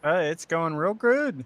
It's going real good.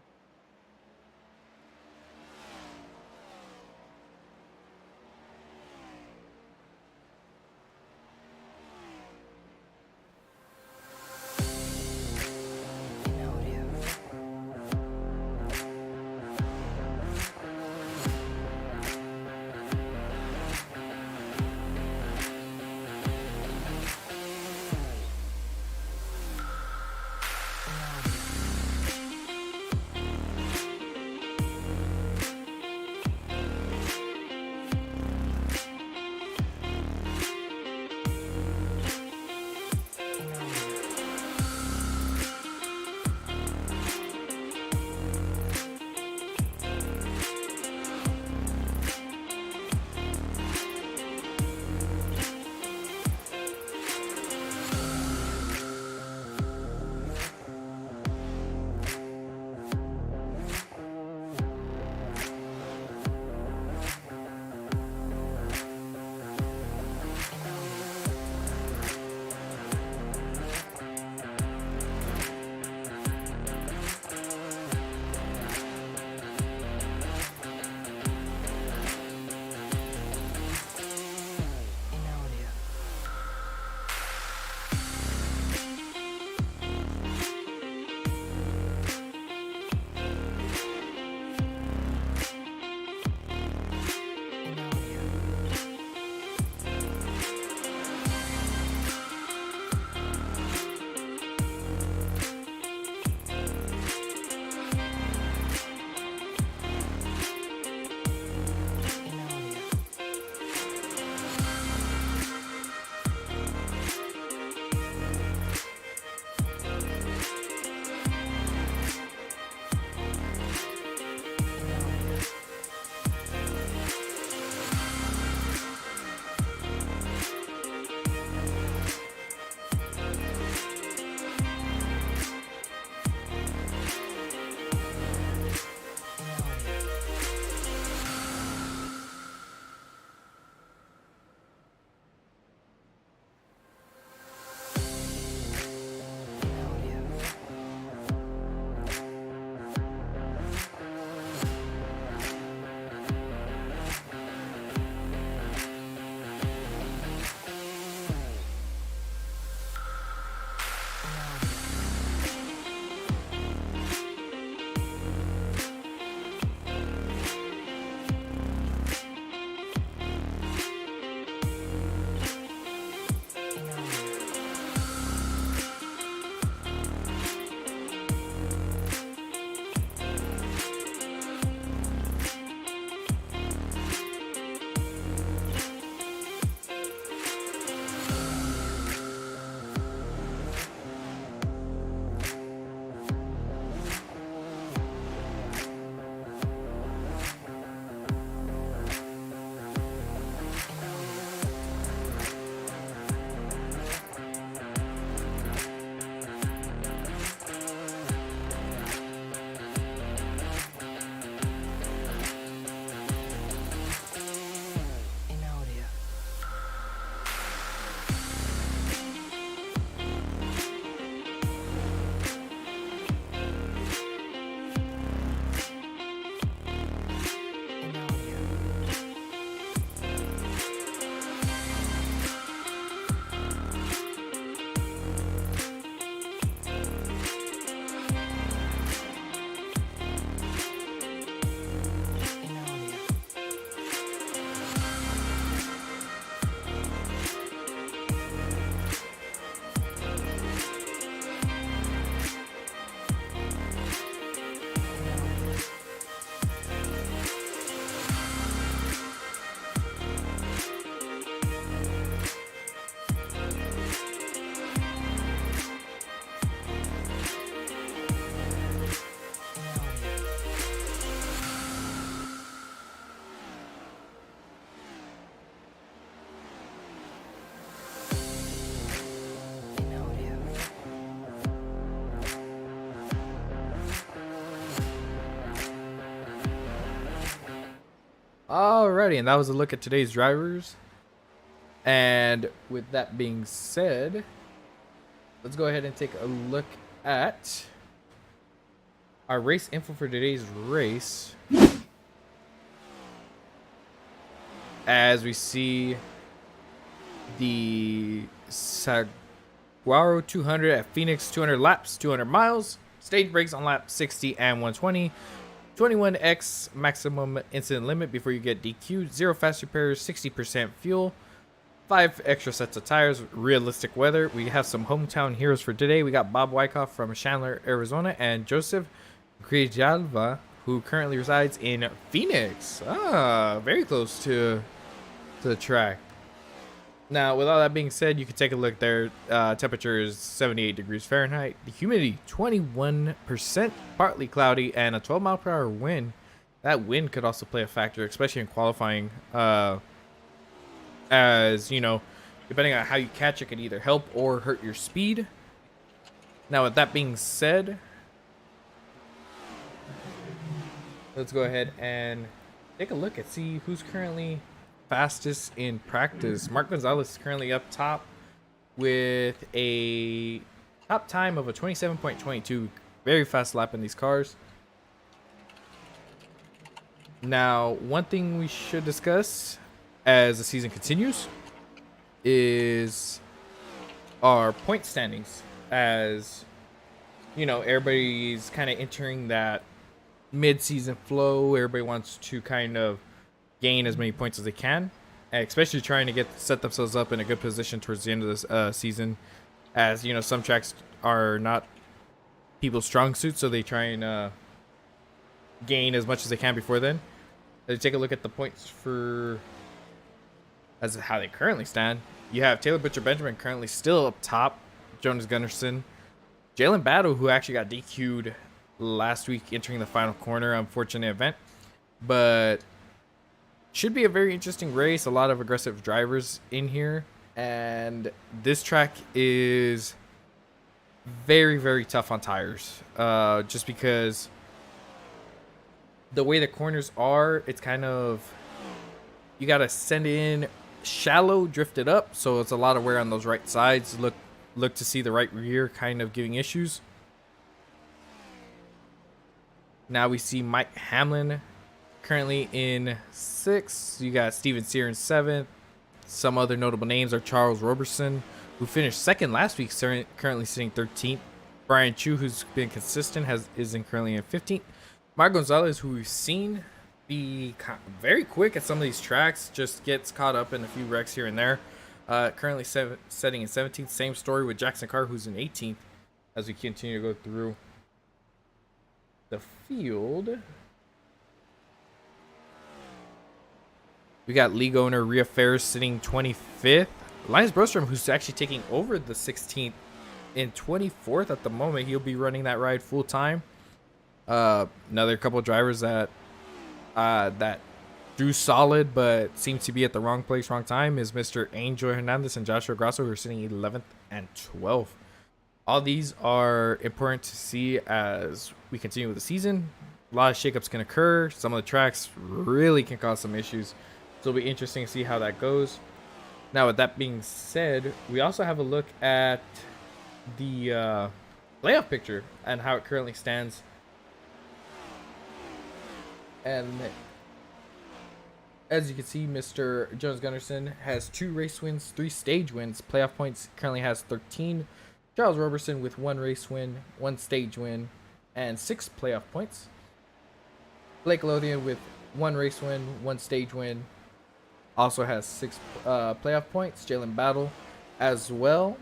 Alrighty, and that was a look at today's drivers. And with that being said, let's go ahead and take a look at Our race info for today's race, as we see the Saguaro 200 at Phoenix, 200 laps, 200 miles, stage breaks on lap 60 and 120, 21x maximum incident limit before you get DQ'd, 0 fast repairs, 60% fuel, 5 extra sets of tires, realistic weather. We have some hometown heroes for today. We got Bob Wykoff from Chandler, Arizona, and Joseph Grijalva, who currently resides in Phoenix. Very close to the track. Now, with all that being said, you can take a look there. Temperature is 78 degrees Fahrenheit. The humidity, 21%, partly cloudy, and a 12-mile-per-hour wind. That wind could also play a factor, especially in qualifying. As, you know, depending on how you catch it, can either help or hurt your speed. Now, with that being said, let's go ahead and take a look and see who's currently fastest in practice. Mark Gonzalez is currently up top with a top time of a 27.22. Very fast lap in these cars. Now, one thing we should discuss as the season continues is our point standings. As you know, everybody's kind of entering that mid-season flow. Everybody wants to kind of gain as many points as they can, and especially trying to set themselves up in a good position towards the end of this season. As you know, some tracks are not people's strong suits, so they try and gain as much as they can before then. Let's take a look at the points for as how they currently stand. You have Taylor Butcher Benjamin currently still up top, Jonas Gunnarsson, Jalen Battle, who actually got DQ'd last week entering the final corner, unfortunate event, but should be a very interesting race. A lot of aggressive drivers in here, and this track is very, very tough on tires, just because the way the corners are. It's kind of, you got to send in shallow, drift it up, so it's a lot of wear on those right sides. Look to see the right rear kind of giving issues. Now we see Mike Hamlin currently in 6th. You got Steven Sear in 7th. Some other notable names are Charles Roberson, who finished 2nd last week, currently sitting 13th. Brian Chu, who's been consistent, is currently in 15th. Mark Gonzalez, who we've seen be very quick at some of these tracks, just gets caught up in a few wrecks here and there. Currently setting in 17th. Same story with Jackson Carr, who's in 18th, as we continue to go through the field. We got league owner Rhea Ferris sitting 25th. Linus Brostrom, who's actually taking over the 16th, in 24th at the moment. He'll be running that ride full time. Another couple of drivers that do solid but seem to be at the wrong place, wrong time is Mr. Angel Hernandez and Joshua Grasso, who are sitting 11th and 12th. All these are important to see as we continue with the season. A lot of shakeups can occur. Some of the tracks really can cause some issues. So it'll be interesting to see how that goes. Now, with that being said, we also have a look at the playoff picture and how it currently stands. And as you can see, Mr. Jonas Gunnarsson has 2 race wins, 3 stage wins. Playoff points currently has 13. Charles Roberson with 1 race win, 1 stage win, and 6 playoff points. Blake Lothian with 1 race win, 1 stage win, also has 6 playoff points. Jalen Battle as well.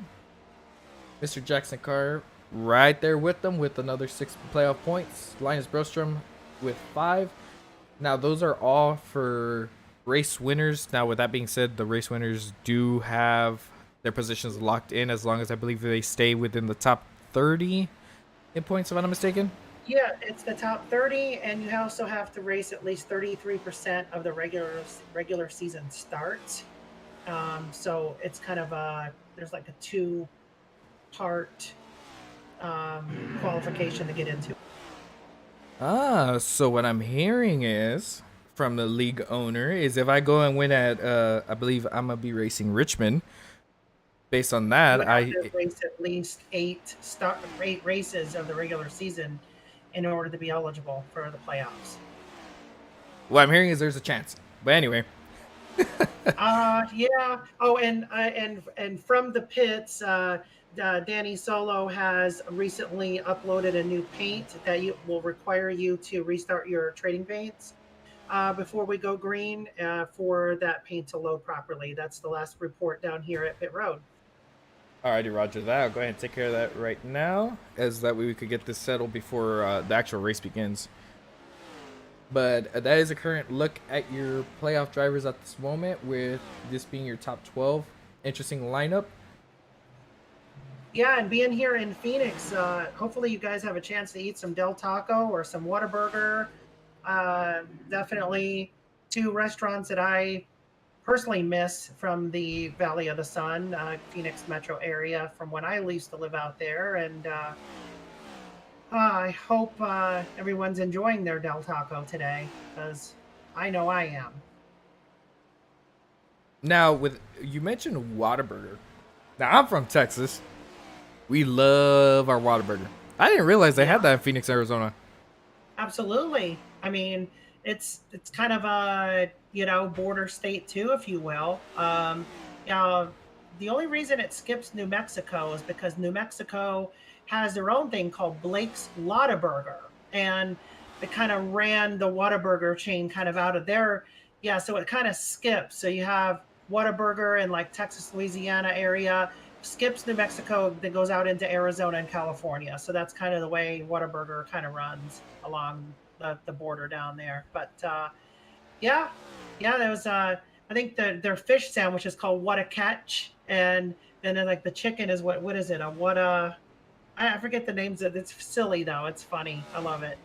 Mr. Jackson Carr right there with them with another 6 playoff points. Linus Brostrom with 5. Now, those are all for race winners. Now, with that being said, the race winners do have their positions locked in as long as I believe they stay within the top 30 in points, if I'm not mistaken. Yeah, it's the top 30, and you also have to race at least 33% of the regular season start. So it's kind of there's like a 2-part qualification to get into. So what I'm hearing is from the league owner is if I go and win at I believe I'm gonna be racing Richmond. Based on that, I race at least 8 races of the regular season, in order to be eligible for the playoffs. What I'm hearing is there's a chance. But anyway. Yeah. Oh, and from the pits, Danny Solo has recently uploaded a new paint that will require you to restart your trading paints before we go green for that paint to load properly. That's the last report down here at Pit Road. Alrighty, roger that. I'll go ahead and take care of that right now, as that way we could get this settled before the actual race begins. But that is a current look at your playoff drivers at this moment, with this being your top 12. Interesting lineup. Yeah, and being here in Phoenix, hopefully you guys have a chance to eat some Del Taco or some Whataburger. Definitely two restaurants that I personally miss from the Valley of the Sun, Phoenix metro area, from when I used to live out there. And I hope everyone's enjoying their Del Taco today, because I know I am. Now, you mentioned Whataburger. Now, I'm from Texas. We love our Whataburger. I didn't realize they had that in Phoenix, Arizona. Absolutely. I mean, it's kind of a border state too, if you will. The only reason it skips New Mexico is because New Mexico has their own thing called Blake's Lottaburger, and it kind of ran the Whataburger chain kind of out of there. Yeah, so it kind of skips. So you have Whataburger in like Texas, Louisiana area, skips New Mexico, that goes out into Arizona and California. So that's kind of the way Whataburger kind of runs along the border down there. But yeah, there was I think their fish sandwich is called What a Catch, and then like the chicken is what is it? I forget the names of it. It's silly though. It's funny. I love it.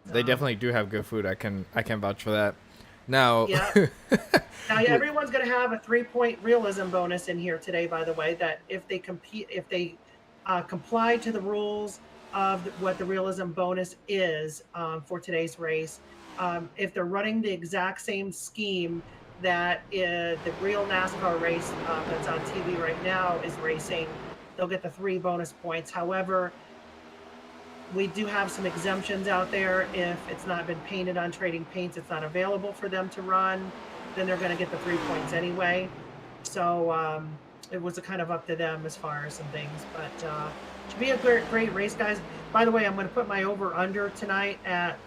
They definitely do have good food. I can vouch for that. Now, yeah. Now everyone's going to have a 3-point realism bonus in here today. By the way, that if they comply to the rules of what the realism bonus is for today's race, if they're running the exact same scheme that the real NASCAR race that's on TV right now is racing, they'll get the 3 bonus points. However, we do have some exemptions out there. If it's not been painted on trading paints, it's not available for them to run, then they're going to get the 3 points anyway. So it was kind of up to them as far as some things. But should be a great race, guys. By the way, I'm going to put my over-under tonight at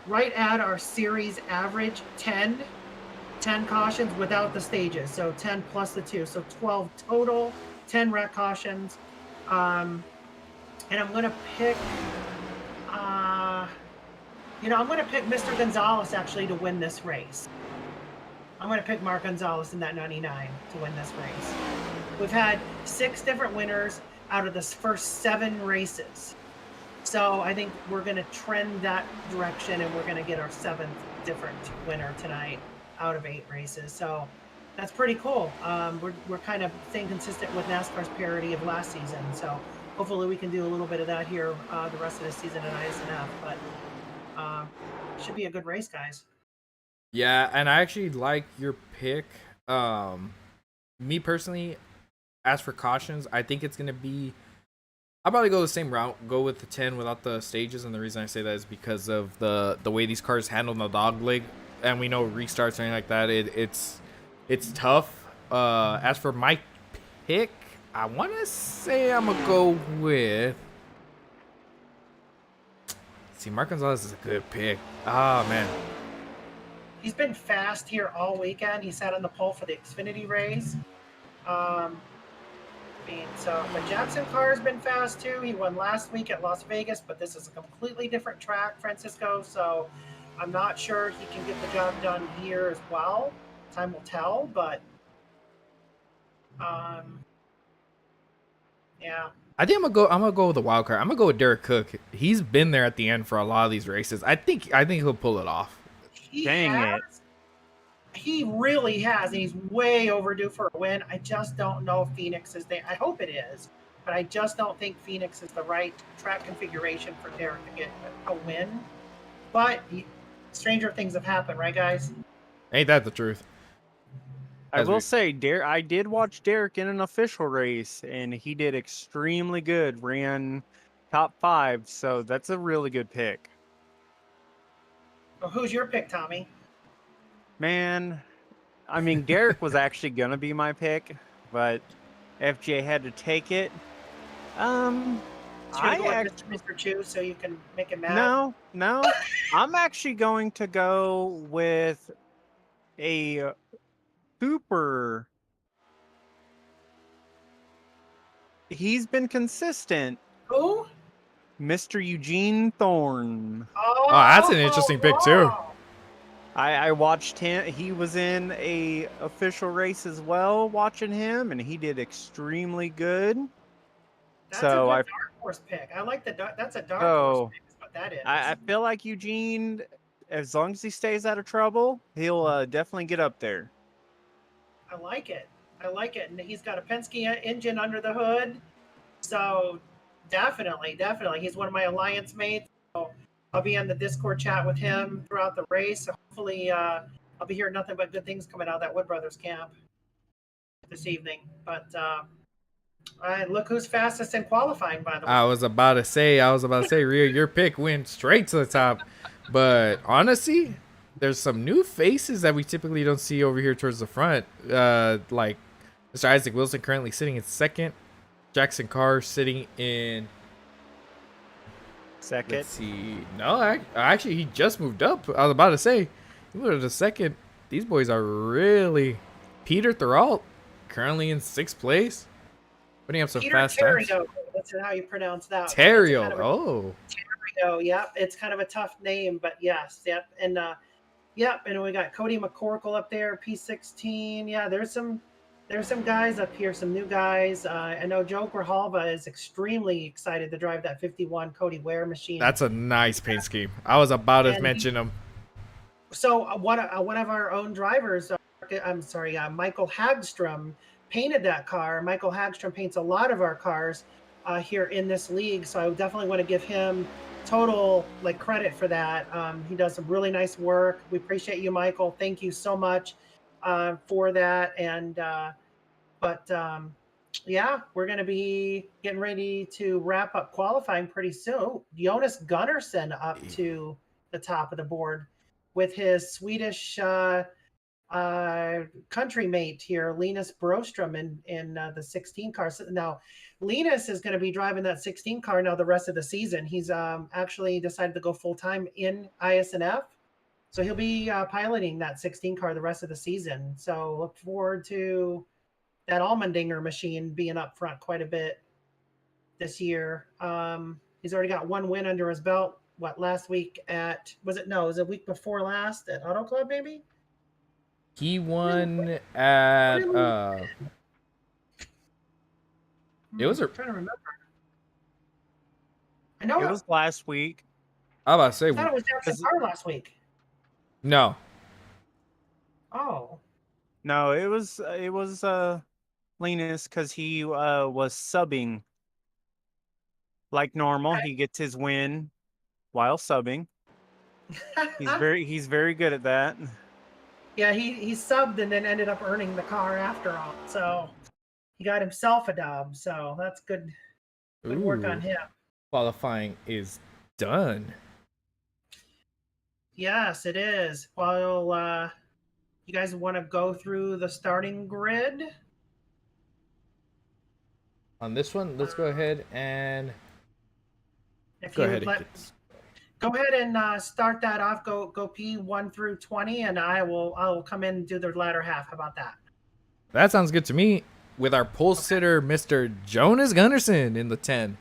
right at our series average, 10 cautions without the stages. So 10 plus the 2. So 12 total, 10 wreck cautions. And I'm going to pick, I'm going to pick Mr. Gonzalez actually to win this race. I'm going to pick Mark Gonzalez in that 99 to win this race. We've had 6 different winners out of the first 7 races. So I think we're going to trend that direction, and we're going to get our 7th different winner tonight out of 8 races. So that's pretty cool. We're kind of staying consistent with NASCAR's parity of last season. So hopefully we can do a little bit of that here the rest of the season at ISNF. But should be a good race, guys. Yeah, and I actually like your pick. Me personally, as for cautions, I think it's going to be... I'll probably go the same route, go with the 10 without the stages, and the reason I say that is because of the way these cars handle the dog leg, and we know restarts or anything like that, it's tough. As for my pick, I want to say I'm going to go with... See, Mark Gonzalez is a good pick. Oh, man. He's been fast here all weekend. He sat on the pole for the Xfinity race. So the Jackson car has been fast too. He won last week at Las Vegas, but this is a completely different track, Francisco. So I'm not sure he can get the job done here as well. Time will tell, but yeah. I think I'm gonna go with the wild card. I'm gonna go with Derek Cook. He's been there at the end for a lot of these races. I think he'll pull it off. He really has, and he's way overdue for a win. I just don't know if Phoenix is there. I hope it is, but I just don't think Phoenix is the right track configuration for Derek to get a win. But stranger things have happened, right, guys? Ain't that the truth? I will say, I did watch Derek in an official race, and he did extremely good. Ran top 5, so that's a really good pick. Well, who's your pick, Tommy? Man, I mean, Derek was actually gonna be my pick, but FJ had to take it. So you're I going actually Mr. Chu so you can make him mad? no. I'm actually going to go with a super. He's been consistent. Who? Mr. Eugene Thorne. Oh, that's an interesting pick, too. wow. I watched him. He was in a official race as well, watching him, and he did extremely good. That's So a good dark horse pick. I like that's a dark Oh, horse pick. Is what that is. I feel like Eugene, as long as he stays out of trouble, he'll definitely get up there. I like it. I like it. And he's got a Penske engine under the hood. So definitely. He's one of my alliance mates. So I'll be on the Discord chat with him throughout the race. So hopefully I'll be hearing nothing but good things coming out of that Wood Brothers camp this evening. But look who's fastest in qualifying, by the way. I was about to say, Rio, your pick went straight to the top. But honestly, there's some new faces that we typically don't see over here towards the front. Like Mr. Isaac Wilson currently sitting in second. Jackson Carr sitting in second. Let's see. No, actually, he just moved up. I was about to say, he moved to second. These boys are really. Peter Thoralt currently in 6th place. Putting up some Peter fast times. Terrio, that's how you pronounce that. Terrio. Kind of Oh. Terrio, yep. It's kind of a tough name, but yes, yep. And yep, and we got Cody McCorkle up there, P16. Yeah, there's some guys up here, some new guys. I know Joe Grijalva is extremely excited to drive that 51 Cody Ware machine. That's a nice paint scheme. I was about to mention him. So one of our own drivers, Michael Hagstrom, painted that car. Michael Hagstrom paints a lot of our cars here in this league, so I definitely want to give him total credit for that. He does some really nice work. We appreciate you, Michael. Thank you so much for that. And yeah, we're going to be getting ready to wrap up qualifying pretty soon. Jonas Gunnarsson up to the top of the board with his Swedish country mate here, Linus Broström in the 16 car. So now Linus is going to be driving that 16 car now the rest of the season. He's actually decided to go full-time in ISNF, so he'll be piloting that 16 car the rest of the season. So look forward to that Allmendinger machine being up front quite a bit this year. He's already got one win under his belt. Last week at, was it a week before last at Auto Club, maybe? He won at it was I'm trying to remember. I know it was last week. I was about to say, I thought it was Jackson Carr last week. No. Oh. No, it was Linus, because he was subbing like normal. Okay. He gets his win while subbing. He's very good at that. Yeah, he subbed and then ended up earning the car after all. So he got himself a dub. So that's good. Good work on him. Qualifying is done. Yes, it is. Well, you guys want to go through the starting grid? On this one, let's go ahead and Go ahead and start that off. Go P1 through 20, and I will come in and do the latter half. How about that? That sounds good to me. With our pole sitter, Mr. Jonas Gunnarsson in the 10.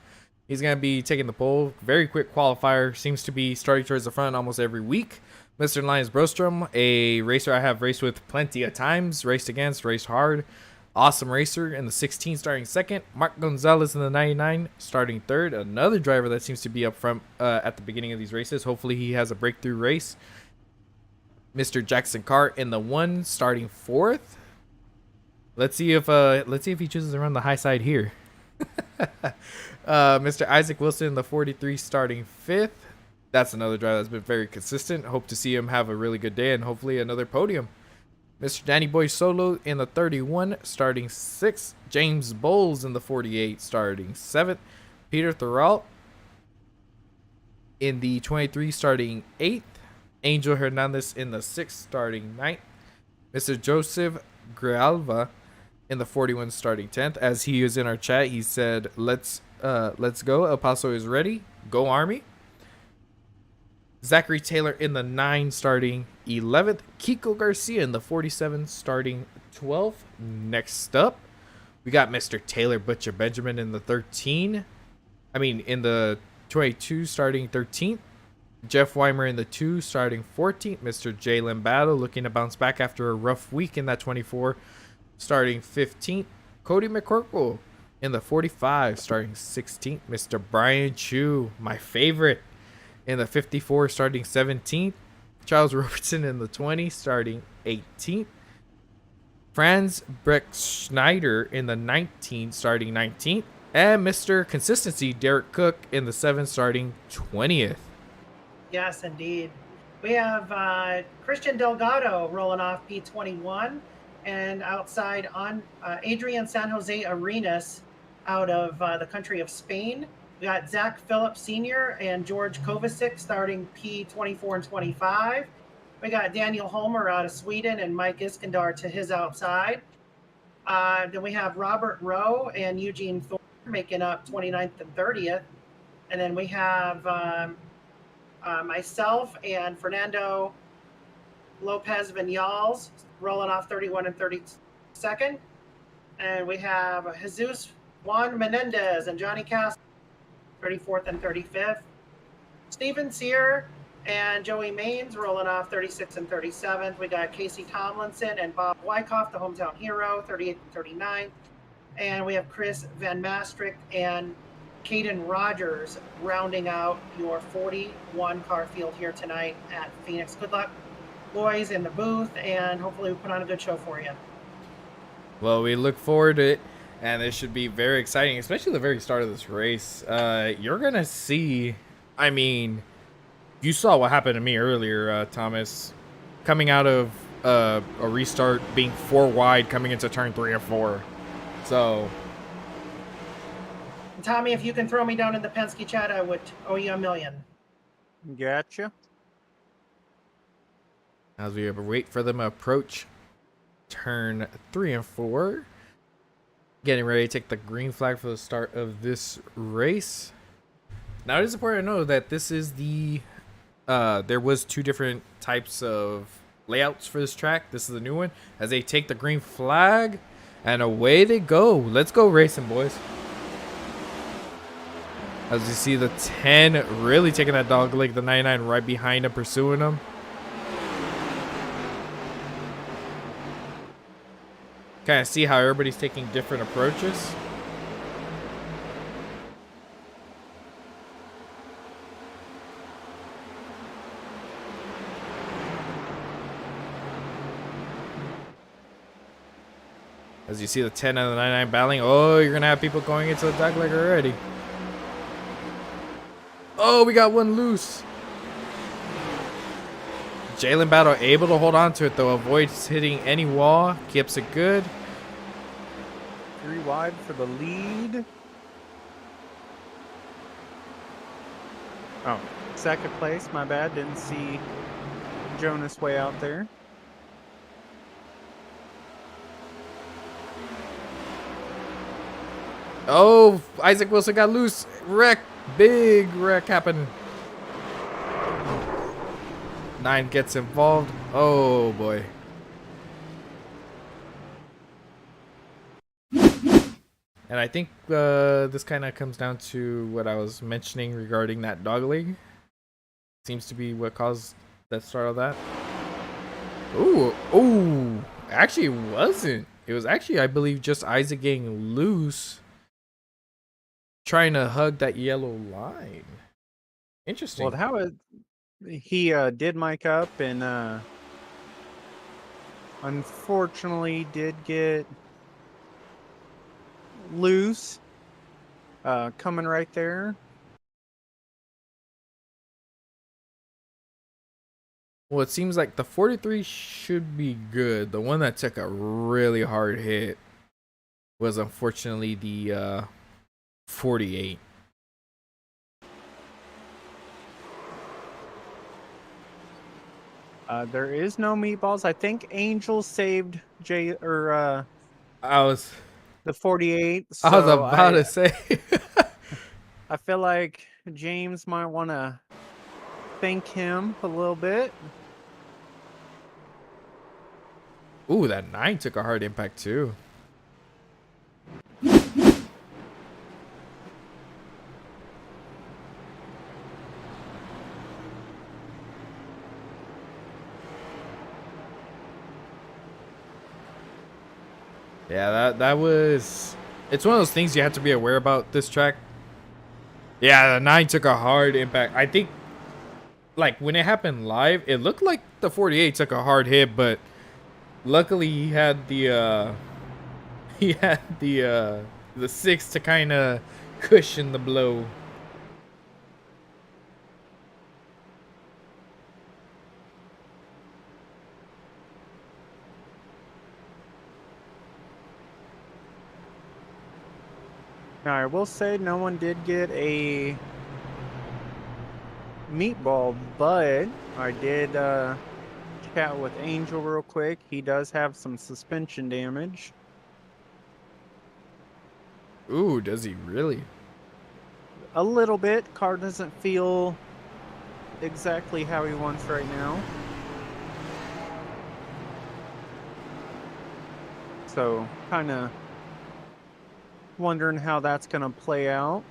He's going to be taking the pole. Very quick qualifier. Seems to be starting towards the front almost every week. Mr. Linus Broström, a racer I have raced with plenty of times. Raced against, raced hard. Awesome racer in the 16 starting second. Mark Gonzalez in the 99 starting third. Another driver that seems to be up front at the beginning of these races. Hopefully he has a breakthrough race. Mr. Jackson Carr in the 1 starting fourth. Let's see if he chooses to run the high side here. Mr. Isaac Wilson in the 43 starting 5th. That's another driver that's been very consistent. Hope to see him have a really good day and hopefully another podium. Mr. Danny Boy Solo in the 31 starting 6th. James Bowles in the 48 starting 7th. Peter Thoralt In the 23 starting 8th. Angel Hernandez in the 6th starting 9th. Mr. Joseph Grijalva in the 41 starting 10th. As he is in our chat, he said, let's go. El Paso is ready. Go Army. Zachary Taylor in the 9 starting 11th. Kiko Garcia in the 47 starting 12th. Next up, we got Mr. Taylor Butcher Benjamin in the 22 starting 13th. Jeff Weimer in the 2 starting 14th. Mr. Jalen Battle looking to bounce back after a rough week in that 24 starting 15th. Cody McCorkle in the 45 starting 16th. Mr. Brian Chu, my favorite, in the 54 starting 17th. Charles Robertson in the 20 starting 18th. Franz Breck Schneider in the 19 starting 19th. And Mr. Consistency Derek Cook in the 7 starting 20th. Yes, indeed. We have Christian Delgado rolling off P21, and outside on Adrian San Jose Arenas out of the country of Spain. We got Zach Phillips Sr. and George Kovacic starting P24 and 25. We got Daniel Holmer out of Sweden and Mike Iskandar to his outside. Then we have Robert Rowe and Eugene Thorne making up 29th and 30th. And then we have myself and Fernando Lopez Vinales rolling off 31 and 32nd. And we have Jesus Juan Menendez and Johnny Castro 34th and 35th. Steven Sear and Joey Maines rolling off 36th and 37th. We got Casey Tomlinson and Bob Wykoff, the hometown hero, 38th and 39th. And we have Chris Van Maastricht and Caden Rogers rounding out your 41 car field here tonight at Phoenix. Good luck, boys, in the booth, and hopefully we put on a good show for you. Well, we look forward to it, and it should be very exciting, especially the very start of this race. You're going to see, I mean, you saw what happened to me earlier, Thomas, coming out of a restart, being 4 wide, coming into turn 3 and 4. So, and Tommy, if you can throw me down in the Penske chat, I would owe you $1 million. Gotcha. As we wait for them to approach turn 3 and 4, getting ready to take the green flag for the start of this race. Now it is important to know that this is the there was 2 different types of layouts for this track. This is the new one. As they take the green flag, and away they go. Let's go racing, boys. As you see the 10 really taking that dog leg, the 99 right behind him, pursuing him. Kind of see how everybody's taking different approaches. As you see the 10 and the 99 battling. Oh, you're going to have people going into the dog leg already. Oh, we got one loose. Jalen Battle able to hold on to it, though. Avoids hitting any wall. Keeps it good. 3 wide for the lead. Oh, second place. My bad. Didn't see Jonas way out there. Oh, Isaac Wilson got loose. Wreck. Big wreck happening. 9 gets involved. Oh, boy. And I think this kind of comes down to what I was mentioning regarding that dog leg. Seems to be what caused that start of that. Ooh. Oh, actually it wasn't. It was actually, I believe, just Isaac getting loose, trying to hug that yellow line. Interesting. Well, how he did mic up and unfortunately did get loose coming right there. Well, it seems like the 43 should be good. The one that took a really hard hit was unfortunately the 48. There is no meatballs. I think Angel saved I was the 48. I was So about to say. I feel like James might want to thank him a little bit. Ooh, that 9 took a hard impact too. Yeah, that was. It's one of those things you have to be aware about this track. Yeah, the 9 took a hard impact. I think, like when it happened live, it looked like the 48 took a hard hit, but luckily he had the he had the 6 to kind of cushion the blow. Now, I will say no one did get a meatball, but I did chat with Angel real quick. He does have some suspension damage. Ooh, does he really? A little bit. Car doesn't feel exactly how he wants right now. So, kind of wondering how that's going to play out.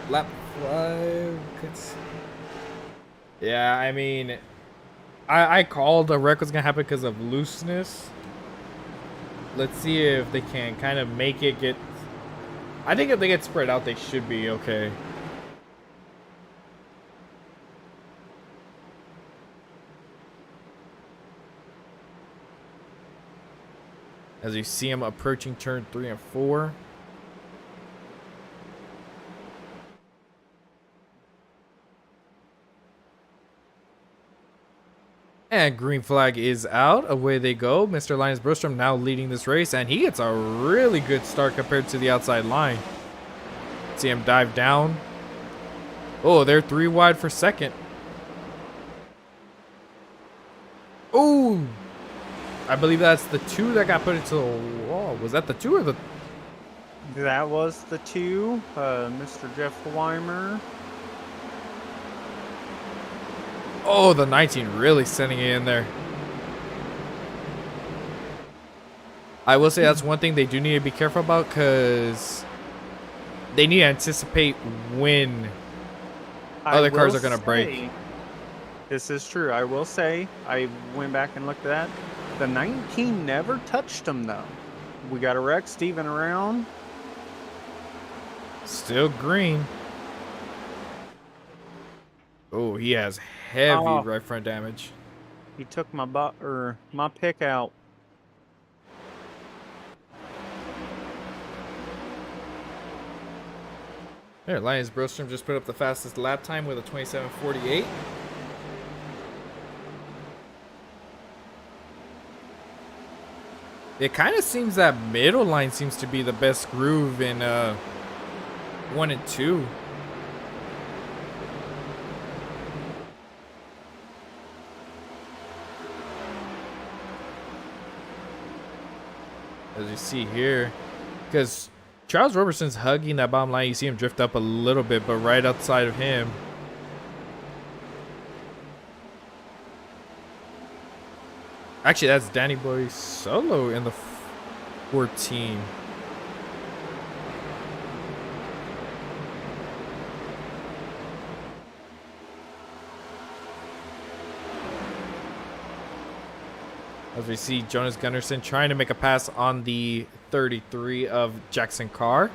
Lap 5. Yeah, I mean, I called a wreck was gonna happen because of looseness. Let's see if they can kind of make it get. I think if they get spread out, they should be okay. As you see him approaching turn 3 and 4. And green flag is out. Away they go. Mr. Linus Brostrom now leading this race, and he gets a really good start compared to the outside line. See him dive down. Oh, they're 3 wide for second. Oh, I believe that's the 2 that got put into the wall. Was that the 2 or the? That was the 2, Mr. Jeff Weimer. Oh, the 19 really sending it in there. I will say that's one thing they do need to be careful about, because they need to anticipate when other cars are going to break. This is true. I will say, I went back and looked at that. The 19 never touched him, though. We got a wreck, Steven around. Still green. Oh, he has heavy right front damage. He took my pick out. There, Linus Brostrom just put up the fastest lap time with a 27:48. It kind of seems that middle line seems to be the best groove in 1 and 2. As you see here, because Charles Roberson's hugging that bottom line, you see him drift up a little bit, but right outside of him. Actually, that's Danny Boy Solo in the 14. As we see Jonas Gunnarsson trying to make a pass on the 33 of Jackson Carr.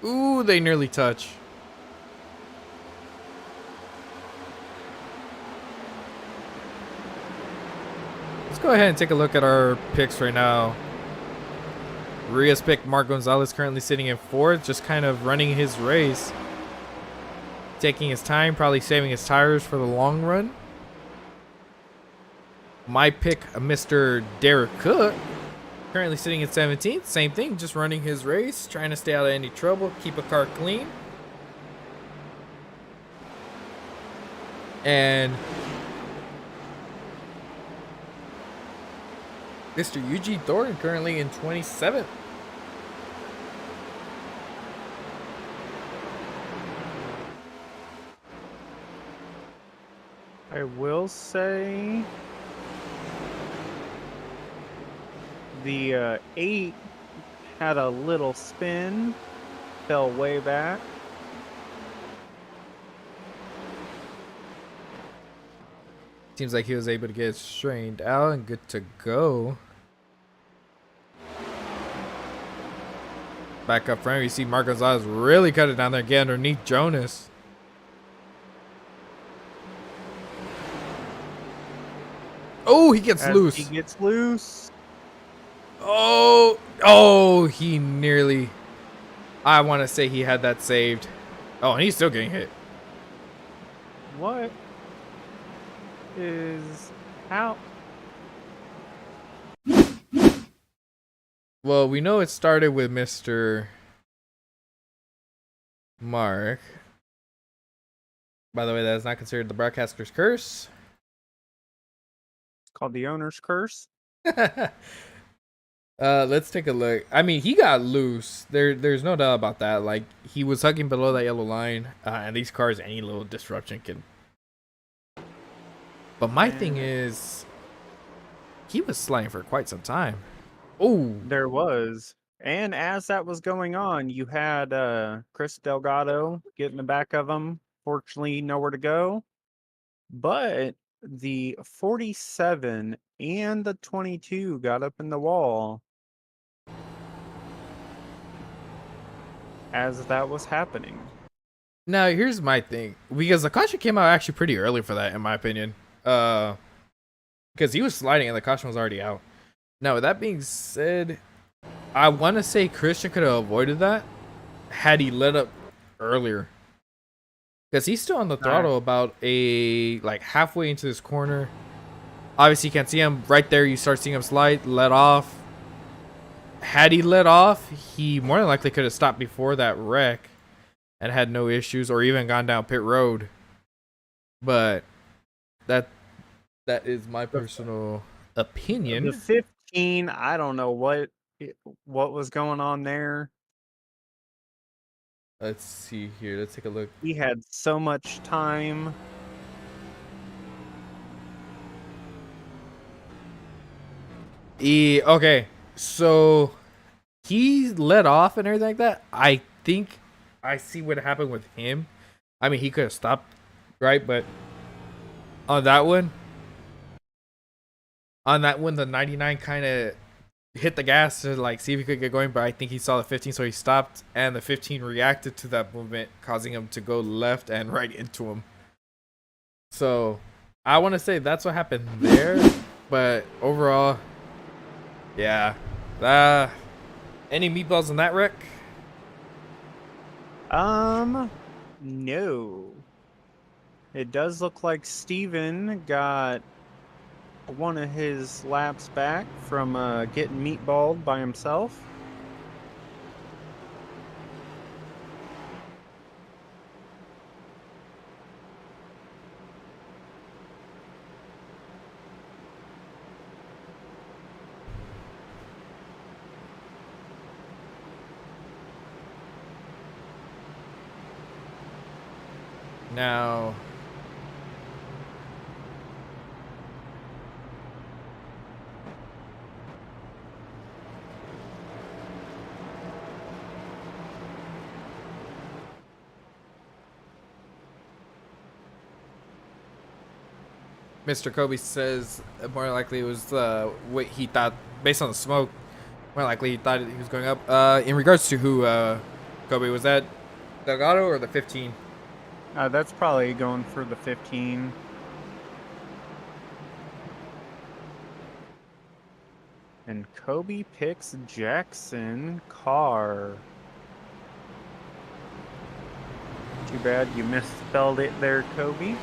Ooh, they nearly touch. Let's go ahead and take a look at our picks right now. Ria's pick, Mark Gonzalez, currently sitting in 4th, just kind of running his race. Taking his time, probably saving his tires for the long run. My pick, Mr. Derek Cook, currently sitting in 17th. Same thing, just running his race, trying to stay out of any trouble, keep a car clean. And Mr. Eugene Thornton currently in 27th. I will say the 8 had a little spin, fell way back. Seems like he was able to get it straightened out and good to go. Back up front, you see Mark Gonzalez really cut it down there, get underneath Jonas. Oh, he gets loose. He gets loose. Oh, he nearly. I want to say he had that saved. Oh, and he's still getting hit. What is out? Well, we know it started with Mr. Mark. By the way, that is not considered the broadcaster's curse. It's called the owner's curse. Let's take a look. I mean, he got loose. There's no doubt about that. Like, he was hugging below that yellow line, and these cars, any little disruption can. But my thing is, he was sliding for quite some time. Oh, There was. And as that was going on, you had Chris Delgado get in the back of him. Fortunately, nowhere to go. But the 47 and the 22 got up in the wall as that was happening. now here's my thing, because the caution came out actually pretty early for that, in my opinion. Because he was sliding and the caution was already out. Now, with that being said, I want to say Christian could have avoided that had he let up earlier. Because he's still on the throttle about like halfway into this corner. Obviously, you can't see him right there. You start seeing him slide, let off. Had he let off, he more than likely could have stopped before that wreck and had no issues, or even gone down pit road. But that is my personal opinion. The 15, I don't know what was going on there. Let's see here. Let's take a look. He had so much time. Okay, so he let off and everything like that. I think I see what happened with him. I mean, he could have stopped, right? But on that one, the 99 kind of hit the gas to like see if he could get going, but I think he saw the 15, so he stopped, and the 15 reacted to that movement, causing him to go left and right into him. So I want to say that's what happened there, but overall, yeah. Any meatballs in that wreck? No. It does look like Steven got one of his laps back from getting meatballed by himself. Now, Mr. Kobe says more likely it was what he thought, based on the smoke. More likely he thought he was going up. In regards to who, Kobe, was that Delgado or the 15? That's probably going for the 15. And Kobe picks Jackson Carr. Too bad you misspelled it there, Kobe.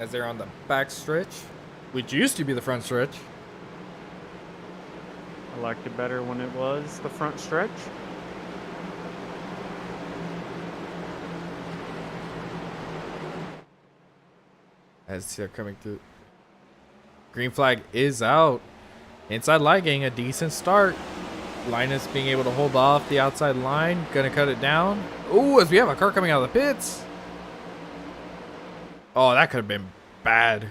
as they're on the back stretch, which used to be the front stretch. I liked it better when it was the front stretch. As they're coming through. Green flag is out. Inside line getting a decent start. Linus being able to hold off the outside line. Gonna cut it down. Ooh, as we have a car coming out of the pits. Oh, that could have been bad.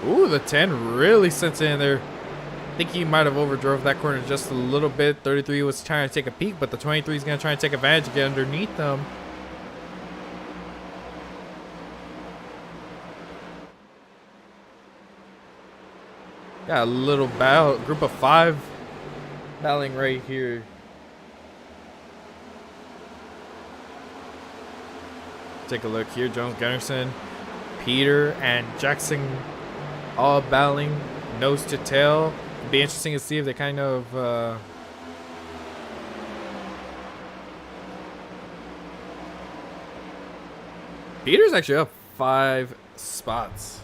Ooh, the 10 really sent in there. I think he might have overdrove that corner just a little bit. 33 was trying to take a peek, but the 23 is going to try and take advantage and get underneath them. Got a little battle, group of 5 battling right here. Take a look here. Jones Gunnarsson, Peter, and Jackson all battling nose to tail. It'd be interesting to see if they kind of Peter's actually up 5 spots.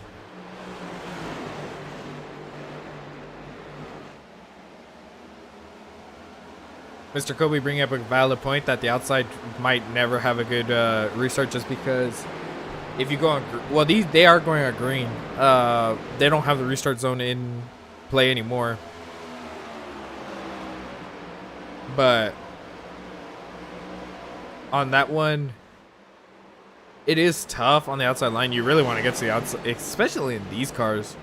Mr. Kobe bringing up a valid point that the outside might never have a good restart, just because if you go on, well, they are going on green. They don't have the restart zone in play anymore. But on that one, it is tough on the outside line. You really want to get to the outside, especially in these cars.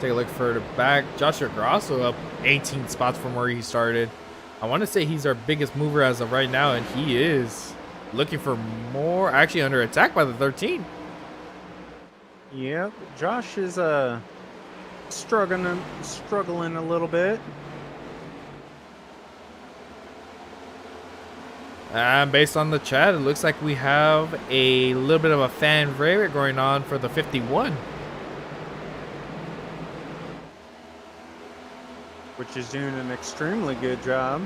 Take a look further back. Joshua Grosso up 18 spots from where he started. I want to say he's our biggest mover as of right now, and he is looking for more. Actually under attack by the 13. Yep, Josh is struggling a little bit. And based on the chat, it looks like we have a little bit of a fan favorite going on for the 51. Which is doing an extremely good job.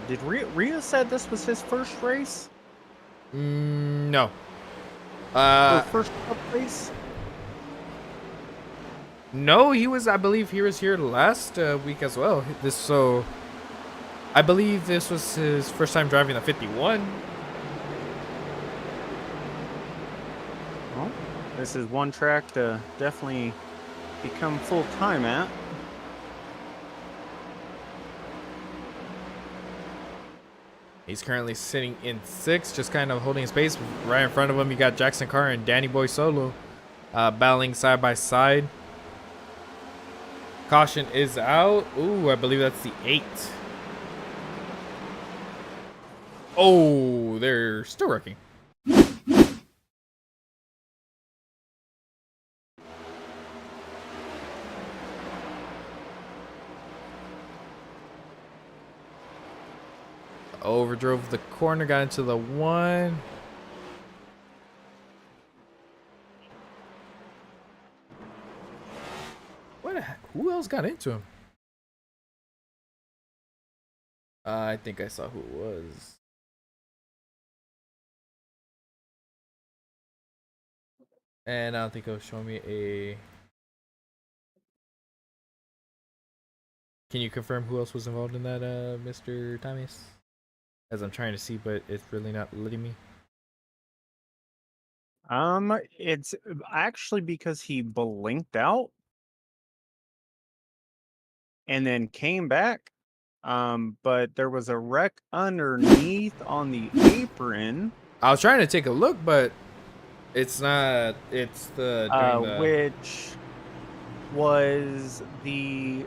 Did Ria said this was his first race? No. Or first cup race? No, I believe he was here last week as well. I believe this was his first time driving the 51. Well, this is one track to definitely become full time at. He's currently sitting in 6th, just kind of holding his pace. Right in front of him, you got Jackson Carr and Danny Boy Solo battling side by side. Caution is out. Ooh, I believe that's the 8. Oh, they're still working. Overdrove the corner, got into the 1. Who else got into him? I think I saw who it was. And I don't think it'll show me a... Can you confirm who else was involved in that, Mr. Thomas? As I'm trying to see, but it's really not letting me. It's actually because he blinked out and then came back. But there was a wreck underneath on the apron. I was trying to take a look, but it's not. It's Which was the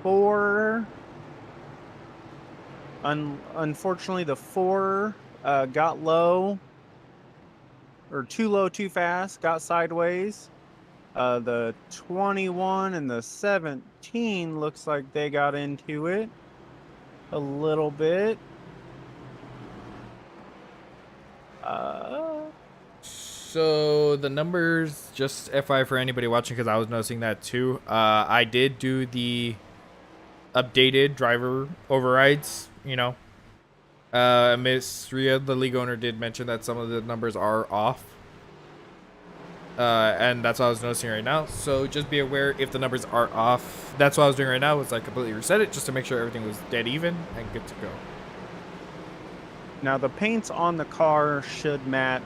4. Unfortunately, the 4 got low, or too low, too fast, got sideways. The 21 and the 17 looks like they got into it. a little bit. So the numbers, just FYI for anybody watching, because I was noticing that too. I did do the updated driver overrides. Miss Ria, the league owner, did mention that some of the numbers are off. And that's what I was noticing right now. So just be aware if the numbers are off. That's what I was doing right now, was I completely reset it just to make sure everything was dead even and good to go. Now the paints on the car should match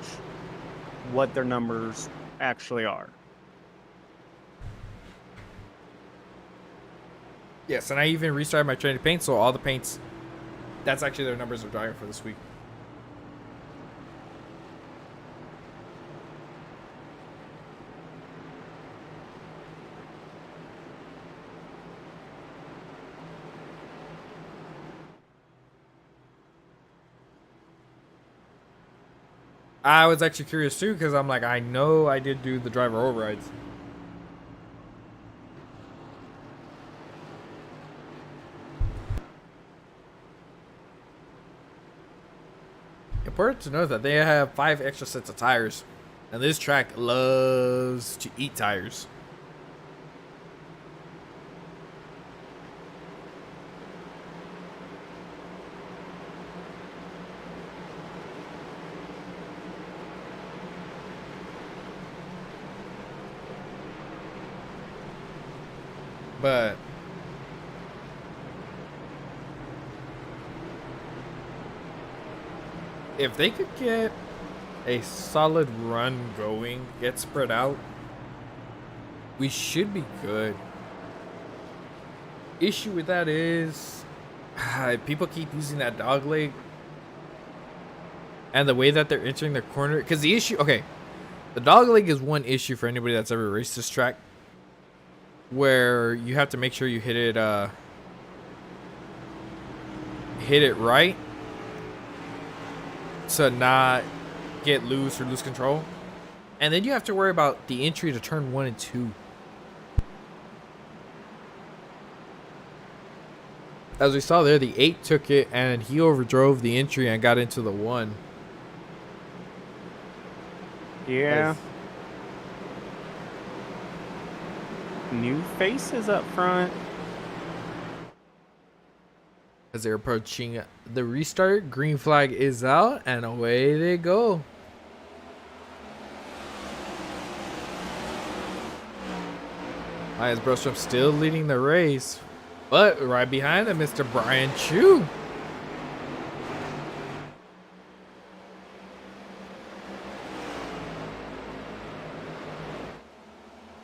what their numbers actually are. Yes, and I even restarted my training paint, so all the paints, that's actually their numbers of driving for this week. I was actually curious too, because I'm like, I know I did do the driver overrides. Important to know that they have 5 extra sets of tires, and this track loves to eat tires. But if they could get a solid run going, get spread out, we should be good. Issue with that is people keep using that dog leg and the way that they're entering the corner. Because the issue, okay, the dog leg is one issue for anybody that's ever raced this track, where you have to make sure you hit it right to not get loose or lose control. And then you have to worry about the entry to turn 1 and 2. As we saw there, the 8 took it and he overdrove the entry and got into the 1. Yeah. New faces up front. As they're approaching the restart, green flag is out and away they go. Elias Brostrom still leading the race, but right behind them, Mr. Brian Chu.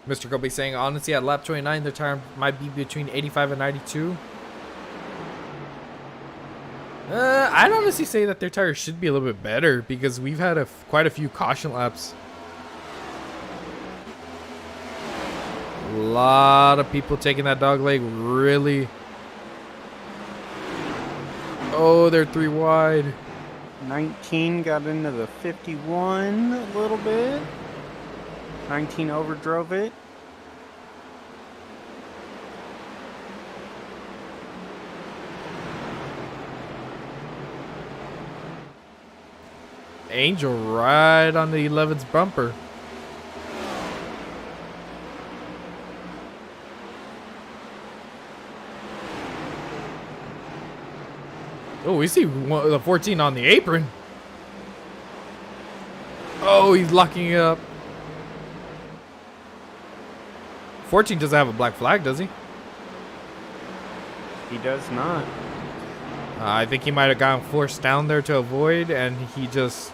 Mr. Kobe saying, honestly, at lap 29, their time might be between 85 and 92. I'd honestly say that their tires should be a little bit better because we've had quite a few caution laps. A lot of people taking that dog leg really. Oh, they're 3 wide. 19 got into the 51 a little bit. 19 overdrove it. Angel right on the 11's bumper. Oh, we see the 14 on the apron. Oh, he's locking it up. 14 doesn't have a black flag, does he? He does not. I think he might have gotten forced down there to avoid, and he just...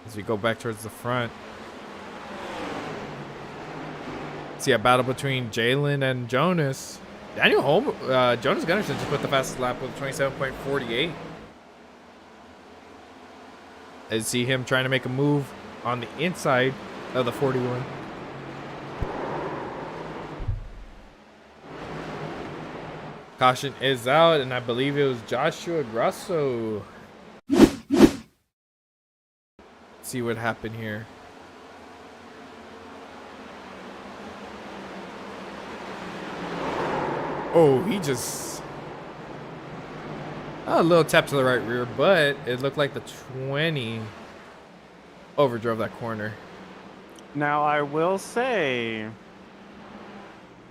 As we go back towards the front. See a battle between Jalen and Jonas. Daniel Holm, Jonas Gunnarsson just put the fastest lap with 27.48. I see him trying to make a move on the inside of the 41. Caution is out, and I believe it was Joshua Grosso. Let's see what happened here. Oh, he just A little tap to the right rear, but it looked like the 20 overdrove that corner. Now, I will say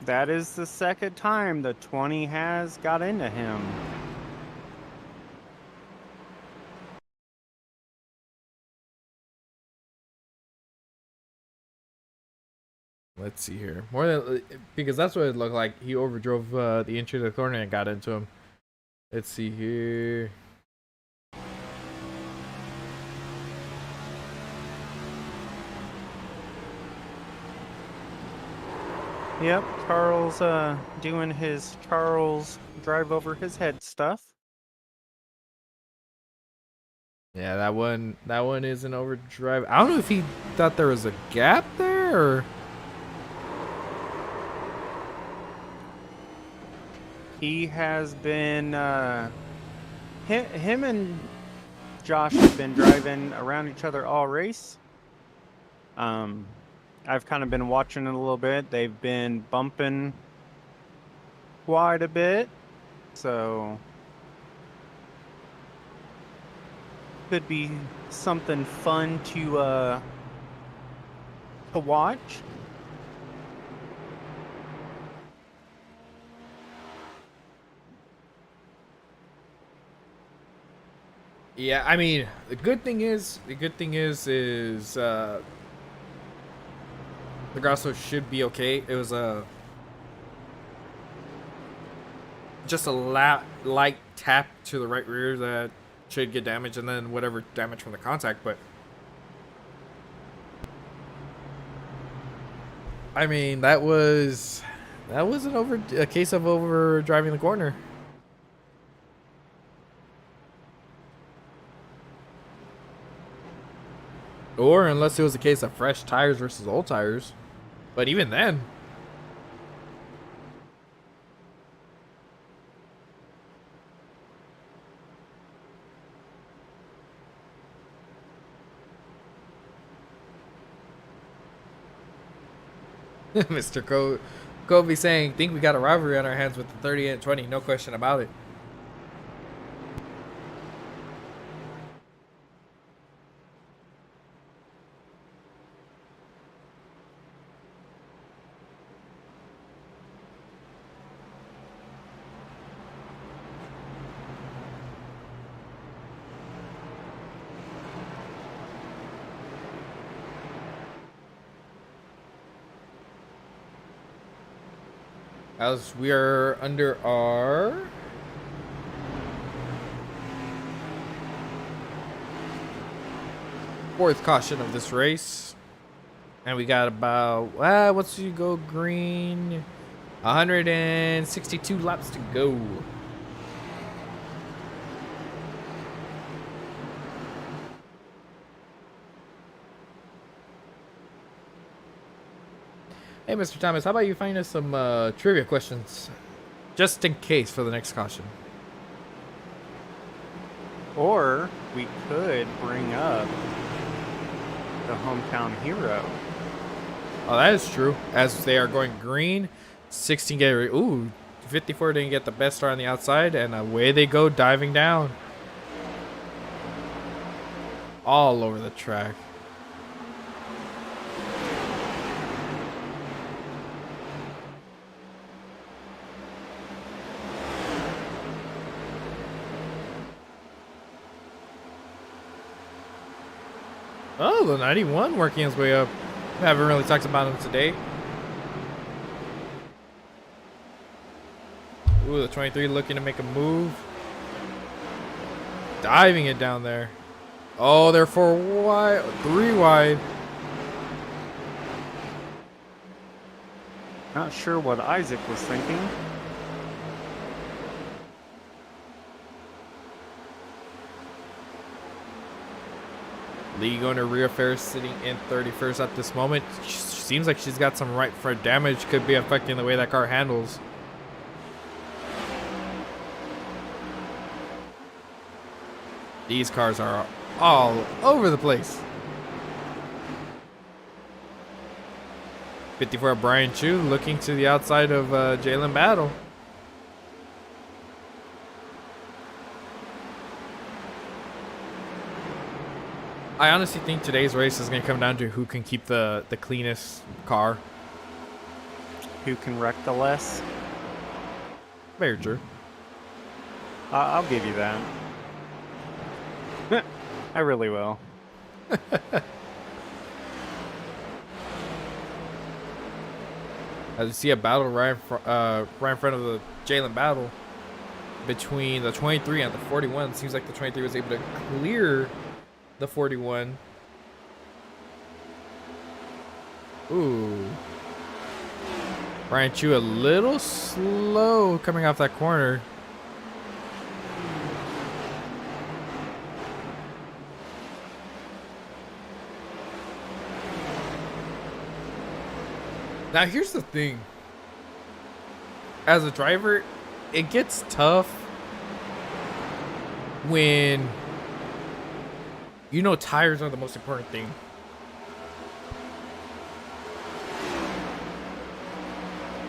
that is the second time the 20 has got into him. Let's see here. More than because that's what it looked like. He overdrove the entry of the corner and got into him. Let's see here. Yep, Charles doing his Charles drive over his head stuff. Yeah, that one is an overdrive. I don't know if he thought there was a gap there or He has been him and Josh have been driving around each other all race. I've kind of been watching it a little bit. They've been bumping quite a bit, so could be something fun to watch. yeah. I mean, the good thing is the Grosso should be okay. It was just a light tap to the right rear that should get damage, and then whatever damage from the contact. But I mean, that was a case of over driving the corner. Or unless it was a case of fresh tires versus old tires. But even then. Mr. Kobe saying, think we got a rivalry on our hands with the 30 and 20. No question about it. As we are under our fourth caution of this race, and we got about once you go green, 162 laps to go. Hey, Mr. Thomas, how about you find us some trivia questions, just in case for the next caution? Or we could bring up the hometown hero. Oh, that is true. As they are going green, 16 get ooh, 54 didn't get the best start on the outside, and away they go diving down. All over the track. Oh, the 91 working his way up. We haven't really talked about him today. Ooh, the 23 looking to make a move. Diving it down there. Oh, they're 4 wide, 3 wide. Not sure what Isaac was thinking. Lee going to rear fair, sitting in 31st at this moment. She seems like she's got some right front damage. Could be affecting the way that car handles. These cars are all over the place. 54 Brian Chu looking to the outside of Jalen Battle. I honestly think today's race is going to come down to who can keep the cleanest car. Who can wreck the less? Very true. I'll give you that. I really will. As you see a battle right in front of the Jalen battle between the 23 and the 41. It seems like the 23 was able to clear the 41. Ooh. Ryan Chu a little slow coming off that corner. Now here's the thing. As a driver, it gets tough when you know tires are the most important thing.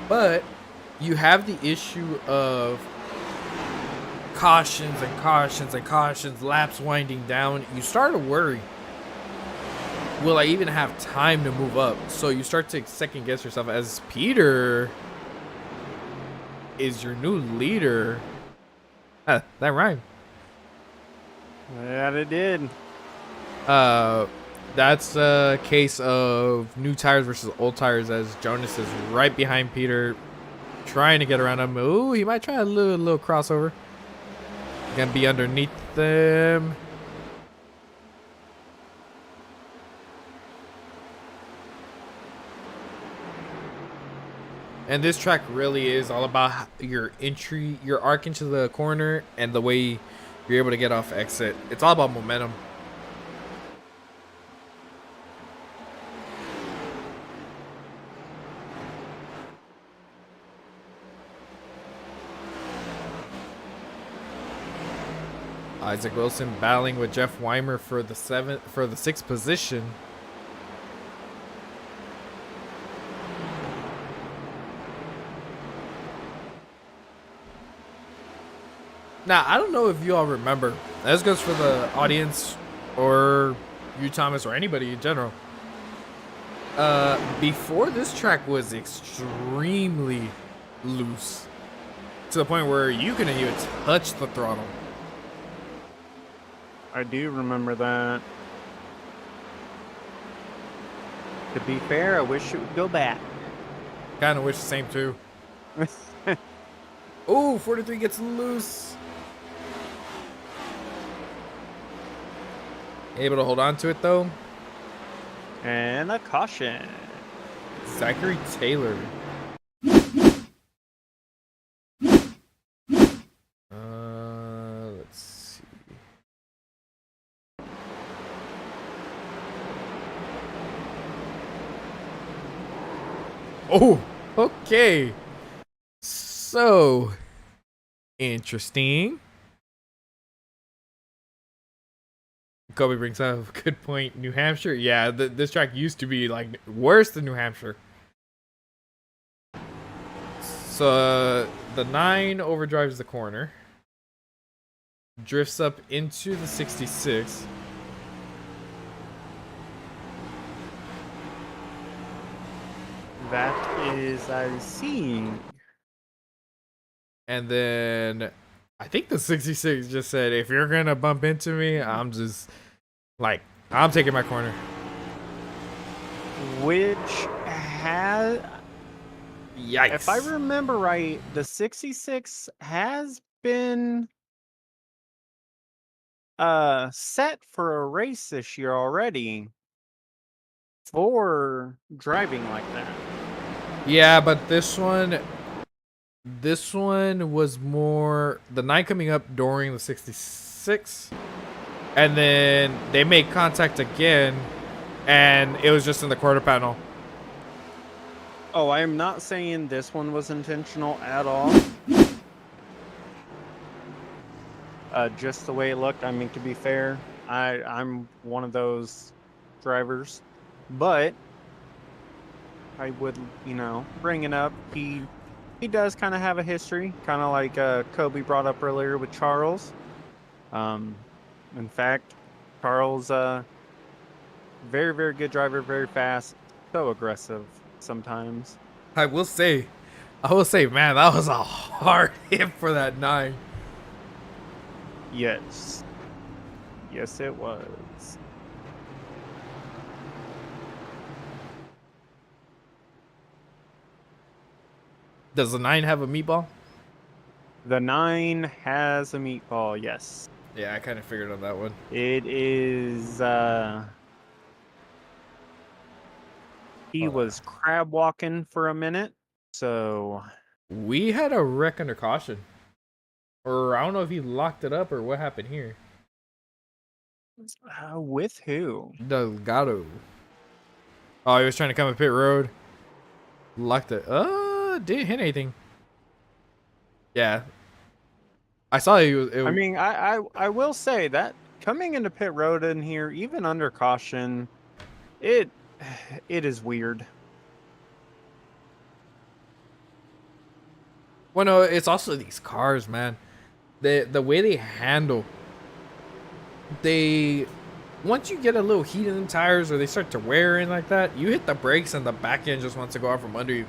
But you have the issue of cautions and cautions and cautions, laps winding down. You start to worry. Will I even have time to move up? So you start to second guess yourself as Peter is your new leader. That rhymed. Yeah, it did. That's a case of new tires versus old tires, as Jonas is right behind Peter, trying to get around him. Ooh, he might try a little crossover. Gonna be underneath them. And this track really is all about your entry, your arc into the corner, and the way you're able to get off exit. It's all about momentum. Isaac Wilson battling with Jeff Weimer for the sixth position. Now, I don't know if you all remember. This goes for the audience or you, Thomas, or anybody in general. Before, this track was extremely loose to the point where you couldn't even touch the throttle. I do remember that. To be fair, I wish it would go back. Kind of wish the same too. Oh, 43 gets loose. Able to hold on to it though. And a caution. Zachary Taylor. Let's see. Oh, okay. So interesting. Kobe brings up a good point. New Hampshire, yeah, this track used to be like worse than New Hampshire. So the 9 overdrives the corner, drifts up into the 66. That is, I see. And then I think the 66 just said, if you're going to bump into me, I'm just like, I'm taking my corner. Which has, Yikes. if I remember right, the 66 has been set for a race this year already for driving like that. Yeah, but this one was more the 9 coming up during the 66, and then they made contact again, and it was just in the quarter panel. Oh, I am not saying this one was intentional at all. Just the way it looked. I mean, to be fair, I'm one of those drivers, but I would, bring it up. He does kind of have a history, kind of like Kobe brought up earlier with Charles. In fact, Charles Very, very good driver, very fast, so aggressive sometimes. I will say, man, that was a hard hit for that 9. Yes. Yes, it was. Does the 9 have a meatball? The 9 has a meatball, yes. Yeah, I kind of figured on that one. It is, he Hold on. was crab walking for a minute, so... We had a wreck under caution. Or I don't know if he locked it up or what happened here. With who? Delgado. Oh, he was trying to come up pit road. Locked it. Didn't hit anything. Yeah. I saw he was. I mean, I will say that coming into pit road in here, even under caution, it is weird. Well, no, it's also these cars, man. The way they handle. Once you get a little heat in the tires or they start to wear in like that, you hit the brakes and the back end just wants to go out from under you.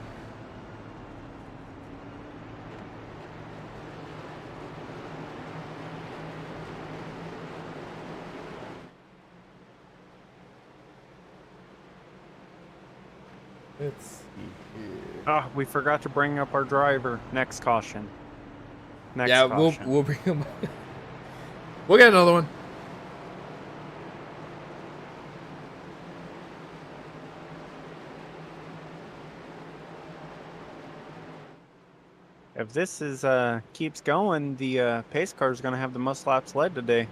Let's see here. Ah, we forgot to bring up our driver. Next caution. Next Yeah, caution. we'll bring him. We'll get another one. If this is keeps going, the pace car is going to have the most laps led today.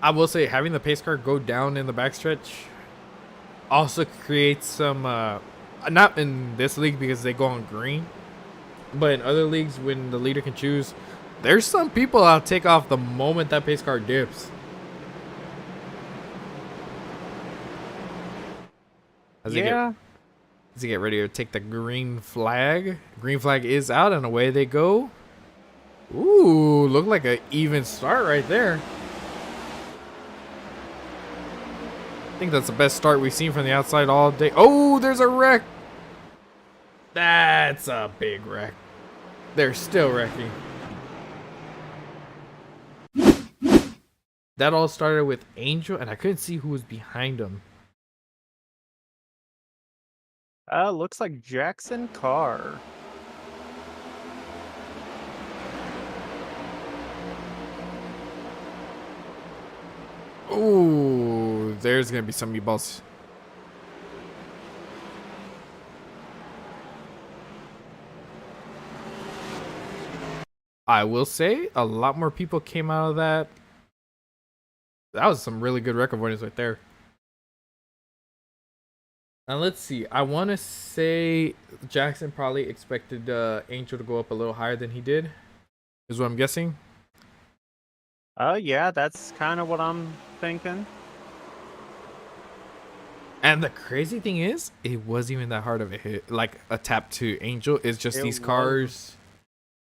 I will say having the pace car go down in the backstretch also creates some not in this league because they go on green, but in other leagues when the leader can choose, there's some people I'll take off the moment that pace car dips. As they get ready to take the green flag. Green flag is out and away they go. Ooh, look like an even start right there. I think that's the best start we've seen from the outside all day. Oh, there's a wreck. That's a big wreck. They're still wrecking. That all started with Angel, and I couldn't see who was behind him. Looks like Jackson Carr. Ooh, there's gonna be some meatballs. I will say a lot more people came out of that. That was some really good record avoidance right there. Now let's see. I want to say Jackson probably expected Angel to go up a little higher than he did. Is what I'm guessing. Yeah, that's kind of what I'm thinking. And the crazy thing is, it wasn't even that hard of a hit. Like a tap to Angel. It's just these cars.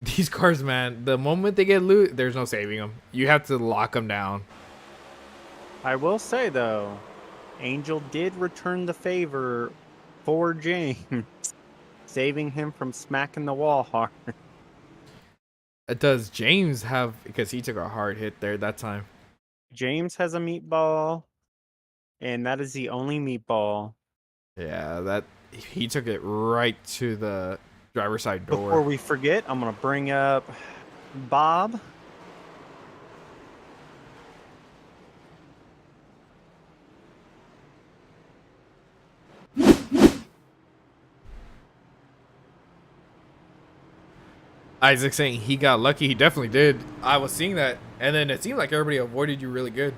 These cars, man. The moment they get loose, there's no saving them. You have to lock them down. I will say though, Angel did return the favor for James, saving him from smacking the wall hard. Does James have, because he took a hard hit there that time. James has a meatball, and that is the only meatball. Yeah, that he took it right to the driver's side door. Before we forget, I'm gonna bring up Bob. Isaac saying he got lucky. He definitely did. I was seeing that, and then it seemed like everybody avoided you really good.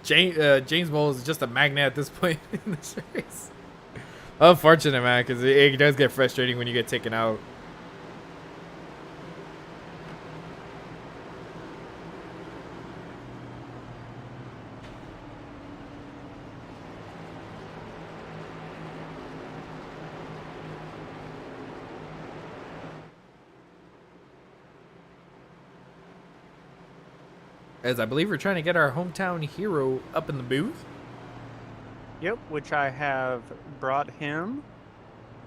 James Bowles is just a magnet at this point in this race. Unfortunate, man, because it does get frustrating when you get taken out. as I believe we're trying to get our hometown hero up in the booth. Yep, which I have brought him,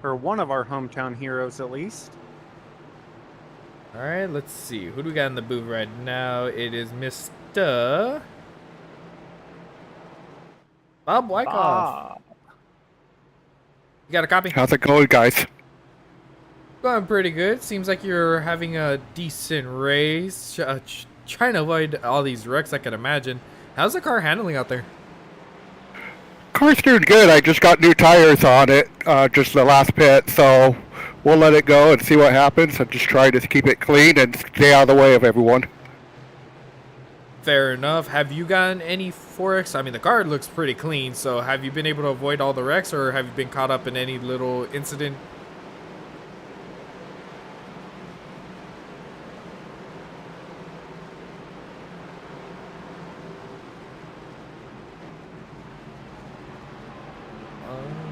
or one of our hometown heroes at least. All right, let's see. Who do we got in the booth right now? It is Mr. Bob Wykoff. Bob. You got a copy? How's it going, guys? Going pretty good. Seems like you're having a decent race. Trying to avoid all these wrecks, I can imagine. How's the car handling out there? Car's doing good. I just got new tires on it, just the last pit, so we'll let it go and see what happens. I'm just trying to keep it clean and stay out of the way of everyone. Fair enough. Have you gotten any forex? I mean, the car looks pretty clean, so have you been able to avoid all the wrecks, or have you been caught up in any little incident?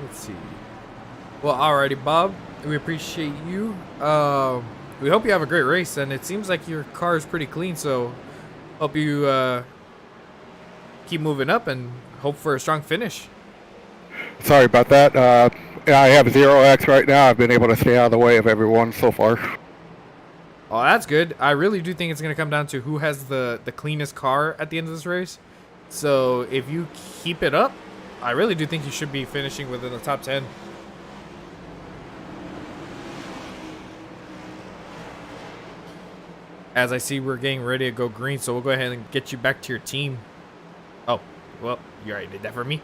Let's see. Well, alrighty, Bob. We appreciate you. We hope you have a great race, and it seems like your car is pretty clean, so hope you keep moving up and hope for a strong finish. Sorry about that. I have 0x right now. I've been able to stay out of the way of everyone so far. Oh, that's good. I really do think it's going to come down to who has the cleanest car at the end of this race. So if you keep it up, I really do think you should be finishing within the top 10. As I see, we're getting ready to go green, so we'll go ahead and get you back to your team. Oh, well, you already did that for me.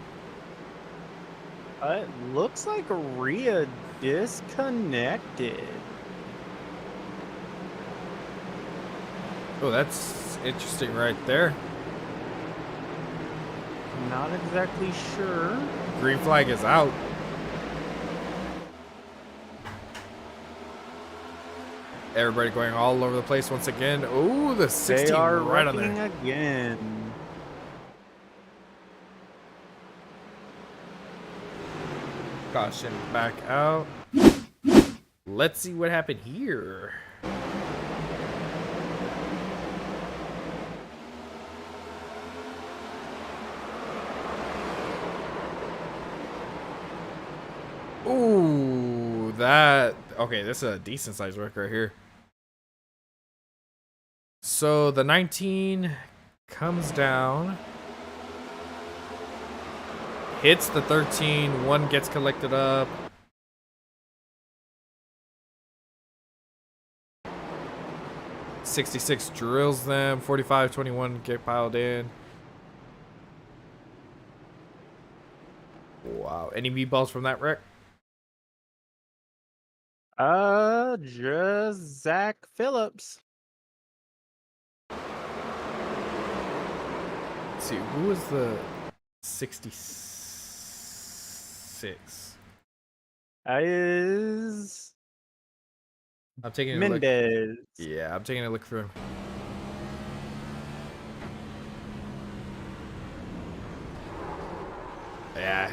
It looks like Rhea disconnected. Oh, that's interesting right there. Not exactly sure. Green flag is out. Everybody going all over the place once again. Oh, the 16 They are right on wrecking there. again. Caution back out. Let's see what happened here. Ooh, that... Okay, this is a decent sized wreck right here. So the 19 comes down. Hits the 13. One gets collected up. .66 drills them. 45, 21 get piled in. Wow. Any meatballs from that wreck? Just Zach Phillips. Let's see, who was the 66? Is I'm taking a look. Mendez. Yeah, I'm taking a look through. Yeah.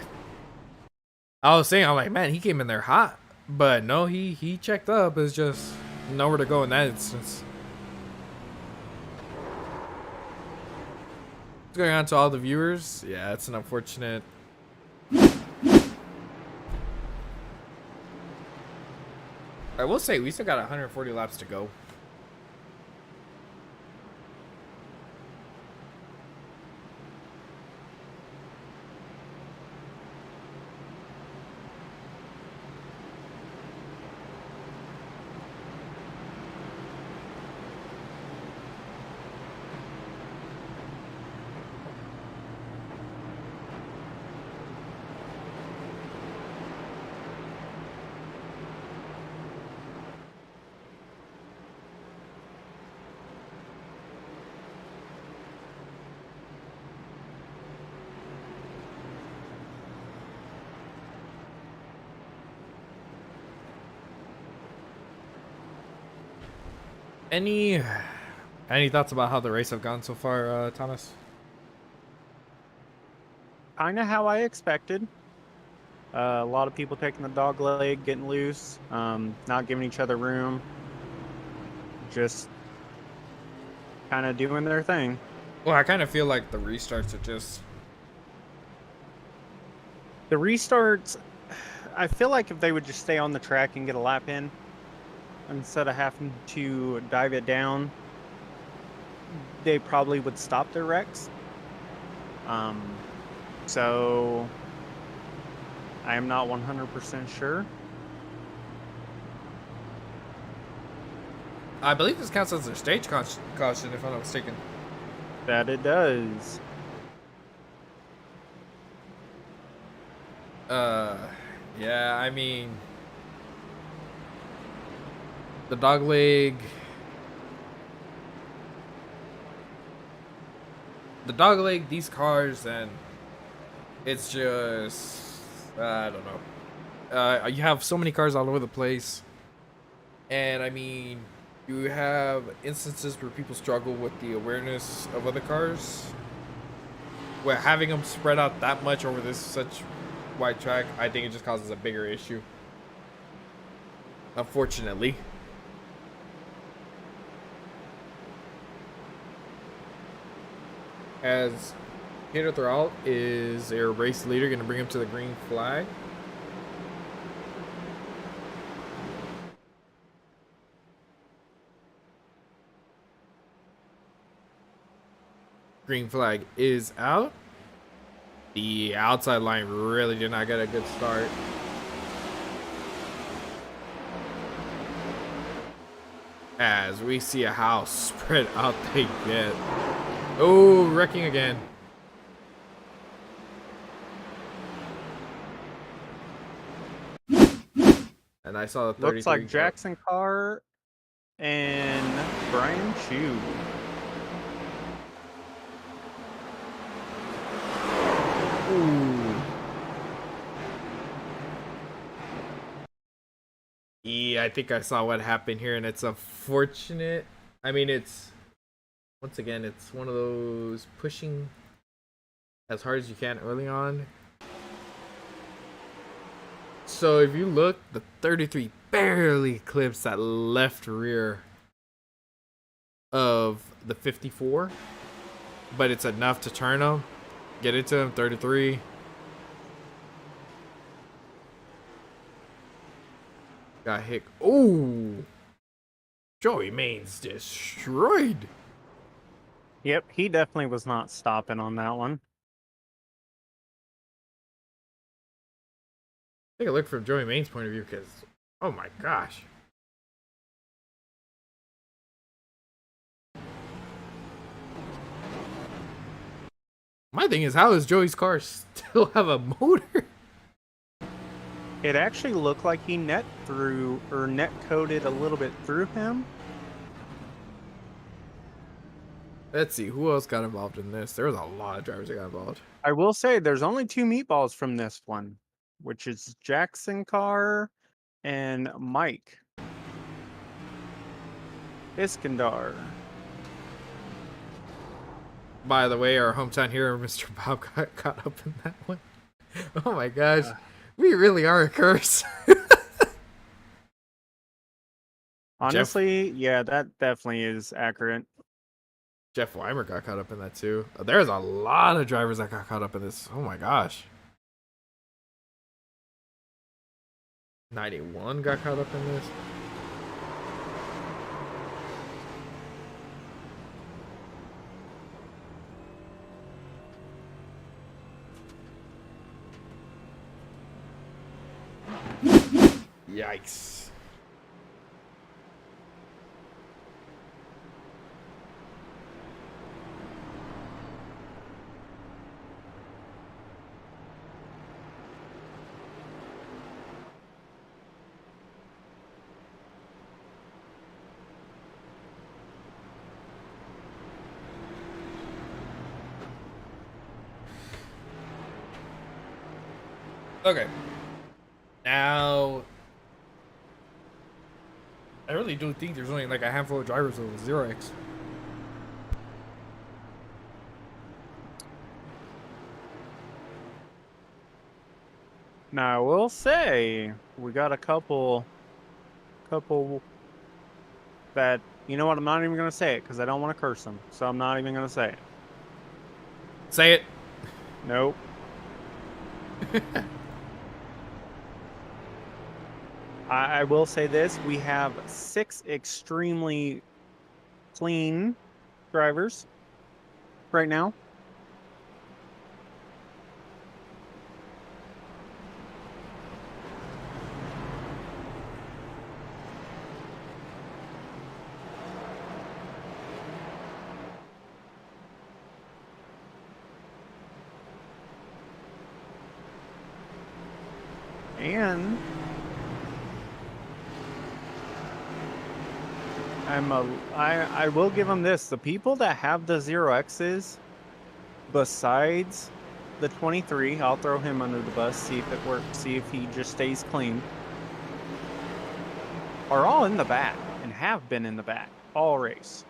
I was saying, I'm like, man, he came in there hot. But no, he checked up. It's just nowhere to go in that instance. What's going on to all the viewers? Yeah, it's an unfortunate. I will say, we still got 140 laps to go. Any thoughts about how the race have gone so far, Thomas? Kind of how I expected. A lot of people taking the dog leg, getting loose, not giving each other room. Just kind of doing their thing. Well, I kind of feel like the restarts are just. The restarts, I feel like if they would just stay on the track and get a lap in, instead of having to dive it down, they probably would stop their wrecks. So I am not 100% sure. I believe this counts as their stage caution, if I'm not mistaken. That it does. Yeah, I mean, the dog leg. These cars, and it's just, I don't know. You have so many cars all over the place, and I mean, you have instances where people struggle with the awareness of other cars. Where having them spread out that much over this such wide track, I think it just causes a bigger issue. Unfortunately. As Peter Thrall is their race leader, going to bring him to the green flag. Green flag is out. The outside line really did not get a good start. As we see how spread out they get. Oh, wrecking again. And I saw the 33. Looks like Jackson Carr and Brian Chu. Ooh. Yeah, I think I saw what happened here, and it's unfortunate. I mean, it's once again, it's one of those pushing as hard as you can early on. So if you look, the 33 barely clips that left rear of the 54, but it's enough to turn them. Get into him, 33. Got hit. Oh, Joey Main's destroyed. Yep, he definitely was not stopping on that one. Take a look from Joey Main's point of view, because, oh my gosh. My thing is, how does Joey's car still have a motor? It actually looked like he net coated a little bit through him. Let's see, who else got involved in this? There was a lot of drivers that got involved. I will say there's only 2 meatballs from this one, which is Jackson Carr and Mike Iskandar. By the way, our hometown hero, Mr. Bob, got caught up in that one. Oh my gosh. We really are a curse. Honestly, yeah, that definitely is accurate. Jeff Weimer got caught up in that too. There's a lot of drivers that got caught up in this. Oh my gosh. 91 got caught up in this. Yikes. Okay. Now, I really do think there's only like a handful of drivers with 0x. Now, I will say we got a couple that, you know what, I'm not even going to say it because I don't want to curse them. So I'm not even going to say it. Say it. Nope. I will say this: we have 6 extremely clean drivers right now. And I will give them this: the people that have the 0Xs, besides the 23, I'll throw him under the bus, see if it works, see if he just stays clean, are all in the back and have been in the back all race.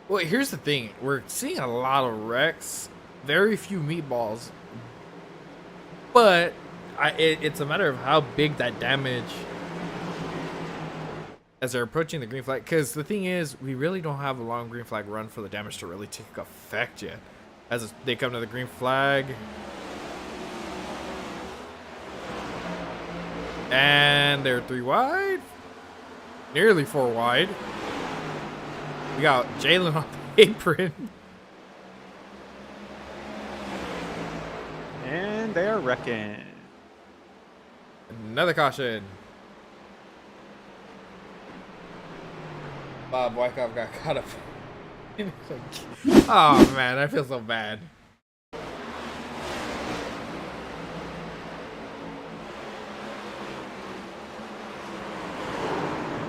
Well, here's the thing. We're seeing a lot of wrecks, very few meatballs. But it's a matter of how big that damage as they're approaching the green flag. Because the thing is, we really don't have a long green flag run for the damage to really take effect yet. As they come to the green flag. And they're 3 wide. Nearly 4 wide. We got Jalen on the apron. And they're wrecking. Another caution. Bob Wykoff got caught up. Oh man, I feel so bad.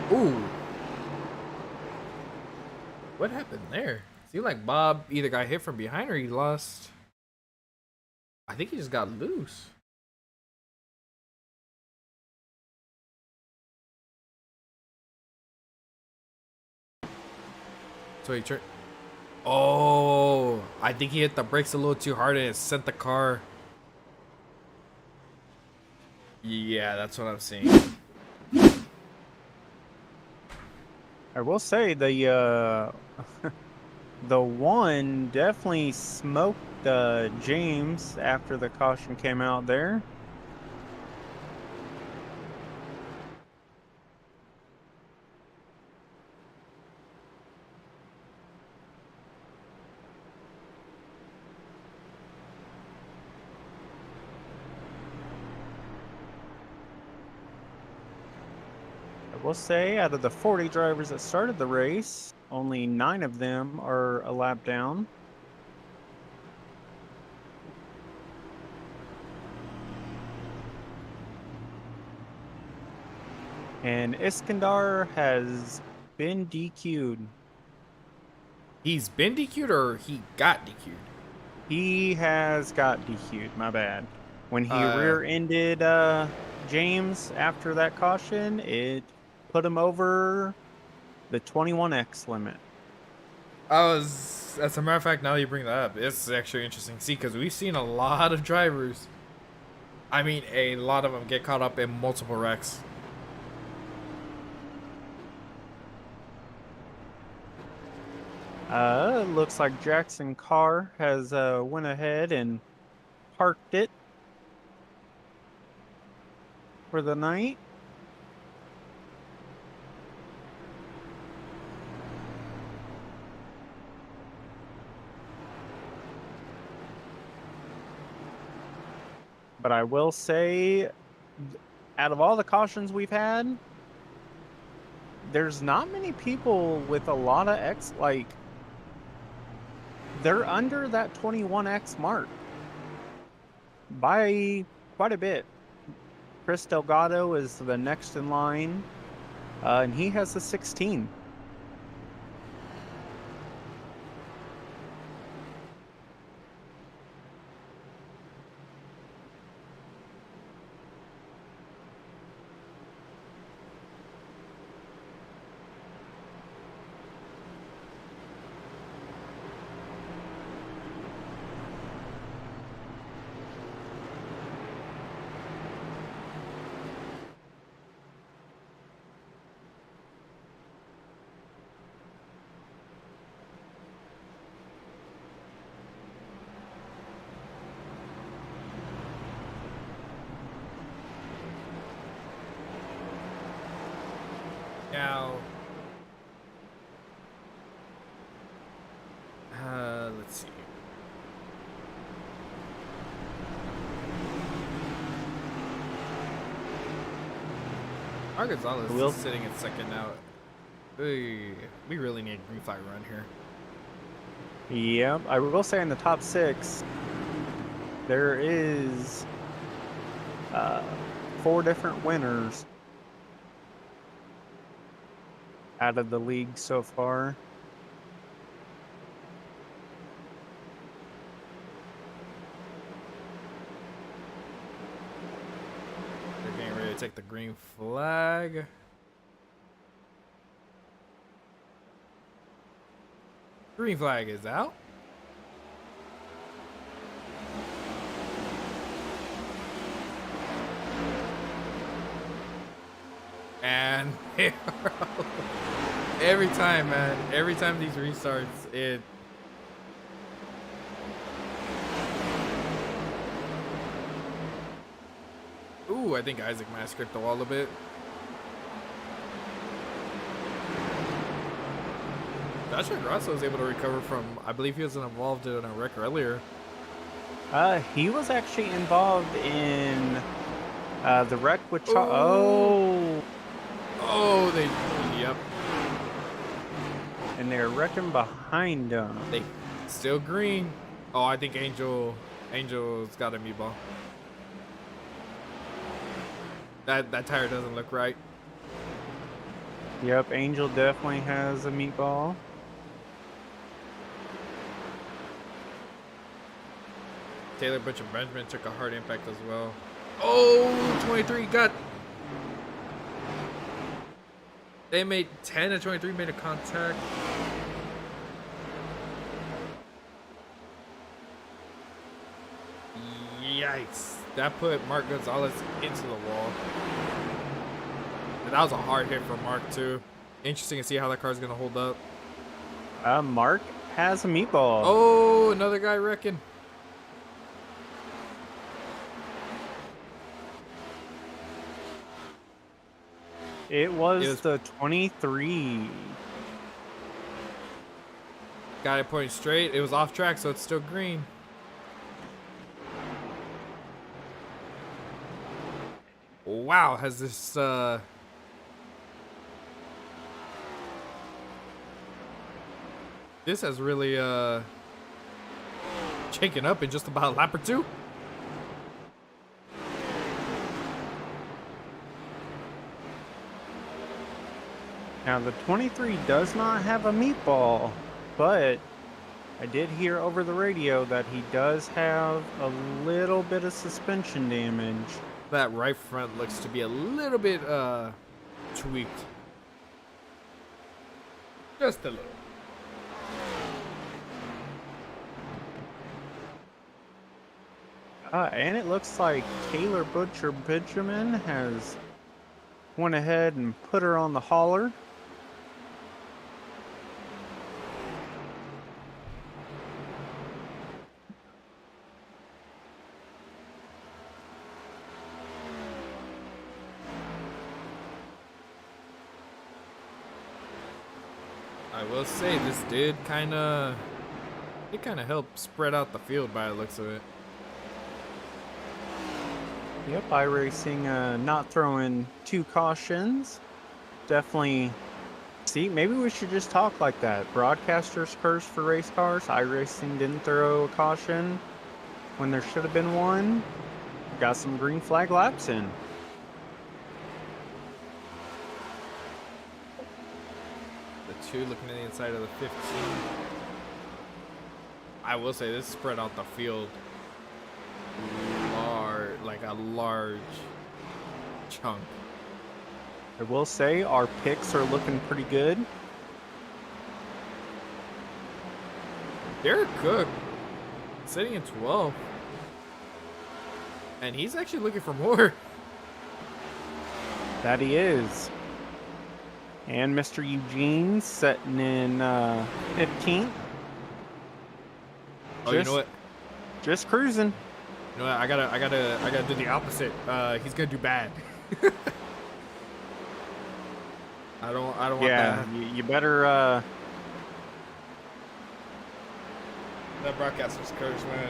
Ooh. What happened there? Seemed like Bob either got hit from behind or he lost. I think he just got loose. So he turned. Oh, I think he hit the brakes a little too hard and it sent the car. Yeah, that's what I'm seeing. I will say the the one definitely smoked James after the caution came out there. I will say, out of the 40 drivers that started the race, only 9 of them are a lap down. And Iskandar has been DQ'd. He's been DQ'd or he got DQ'd? He has got DQ'd, my bad. When he rear-ended James after that caution, it put him over the 21X limit. As a matter of fact, now you bring that up, it's actually interesting to see because we've seen a lot of drivers. I mean, a lot of them get caught up in multiple wrecks. Looks like Jackson Carr has went ahead and parked it for the night. But I will say, out of all the cautions we've had, there's not many people with a lot of X, like, they're under that 21X mark by quite a bit. Chris Delgado is the next in line, and he has a 16. Now, let's see. Mark Gonzalez is sitting at second now. Hey, we really need a green flag run here. Yep, I will say in the top 6, there is 4 different winners out of the league so far. They're getting ready to take the green flag. Green flag is out. And every time, man, every time these restarts, it. Ooh, I think Isaac might have scraped the wall a bit. Joshua Grasso was able to recover from, I believe he was involved in a wreck earlier. He was actually involved in the wreck with Oh, yep. And they're wrecking behind them. They still green. Oh, I think Angel's got a meatball. That tire doesn't look right. Yep, Angel definitely has a meatball. Taylor Butcher Benjamin took a hard impact as well. Oh, 23 got. They made 10 and 23 made a contact. Yikes. That put Mark Gonzalez into the wall. And that was a hard hit for Mark, too. Interesting to see how that car's going to hold up. Mark has a meatball. Oh, another guy wrecking. It was the 23. Got it pointing straight. It was off track, so it's still green. Wow, has this this has really shaken up in just about a lap or two. Now the 23 does not have a meatball, but I did hear over the radio that he does have a little bit of suspension damage. That right front looks to be a little bit tweaked. Just a little. And it looks like Taylor Butcher Benjamin has went ahead and put her on the hauler. I will say this did kind of help spread out the field by the looks of it. Yep, iRacing not throwing 2 cautions. Definitely. See, maybe we should just talk like that. Broadcasters curse for race cars. iRacing didn't throw a caution when there should have been one. Got some green flag laps in. The 2 looking at the inside of the 15. I will say this spread out the field like a large chunk. I will say our picks are looking pretty good. Derek Cook sitting in 12. And he's actually looking for more. That he is. And Mr. Eugene sitting in 15th. Oh, you know what? Just cruising. You know what? I gotta do the opposite. He's gonna do bad. I don't want Yeah, you better. that broadcaster's curse, man.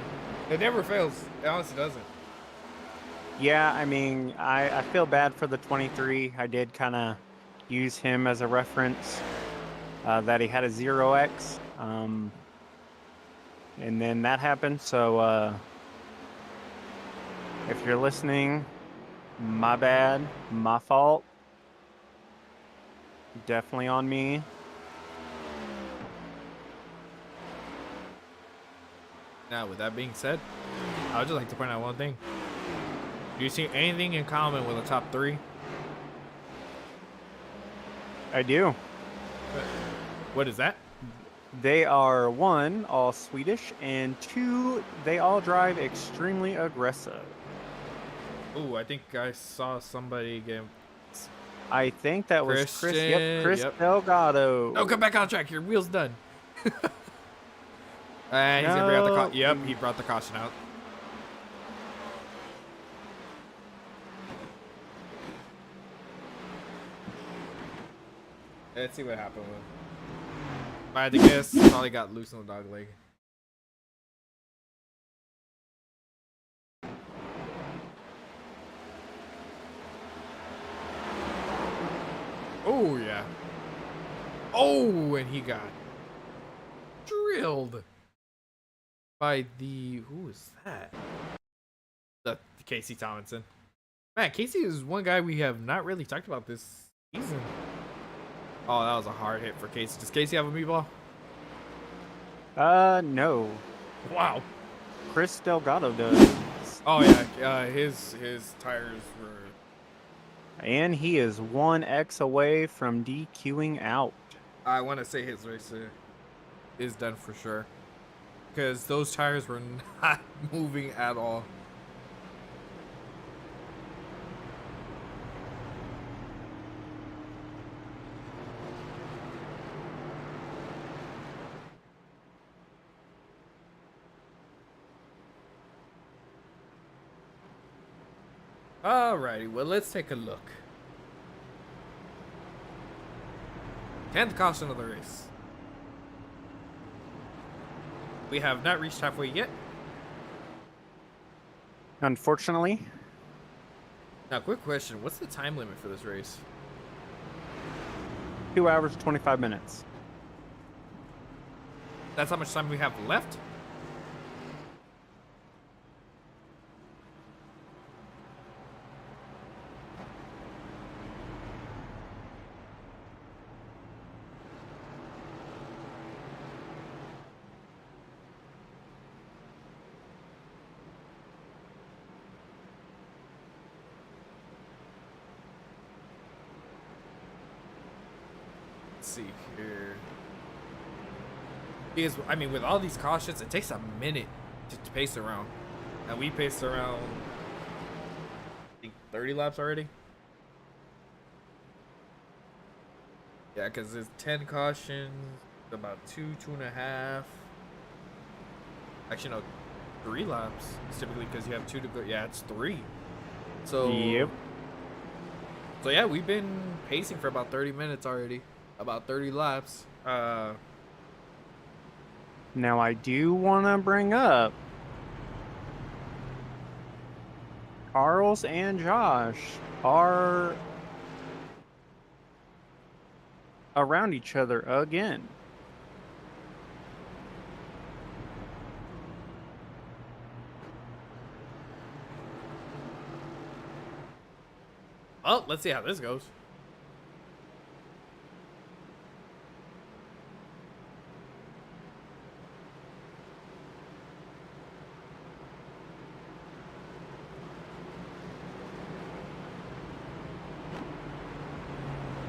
It never fails. It honestly doesn't. Yeah, I mean, I feel bad for the 23. I did kind of use him as a reference. That he had a 0x. And then that happened. So if you're listening, my bad, my fault. Definitely on me. Now, with that being said, I would just like to point out one thing. Do you see anything in common with the top 3? I do. What is that? They are 1, all Swedish, and 2, they all drive extremely aggressive. Ooh, I think I saw somebody get. I think that was Chris. Christian, Yep, Chris yep. Delgado. Oh, come back on track. Your wheel's done. And he's gonna bring out the caution. Yep, he brought the caution out. Let's see what happened with him. If I had to guess, probably got loose in the dog leg. Oh, yeah. Oh, and he got drilled by the... Who is that? The Casey Tomlinson. Man, Casey is one guy we have not really talked about this season. Oh, that was a hard hit for Casey. Does Casey have a meatball? No. Wow. Chris Delgado does. Oh yeah, his tires were. And he is 1x away from DQing out. I want to say his race is done for sure, because those tires were not moving at all. Alrighty, well, let's take a look. 10th caution of the race. We have not reached halfway yet. Unfortunately. Now, quick question. What's the time limit for this race? 2 hours, 25 minutes. That's how much time we have left? See here, because I mean, with all these cautions, it takes a minute to pace around, and we paced around, I think, 30 laps already. Yeah, because there's 10 cautions, about 2.5. Actually, no, 3 laps. It's typically because you have 2 to go. Yeah, it's 3. So Yep. So yeah, we've been pacing for about 30 minutes already. About 30 laps. Now I do want to bring up Carl's and Josh are around each other again. Oh, let's see how this goes.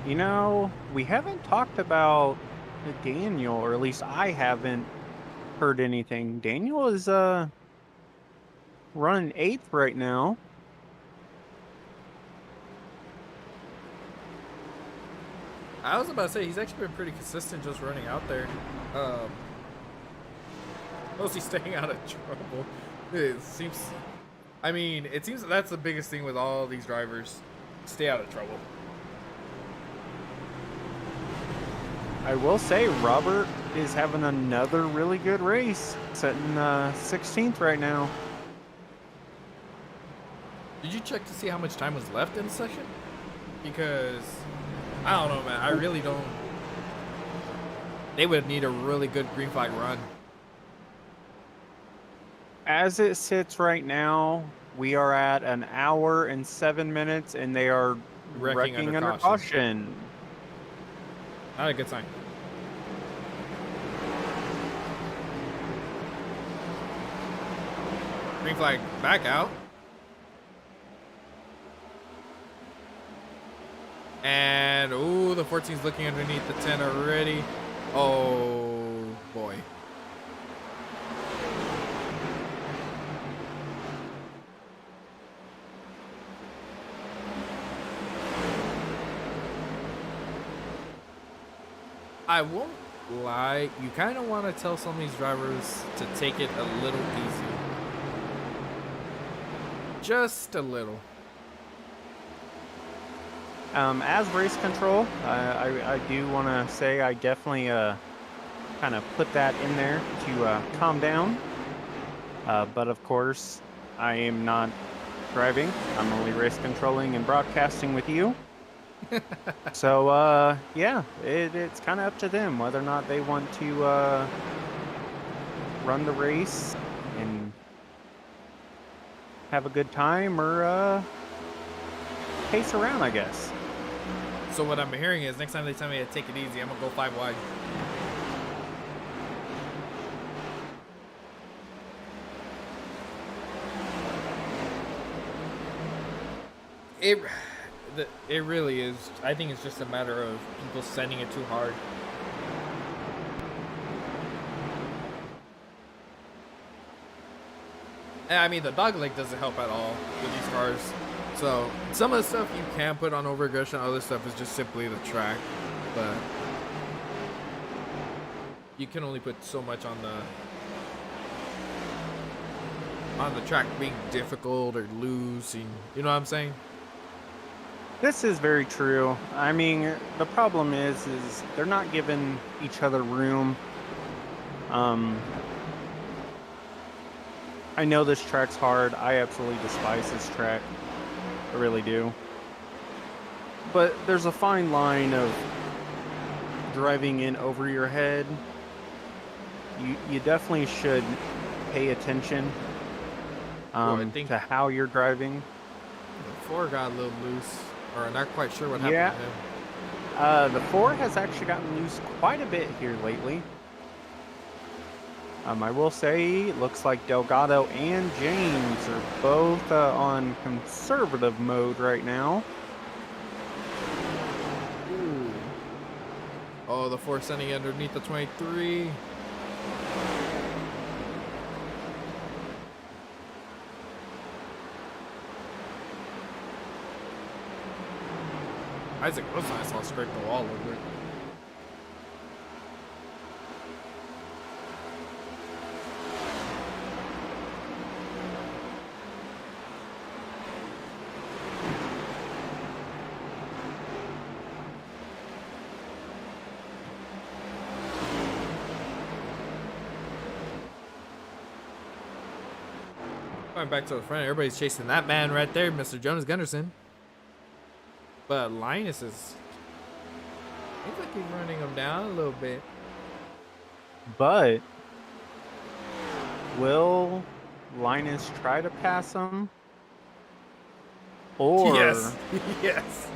You know, we haven't talked about Daniel, or at least I haven't heard anything. Daniel is running 8th right now. I was about to say, he's actually been pretty consistent just running out there. Mostly staying out of trouble. It seems, I mean, it seems that's the biggest thing with all these drivers. Stay out of trouble. I will say Robert is having another really good race, sitting 16th right now. Did you check to see how much time was left in the session? Because I don't know, man. I really don't. They would need a really good green flag run. As it sits right now, we are at an hour and 7 minutes, and they are wrecking under caution. Not a good sign. Green flag back out. And, ooh, the 14's looking underneath the 10 already. Oh, boy. I won't lie. You kind of want to tell some of these drivers to take it a little easy. Just a little. As race control, I do want to say I definitely kind of put that in there to calm down. But of course, I am not driving. I'm only race controlling and broadcasting with you. So, yeah, it's kind of up to them whether or not they want to run the race and have a good time or pace around, I guess. So what I'm hearing is next time they tell me to take it easy, I'm going to go 5 wide. It really is. I think it's just a matter of people sending it too hard. And I mean, the dog leg doesn't help at all with these cars. So some of the stuff you can put on over aggression, other stuff is just simply the track. But you can only put so much on the track being difficult or loose, and you know what I'm saying? This is very true. I mean, the problem is they're not giving each other room. I know this track's hard. I absolutely despise this track. I really do. But there's a fine line of driving in over your head. You definitely should pay attention to how you're driving. The 4 got a little loose, or not quite sure what happened to him. The 4 has actually gotten loose quite a bit here lately. I will say, it looks like Delgado and James are both on conservative mode right now. Ooh. Oh, the 4 sending underneath the 23. Isaac Wilson, I saw scrape the wall over it. Going back to the front, everybody's chasing that man right there, Mr. Jonas Gunderson. But Linus is... Seems like he's running him down a little bit. But will Linus try to pass him? Or... Yes. Yes.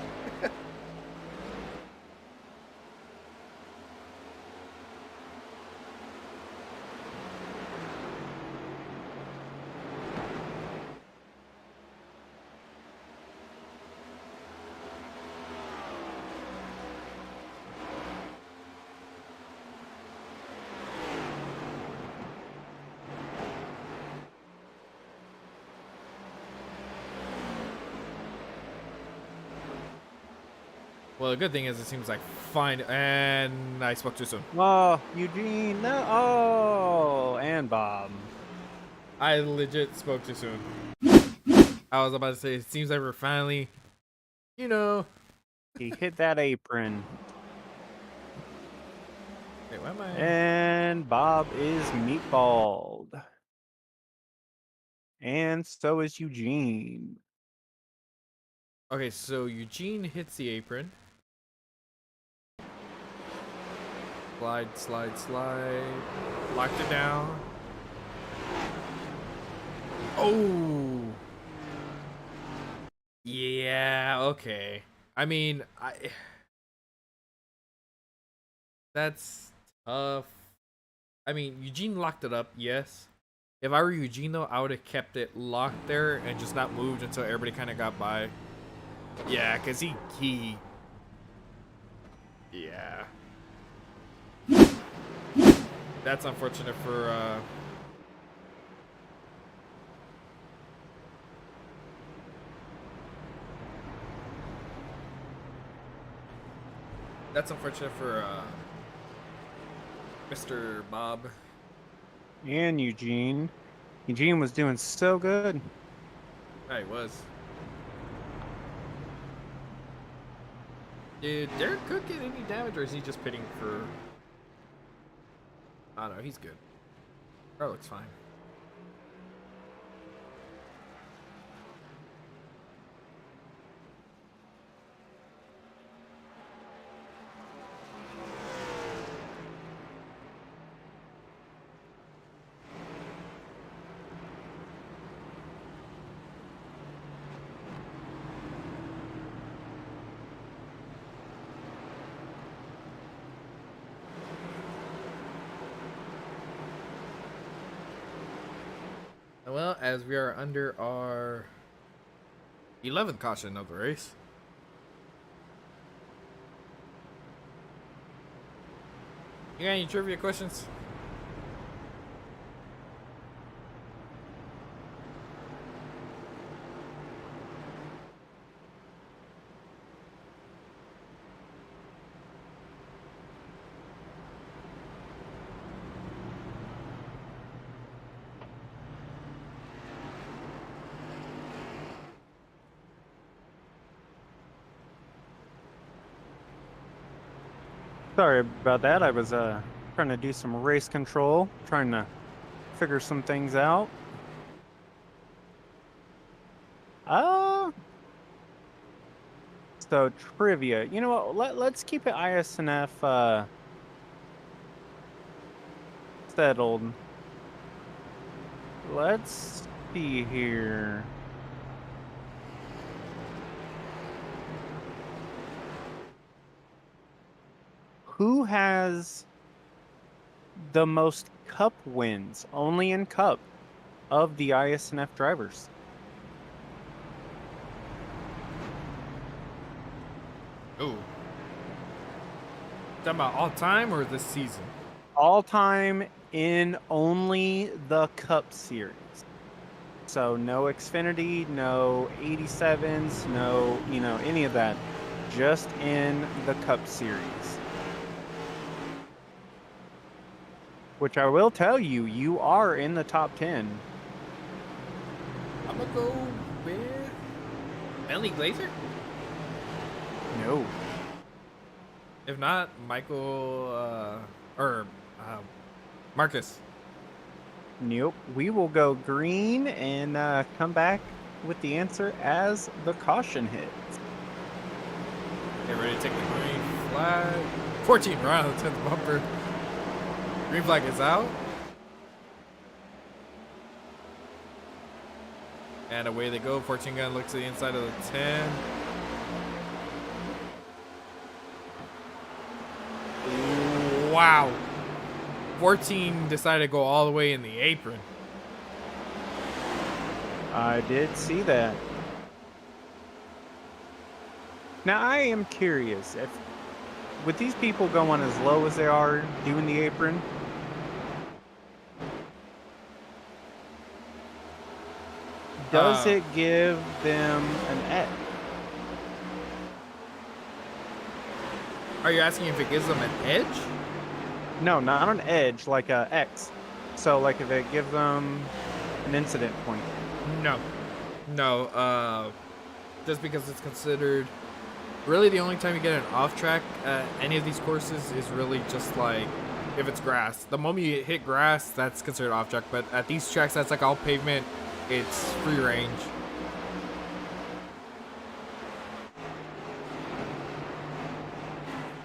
Well, the good thing is it seems like fine, and I spoke too soon. Oh, Eugene, no. Oh, and Bob. I legit spoke too soon. I was about to say, it seems like we're finally, you know. He hit that apron. Wait, why am I? And Bob is meatballed. And so is Eugene. Okay, so Eugene hits the apron. Slide, slide, slide. Locked it down. Oh. Yeah, okay. I mean, that's tough. I mean, Eugene locked it up, yes. If I were Eugene, though, I would have kept it locked there and just not moved until everybody kind of got by. Yeah, because he... Yeah. That's unfortunate for, That's unfortunate for, Mr. Bob. And Eugene. Eugene was doing so good. Yeah, he was. Did Derek Cook get any damage, or is he just pitting for... I don't know, he's good. Car looks fine. Well, as we are under our 11th caution of the race. You got any trivia questions? Sorry about that. I was trying to do some race control, trying to figure some things out. So trivia. You know what? Let's keep it ISNF settled. Let's see here. Who has the most cup wins, only in cup, of the ISNF drivers? Ooh. Talking about all time or this season? All time in only the Cup Series. So no Xfinity, no 87s, no, any of that. Just in the Cup Series. Which I will tell you, you are in the top 10. I'm gonna go with Bentley Glazer. No. If not, Michael or Marcus. Nope. We will go green and come back with the answer as the caution hits. Get ready to take the green flag. 14 right on the 10th bumper. Green flag is out. And away they go. 14 gun looks to the inside of the 10. Wow. 14 decided to go all the way in the apron. I did see that. Now I am curious if with these people going as low as they are doing the apron, does it give them an edge? Are you asking if it gives them an edge? No, not an edge, like a X. So like if it gives them an incident point. No. Just because it's considered really the only time you get an off track at any of these courses is really just like if it's grass. The moment you hit grass, that's considered off track. But at these tracks, that's like all pavement. It's free range.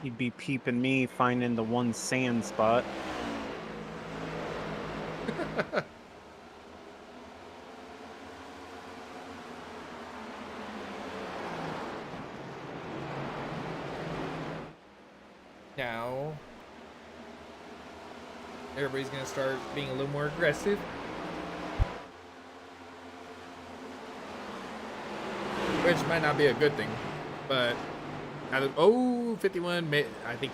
You'd be peeping me finding the one sand spot. Now, everybody's gonna start being a little more aggressive. Which might not be a good thing, but oh, 51, I think,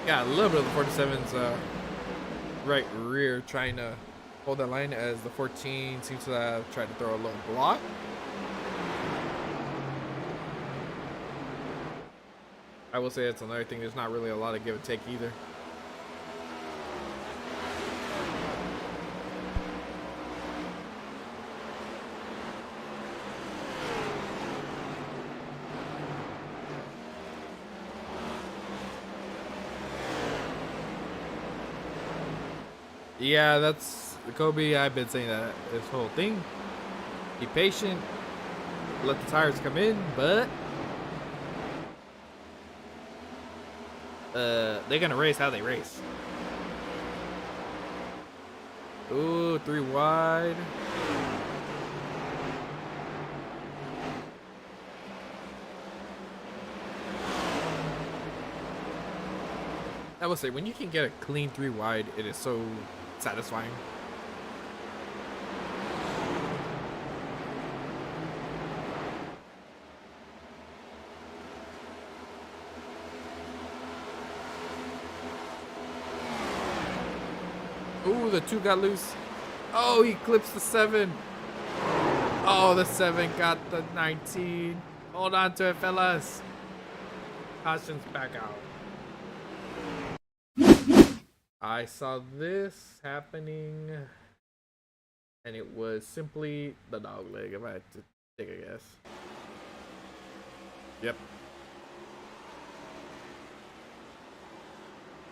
got a little bit of the 47's right rear trying to hold that line as the 14 seems to have tried to throw a little block. I will say that's another thing. There's not really a lot of give and take either. Yeah, that's Kobe. I've been saying that this whole thing. Be patient. Let the tires come in, but they're gonna race how they race. Ooh, 3 wide. I will say, when you can get a clean 3 wide, it is so satisfying. Ooh, the 2 got loose. Oh, he clips the 7. Oh, the 7 got the 19. Hold on to it, fellas. Caution's back out. I saw this happening, and it was simply the dog leg, if I had to take a guess. Yep.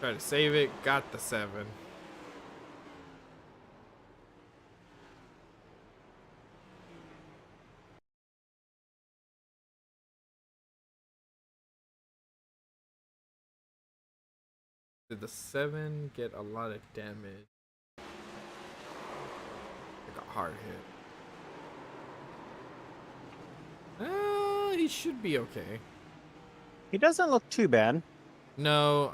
Try to save it, got the 7. Did the 7 get a lot of damage? Like a hard hit. He should be okay. He doesn't look too bad. No,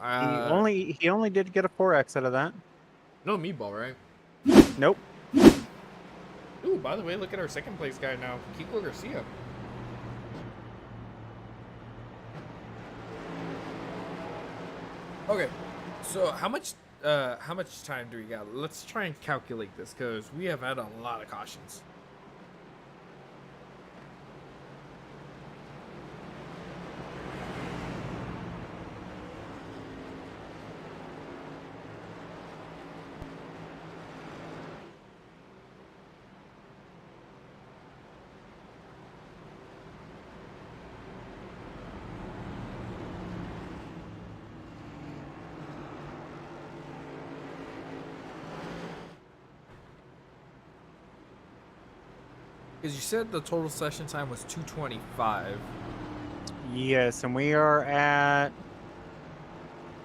He only did get a 4X out of that. no meatball, right? Nope. Ooh, by the way, look at our second place guy now, Kiko Garcia. Okay, so how much time do we got? Let's try and calculate this because we have had a lot of cautions. Because you said the total session time was 2:25. Yes, and we are at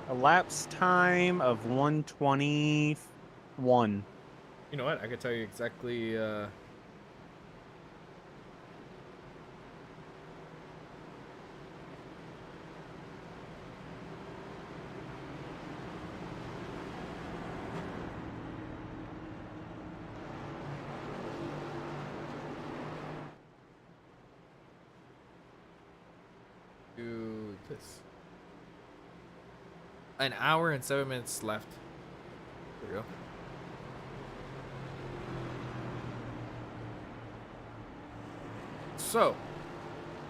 a lapse time of 1:21. You know what? I can tell you exactly. Do this. An hour and 7 minutes left. There we go. So,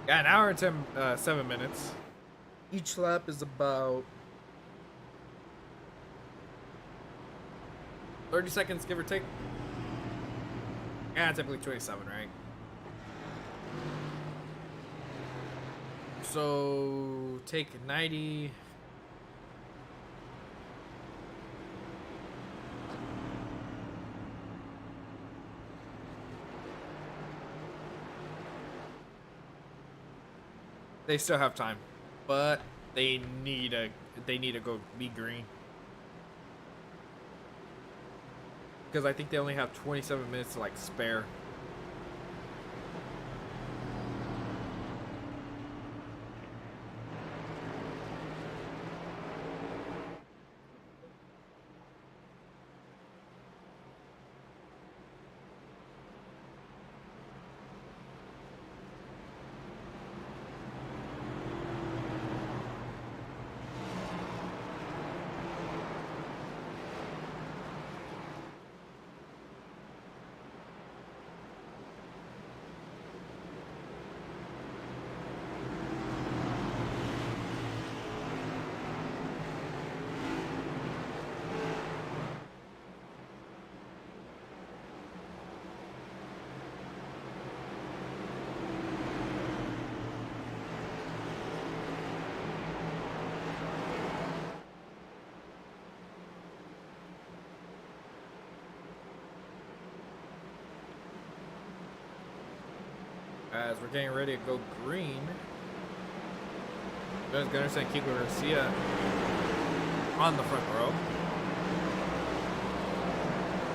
got an hour and 7 minutes. Each lap is about 30 seconds, give or take. Yeah, typically 27, right? So take 90. They still have time, but they need to go be green. Because I think they only have 27 minutes to like spare. As we're getting ready to go green, Jonas Gunnarsson and Kiko Garcia on the front row.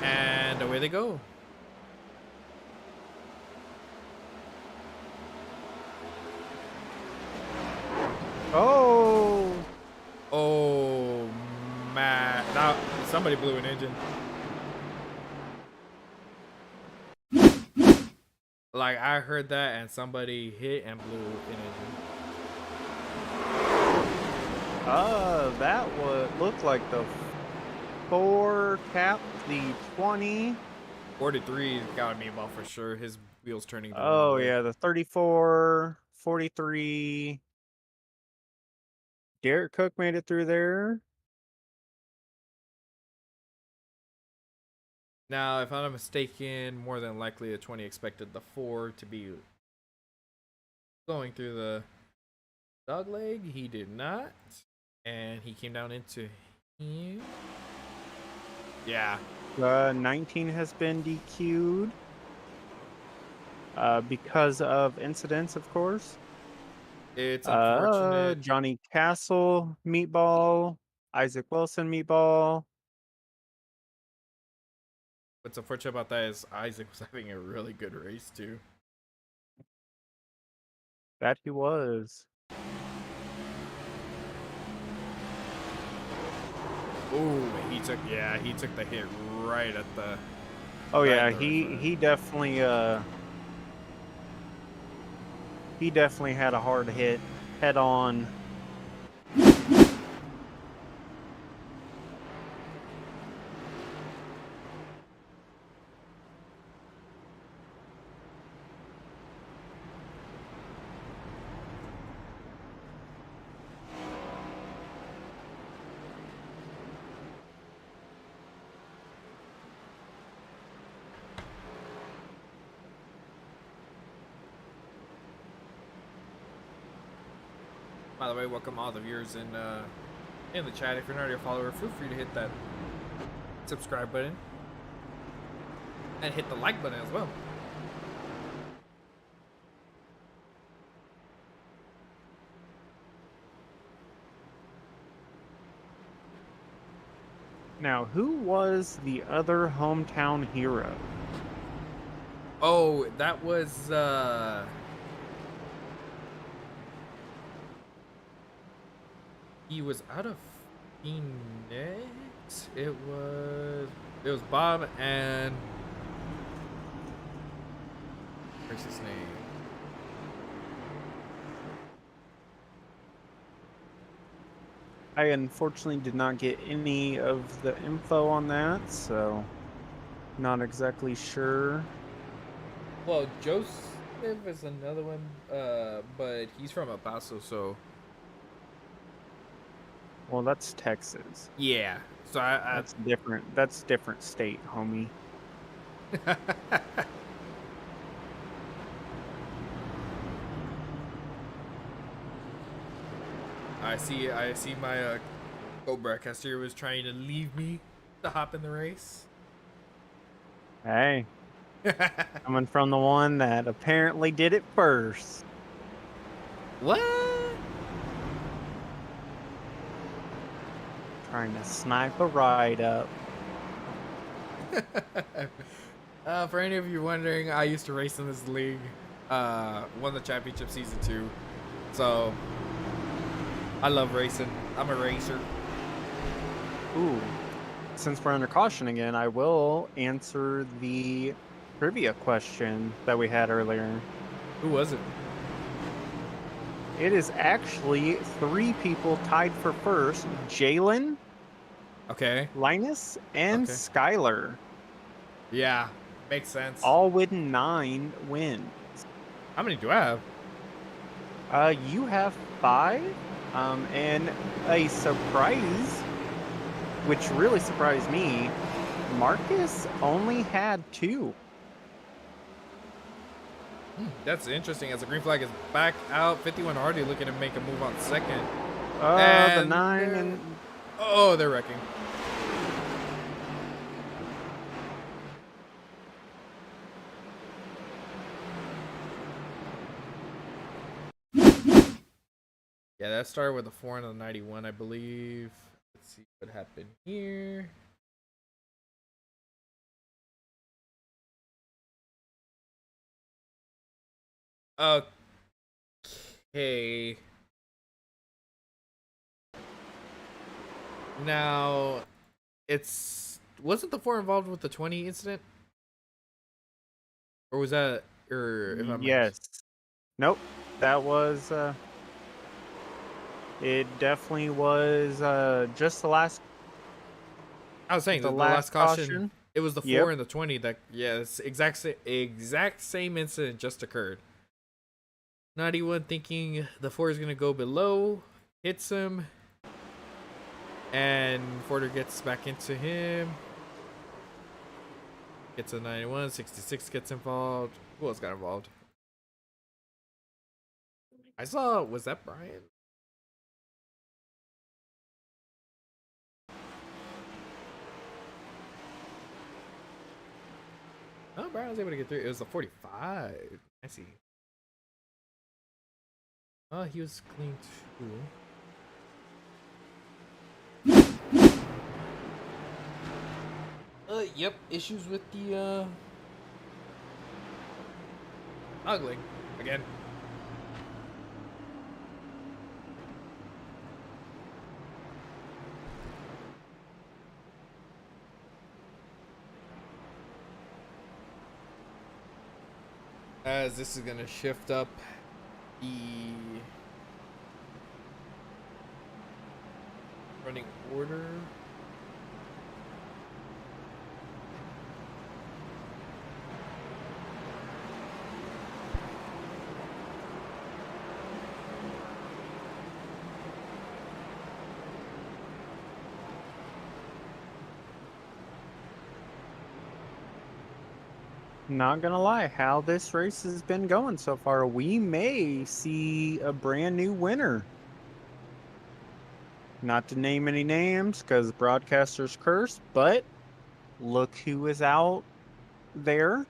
And away they go. Oh, Oh, man. Now, somebody blew an engine. Like, I heard that and somebody hit and blew an engine. that would look like the 4 capped the 20. 43 got me about for sure. His wheels turning the wrong Oh way. yeah, the 34, 43. Garrett Cook made it through there. Now, if I'm not mistaken, more than likely the 20 expected the 4 to be going through the dog leg. He did not. And he came down into him. Yeah. 19 has been DQ'd because of incidents, of course. It's unfortunate. Johnny Castle, meatball. Isaac Wilson, meatball. What's unfortunate about that is Isaac was having a really good race, too. That he was. Ooh, he took the hit right at the. Oh right yeah, at the reverse. he definitely had a hard hit head on. By the way, welcome all the viewers in the chat. If you're not already a follower, feel free to hit that subscribe button and hit the like button as well. Now, who was the other hometown hero? Oh, that was he was out of Phoenix. It was Bob and what's his name? I unfortunately did not get any of the info on that, so not exactly sure. Well, Joseph is another one, but he's from El Paso, so Well, that's Texas. yeah. So That's different. That's different state, homie. I see my co-broadcaster was trying to leave me to hop in the race. Hey, coming from the one that apparently did it first. What? Trying to snipe a ride up. For any of you wondering, I used to race in this league. Won the championship season 2. So I love racing. I'm a racer. Ooh. Since we're under caution again, I will answer the trivia question that we had earlier. Who was it? It is actually 3 people tied for first: Jalen, Okay. Linus, and Okay. Skylar. Yeah, makes sense. All with 9 wins. How many do I have? You have 5. And a surprise, which really surprised me, Marcus only had 2. That's interesting. As the green flag is back out, 51 already looking to make a move on second. The And 9 they're- and Oh, they're wrecking. Yeah, that started with a 4 and a 91, I believe. Let's see what happened here. Okay. Now, wasn't the 4 involved with the 20 incident? Or was that, or if I'm yes. Nope. That was it definitely was just the last I was saying the the last caution, caution. it was the 4 Yep. and the 20 that, yeah, it's exact same incident just occurred. 91 thinking the 4 is going to go below, hits him, and Porter gets back into him. Gets a 91, 66 gets involved. Who else got involved? I saw, was that Brian? Oh, Brian was able to get through. It was a 45. I see. Oh, he was clean too. Yep. Issues with the ogling again. As this is gonna shift up the running order. Not gonna lie, how this race has been going so far, we may see a brand new winner. Not to name any names because broadcasters curse, but look who is out there.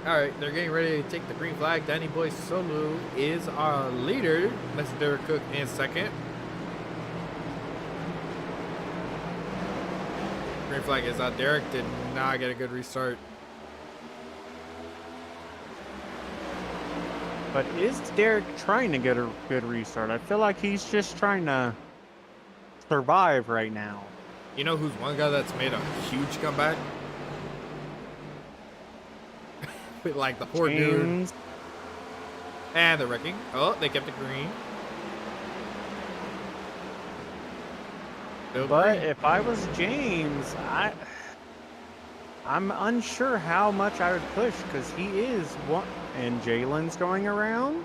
All right, they're getting ready to take the green flag. Danny Boy Solo is our leader. That's Derek Cook in second. Green flag is out. Derek did not get a good restart. But is Derek trying to get a good restart? I feel like he's just trying to survive right now. You know who's one guy that's made a huge comeback? Like the poor dude. James. And they're wrecking. Oh, they kept it green. Still But green. if I was James, I'm unsure how much I would push because he is one. And Jalen's going around.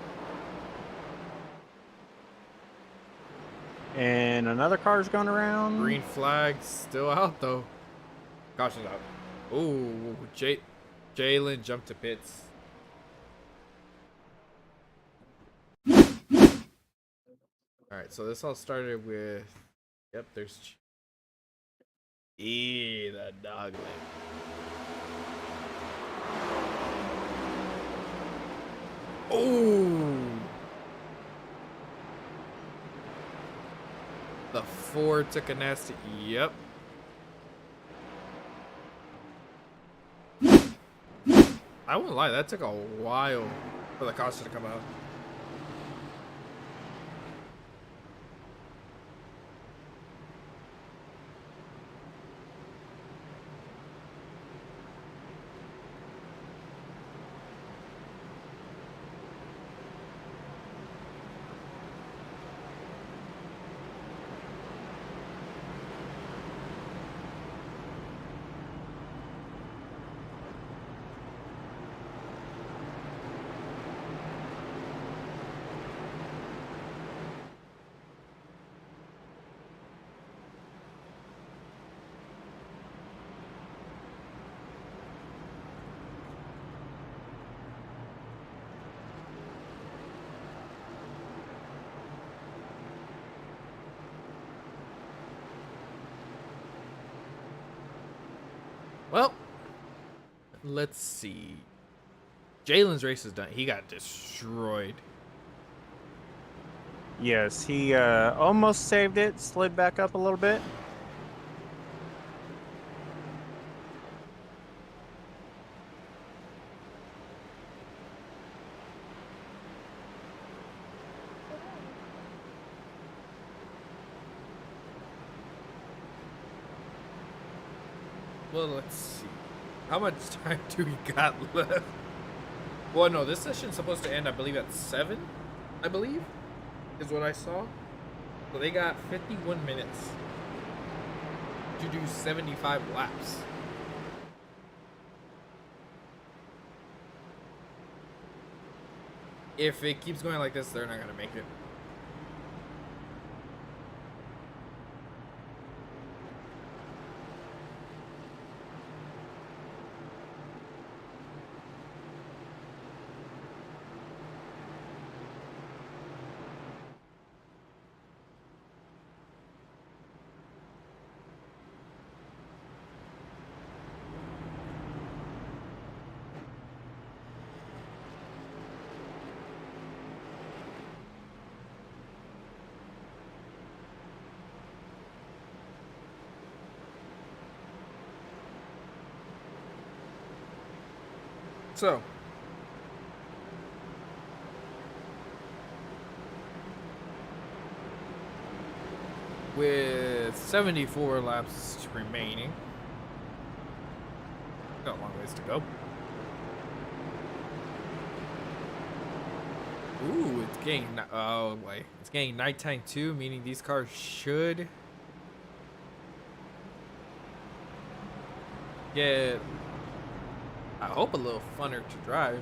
And another car's going around. Green flag still out though. Caution's out. Ooh, Jalen jumped to pits. All right, so this all started with. Yep, there's. The dog leg. Oh. The Ford took a nasty. Yep. I won't lie, that took a while for the caution to come out. Well, let's see. Jalen's race is done. He got destroyed. Yes, he almost saved it, slid back up a little bit. Well, let's see. How much time do we got left? Well, no, this session's supposed to end, I believe, at 7, I believe, is what I saw. So they got 51 minutes to do 75 laps. If it keeps going like this, they're not going to make it. So, with 74 laps remaining, got a long ways to go. Ooh, it's getting, oh boy, it's getting nighttime too, meaning these cars should get, I hope, a little funner to drive.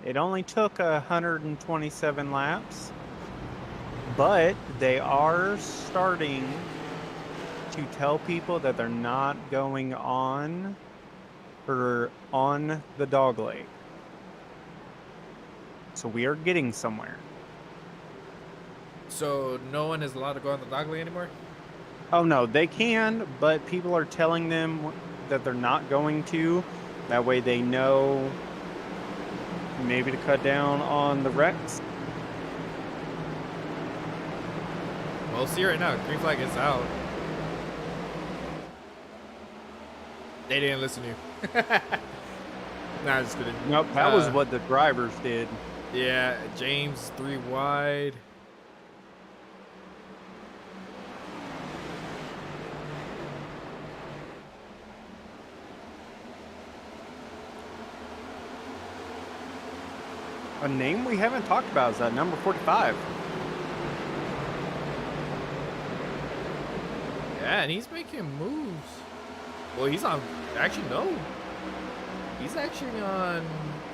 It only took 127 laps, but they are starting to tell people that they're not going on or on the dog leg. So we are getting somewhere. So no one is allowed to go on the dog leg anymore? Oh no, they can, but people are telling them that they're not going to. That way they know maybe to cut down on the wrecks. Well, see right now, green flag is out. They didn't listen to you. Nah, just kidding. Nope, that was what the drivers did. Yeah, James 3 wide. A name we haven't talked about is that number 45. Yeah, and he's making moves. Well, he's on. Actually, no. He's actually on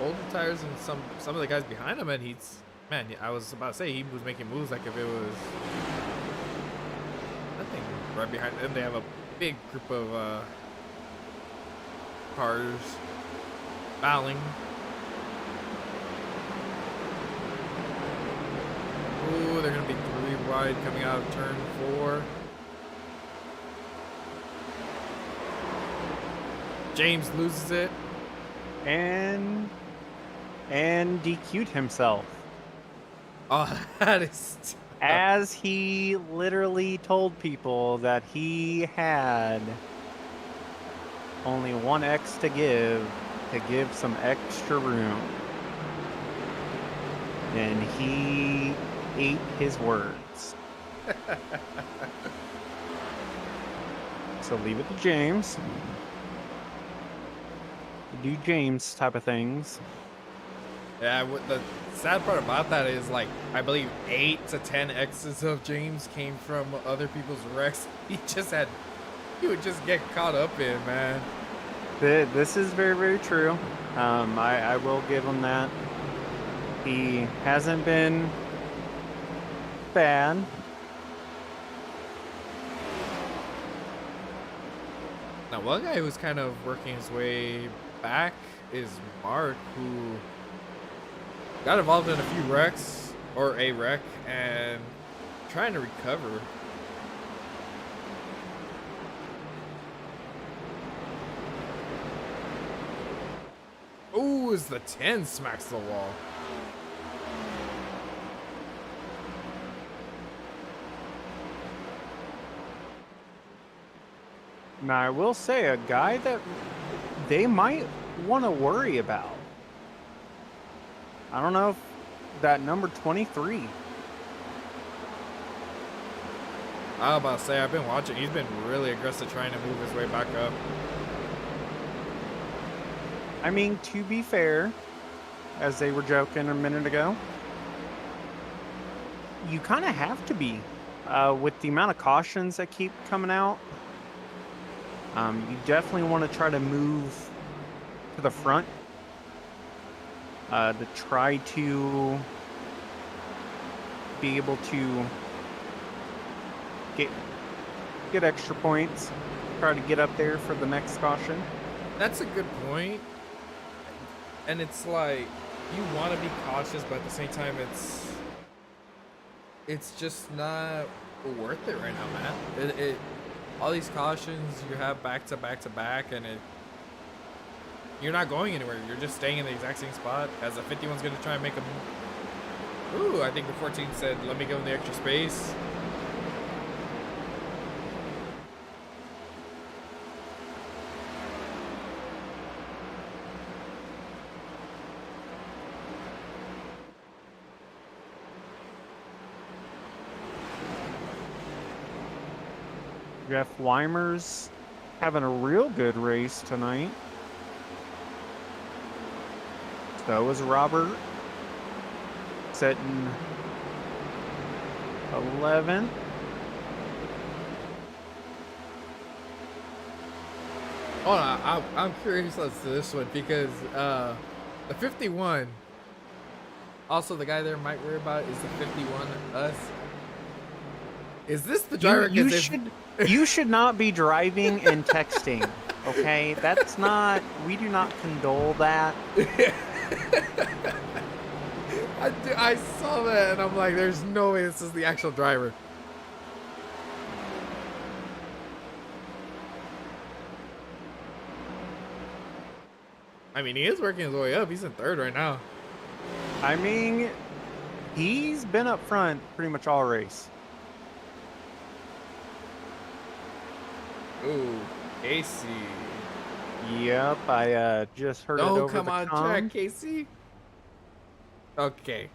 older tires than some of the guys behind him, and he's, man. I was about to say he was making moves like if it was nothing right behind them. They have a big group of cars battling. Ooh, they're gonna be 3 wide coming out of turn 4. James loses it. And DQ'd himself. Oh, that is tough. As he literally told people that he had only 1x to give some extra room. And he ate his words. So leave it to James. Do James type of things. Yeah, what the sad part about that is, like, I believe 8 to 10 X's of James came from other people's wrecks. He would just get caught up in, man. This is very, very true. I will give him that. He hasn't been bad. Now, one guy who's kind of working his way back is Mark, who got involved in a few wrecks, or a wreck, and trying to recover. Ooh, as the 10 smacks the wall. Now, I will say a guy that they might want to worry about. I don't know if that number 23. I was about to say, I've been watching. He's been really aggressive trying to move his way back up. I mean, to be fair, as they were joking a minute ago, you kind of have to be with the amount of cautions that keep coming out. You definitely want to try to move to the front to try to be able to get extra points, try to get up there for the next caution. That's a good point. And it's like, you want to be cautious, but at the same time, it's just not worth it right now, man. All these cautions you have back to back to back, and you're not going anywhere. You're just staying in the exact same spot. As a 51's going to try and make a move. Ooh, I think the 14 said, let me go in the extra space. Jeff Weimer's having a real good race tonight. So is Robert, sitting 11. Hold on, I'm curious as to this one because the 51, also the guy there might worry about is the 51 us. Is this the driver? You should not be driving and texting. Okay, that's not. We do not condole that. I saw that and I'm like, there's no way this is the actual driver. I mean, he is working his way up. He's in third right now. I mean, he's been up front pretty much all race. Ooh, Casey. Yep, I just heard it Don't over come the on comm. track, Casey. Okay.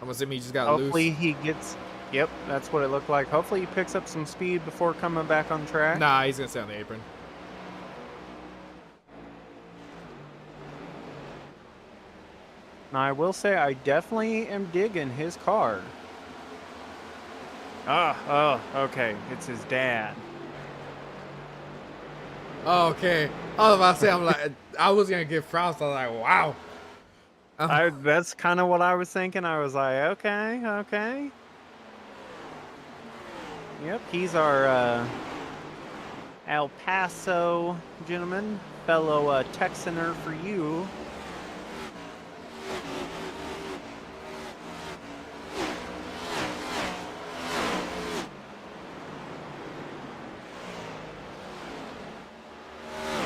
I'm assuming he just got Hopefully loose. he gets. Yep, that's what it looked like. Hopefully he picks up some speed before coming back on track. Nah, he's gonna stay on the apron. Now I will say I definitely am digging his car. Oh, okay. It's his dad. Oh, okay. I was about to say, I'm like, I was gonna give props. I was like, wow. That's kind of what I was thinking. I was like, okay. Yep, he's our El Paso gentleman, fellow Texaner for you.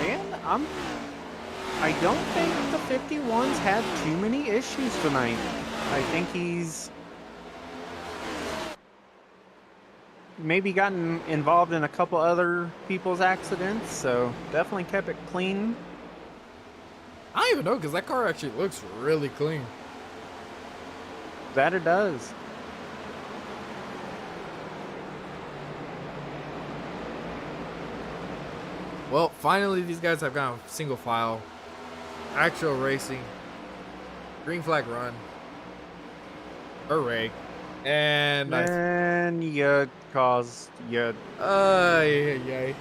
And I don't think the 51's had too many issues tonight. I think he's maybe gotten involved in a couple other people's accidents, so definitely kept it clean. I don't even know, because that car actually looks really clean. That it does. Well, finally, these guys have gone single file. Actual racing. Green flag run. Hooray. And nice. And you caused you. Yay.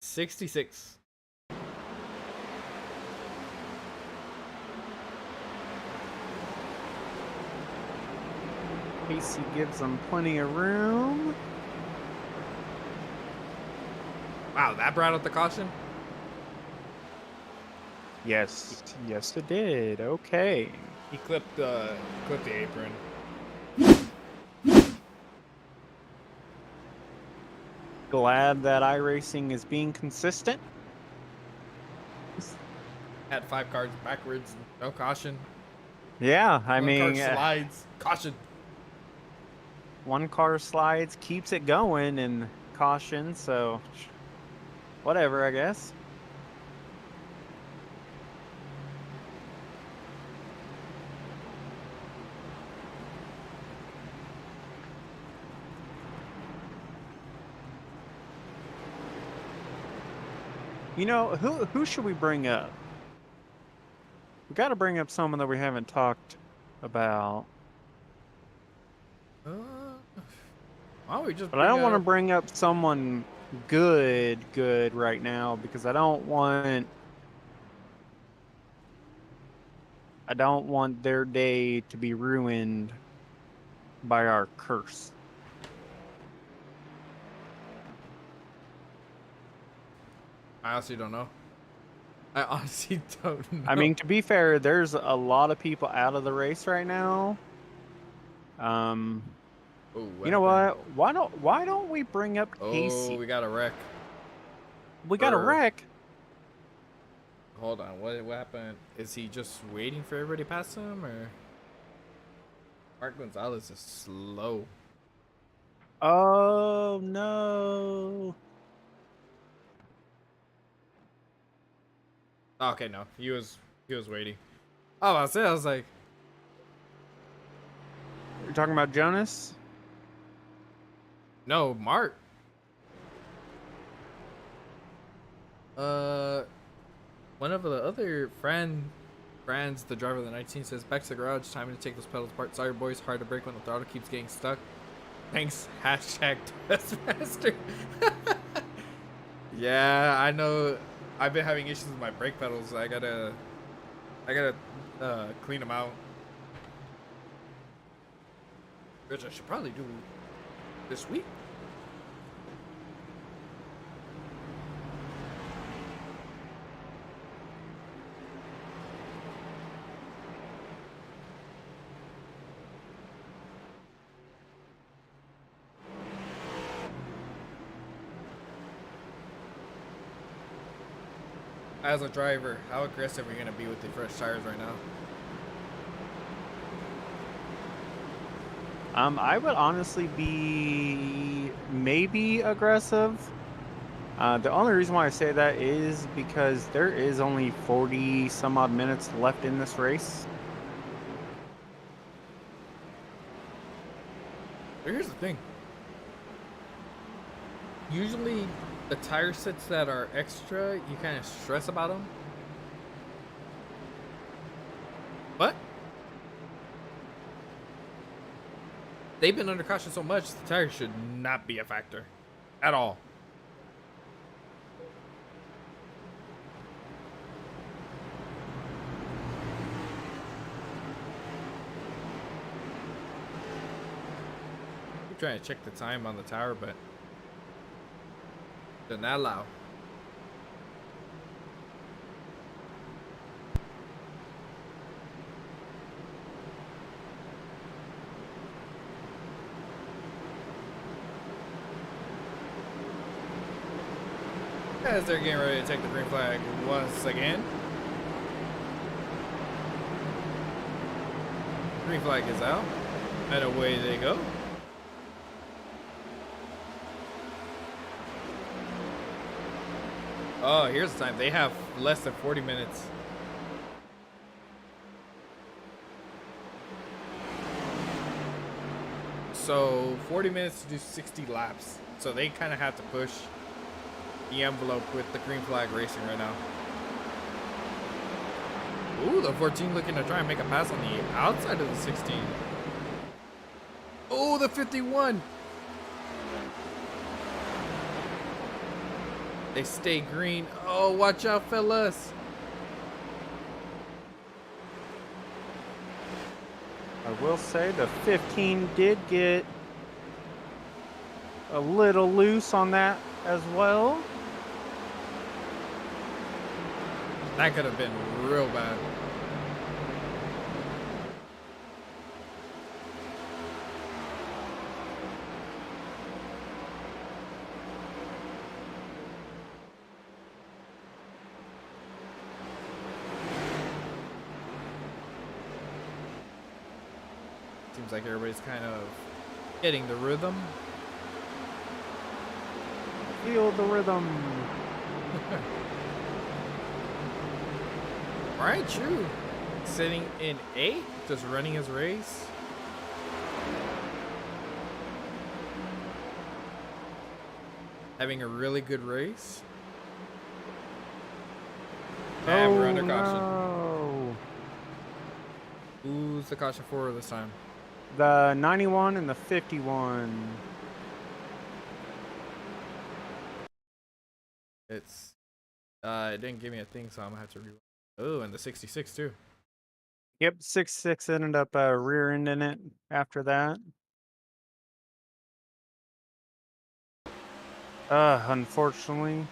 66. Casey gives them plenty of room. Wow, that brought out the caution? Yes, it did. Okay. He clipped the apron. Glad that iRacing is being consistent. Had 5 cars backwards, no caution. Yeah, I One mean, car slides, caution. one car slides, keeps it going, and caution, so whatever, I guess. You know, who should we bring up? We got to bring up someone that we haven't talked about. Why don't we just? But I don't want to bring up someone good right now because I don't want their day to be ruined by our curse. I honestly don't know. I mean, to be fair, there's a lot of people out of the race right now. Ooh, You know what? Why don't we bring up Casey? Oh, we got a wreck. We got a wreck. Hold on, what happened? Is he just waiting for everybody to pass him, or? Mark Gonzalez is slow. Oh no. Okay, no, he was waiting. Oh, I said, I was like, You're talking about Jonas? no, Mark. One of the other friends, the driver of the 19, says, back to the garage, time to take those pedals apart. Sorry, boys, hard to brake when the throttle keeps getting stuck. Thanks, hashtag Testmaster. Yeah, I know. I've been having issues with my brake pedals. I gotta clean them out. which I should probably do this week. As a driver, how aggressive are you going to be with the fresh tires right now? I would honestly be maybe aggressive. The only reason why I say that is because there is only 40 some odd minutes left in this race. But here's the thing. Usually, the tire sets that are extra, you kind of stress about them. But they've been under caution so much, the tires should not be a factor at all. I'm trying to check the time on the tower, but doesn't allow. As they're getting ready to take the green flag once again. Green flag is out, and away they go. Oh, here's the time. They have less than 40 minutes. So 40 minutes to do 60 laps. So they kind of have to push the envelope with the green flag racing right now. Ooh, the 14 looking to try and make a pass on the outside of the 16. Oh, the 51. They stay green. Oh, watch out, fellas. I will say the 15 did get a little loose on that as well. That could have been real bad. Seems like everybody's kind of getting the rhythm. Feel the rhythm. Alright, true. Sitting in 8th, just running his race. Having a really good race. And we're under caution. No. Who's the caution for this time? The 91 and the 51. It's it didn't give me a thing, so I'm gonna have to rewind. Oh, and the 66 too. Yep, 6-6 ended up rear-ending it after that. Unfortunately.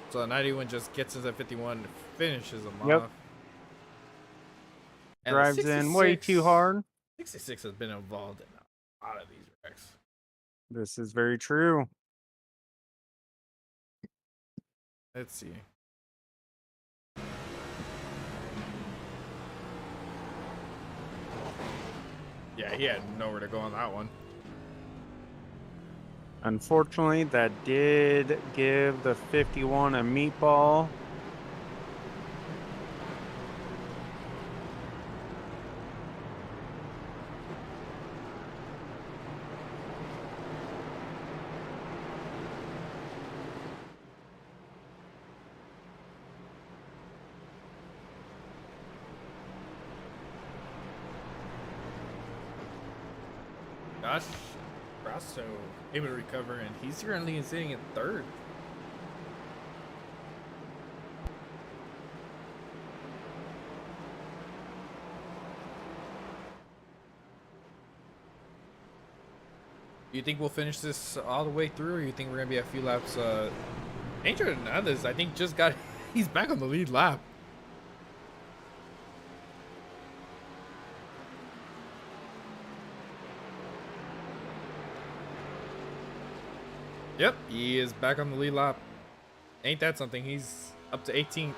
So 91 just gets into 51 and finishes him Yep. off. And the Drives in way 66 too hard. 66 has been involved in a lot of these wrecks. This is very true. Let's see. Yeah, he had nowhere to go on that one. Unfortunately, that did give the 51 a meatball. Josh Brasso able to recover, and he's currently sitting in 3rd. You think we'll finish this all the way through, or you think we're gonna be a few laps? Angel Hernandez, I think, just got he's back on the lead lap. Yep, he is back on the lead lap. Ain't that something? He's up to 18.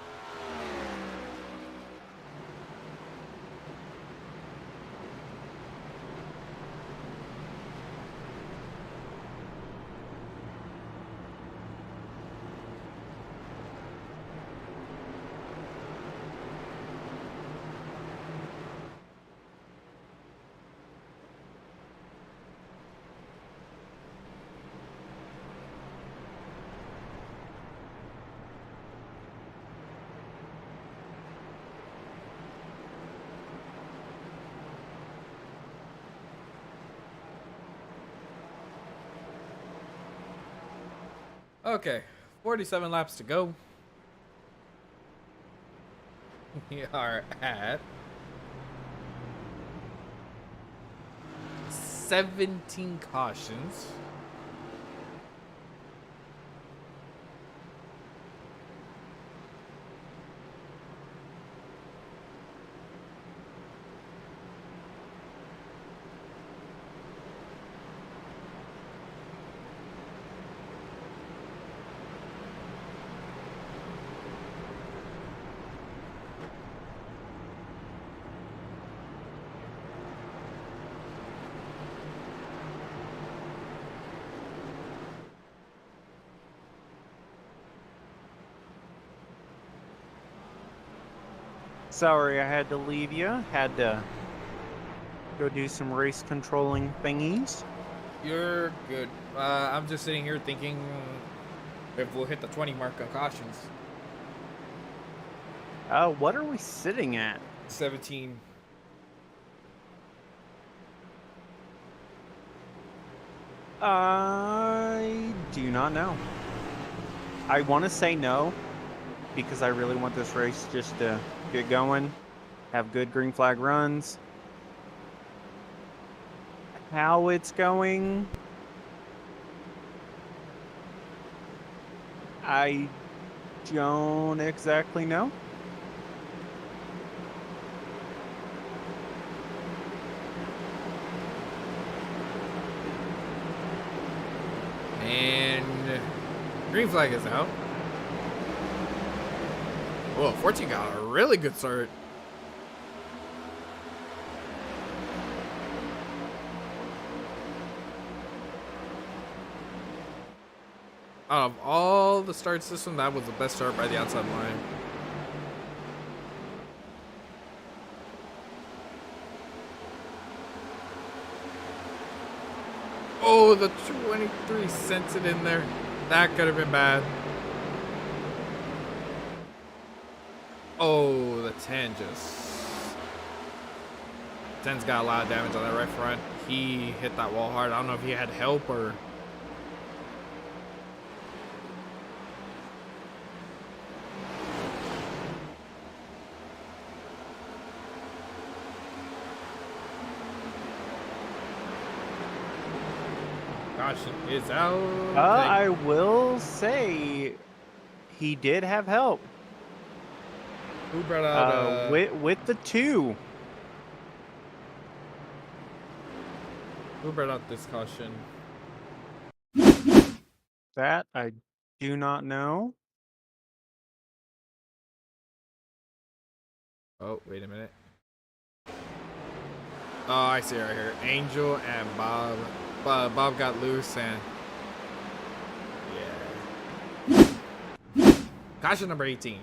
Okay, 47 laps to go. We are at 17 cautions. Sorry, I had to leave you. Had to go do some race controlling thingies. You're good. I'm just sitting here thinking if we'll hit the 20 mark on cautions. What are we sitting at? 17. I do not know. I want to say no, because I really want this race just to get going, have good green flag runs. How it's going, I don't exactly know. And green flag is out. Whoa, 14 got a really good start. Out of all the starts this one, that was the best start by the outside line. Oh, the 23 sent it in there. That could have been bad. Oh, the 10 just... 10's got a lot of damage on that right front. He hit that wall hard. I don't know if he had help or... Caution is out. I will say he did have help. Who brought out with the 2. Who brought out this caution? That I do not know. Oh, wait a minute. Oh, I see it right here. Angel and Bob. Bob got loose and... Yeah. Caution number 18.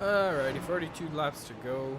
Alrighty, 42 laps to go.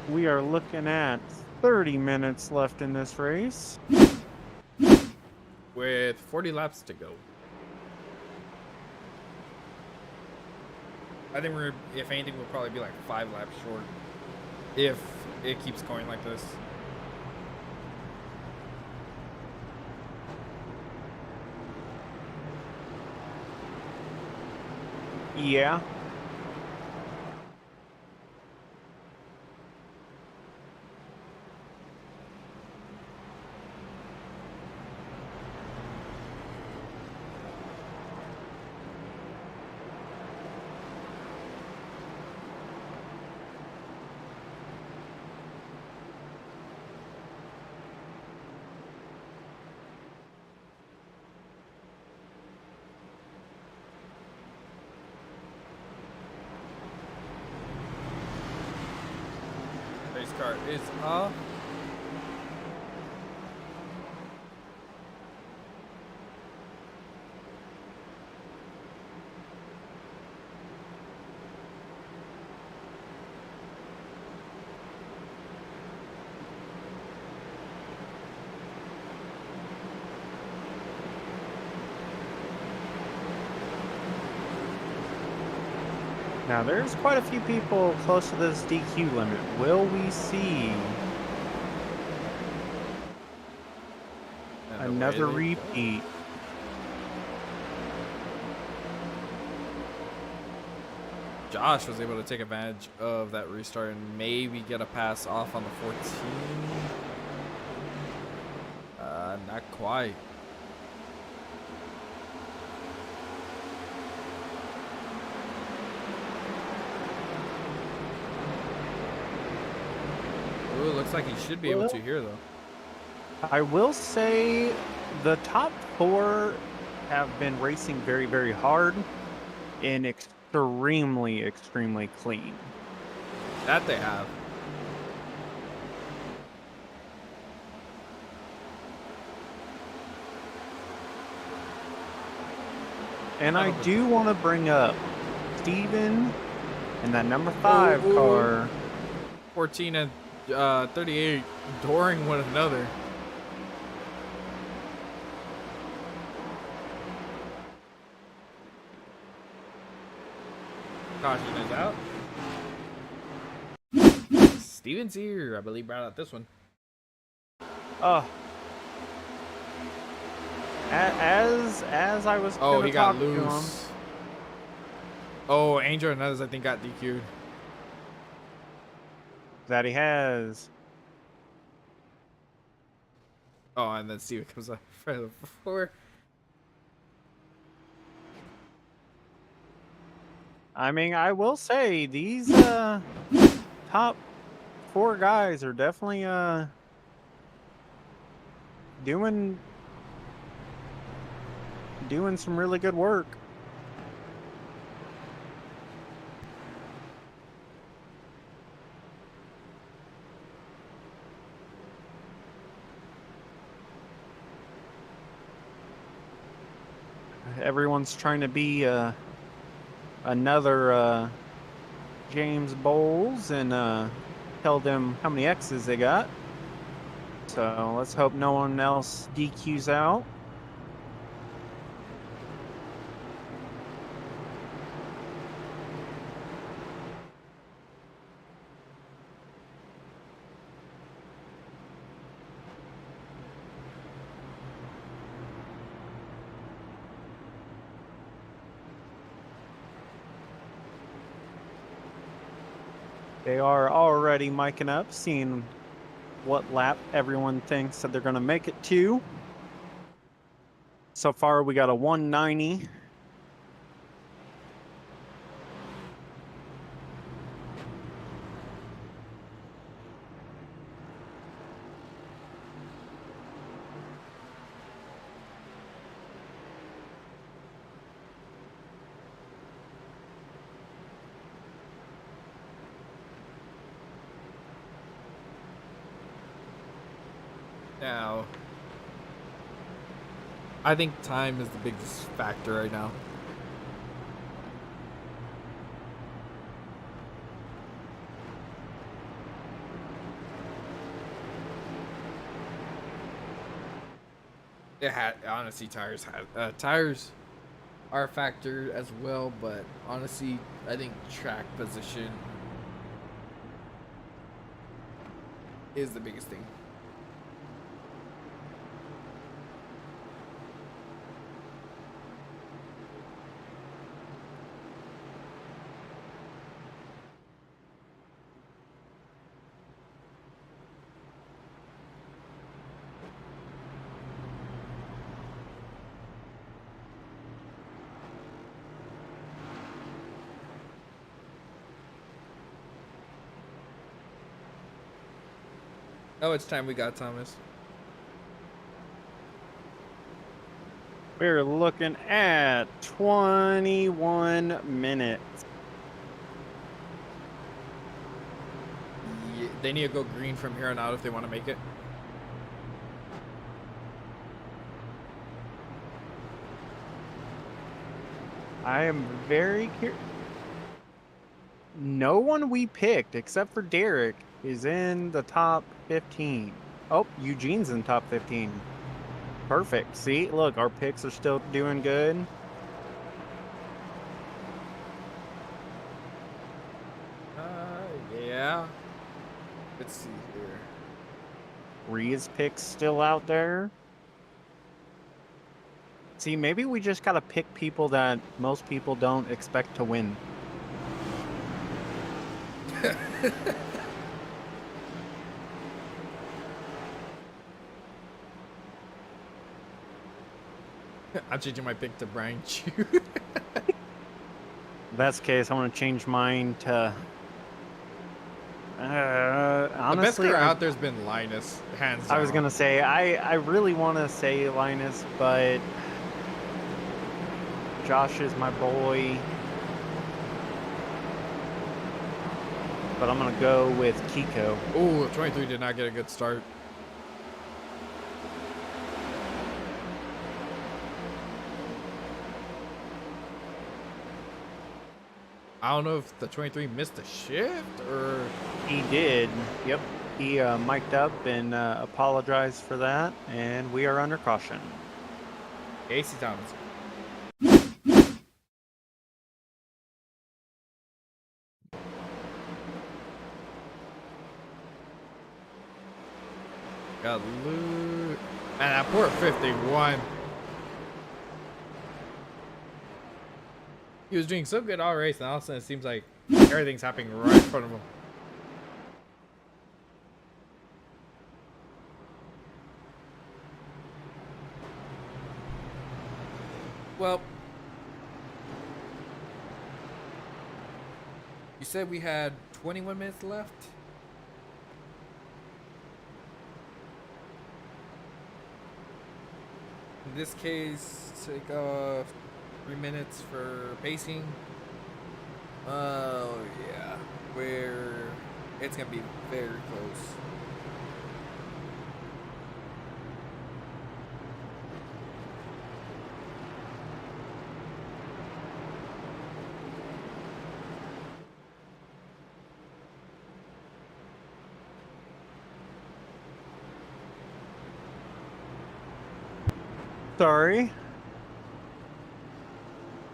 We are looking at 30 minutes left in this race. With 40 laps to go. I think we're, if anything, we'll probably be like 5 laps short. If it keeps going like this. Yeah. Race car is off. Now there's quite a few people close to this DQ limit. Will we see And another away they go. repeat? Josh was able to take advantage of that restart and maybe get a pass off on the 14. Not quite. Ooh, looks like he should be able to here though. I will say the top 4 have been racing very, very hard and extremely, extremely clean. That they have. And I do want to bring up Steven and that number 5 Ooh. car. 14 and 38 dooring one another. Caution is out. Steven's here. I believe brought out this one. Oh. As I was Oh, gonna he got talk to him, loose. Oh, Angel and others I think got DQ'd. that he has. Oh, and then Steven comes up for the 4. I mean, I will say these top 4 guys are definitely doing some really good work. Everyone's trying to be another James Bowles and tell them how many X's they got. So let's hope no one else DQs out. They are already miking up, seeing what lap everyone thinks that they're going to make it to. So far, we got a 190. Now, I think time is the biggest factor right now. Honestly, tires are a factor as well, but honestly, I think track position is the biggest thing. Oh, it's time we got Thomas. We're looking at 21 minutes. Yeah, they need to go green from here on out if they want to make it. I am very curious. No one we picked, except for Derek, is in the top 15. Oh, Eugene's in top 15. Perfect. See, look, our picks are still doing good. Yeah. Let's see here. Reed's pick's still out there. See, maybe we just gotta pick people that most people don't expect to win. I'm changing my pick to Brian Chu. Best case, I want to change mine to. Honestly, the best car out there's been Linus, hands down. I was gonna say I really want to say Linus, but Josh is my boy. But I'm gonna go with Kiko. Oh, 23 did not get a good start. I don't know if the 23 missed a shift or... He did. Yep. He mic'd up and apologized for that, and we are under caution. AC Thomas. Got Luke. Man, that poor 51. He was doing so good all race, and all of a sudden it seems like everything's happening right in front of him. Well, you said we had 21 minutes left? In this case, take off 3 minutes for pacing. Oh, yeah. Where it's going to be very close. Sorry.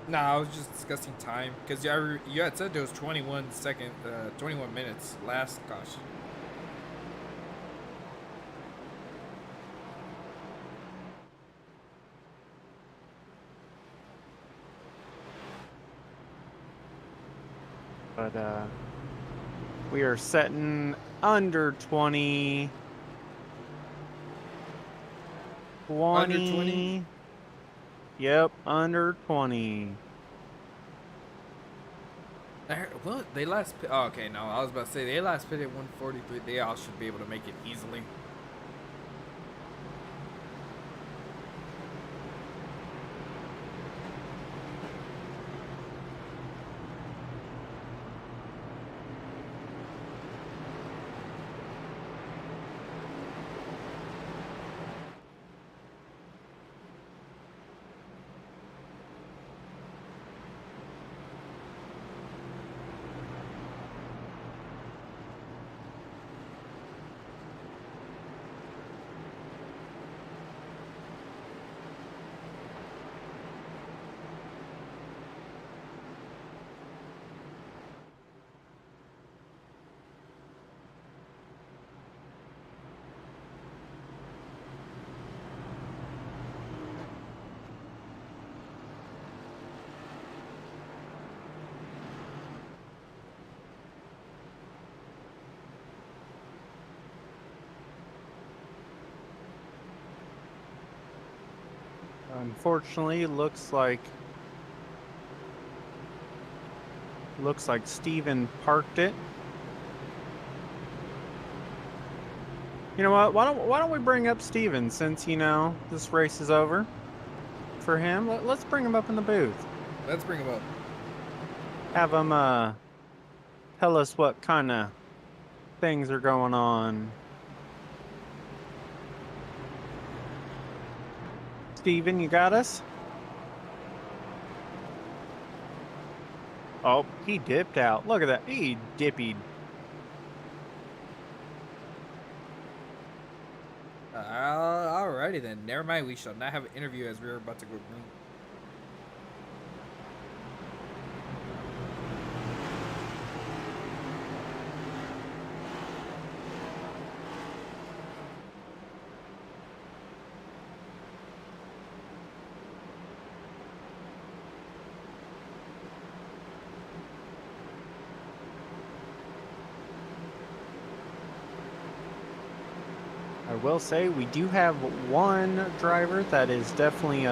Nah, I was just discussing time because you had said there was 21 minutes last caution. But we are setting under 20. 20. Under 20? Yep, under 20. What? They last pit. Oh, okay, no. I was about to say they last pit at 143. They all should be able to make it easily. Unfortunately, looks like Steven parked it. You know what? Why don't we bring up Steven since this race is over for him? Let's bring him up in the booth. Let's bring him up. Have him tell us what kind of things are going on. Steven, you got us? Oh, he dipped out. Look at that. He dippied. Alrighty then. Never mind. We shall not have an interview as we are about to go green. I will say we do have one driver that is definitely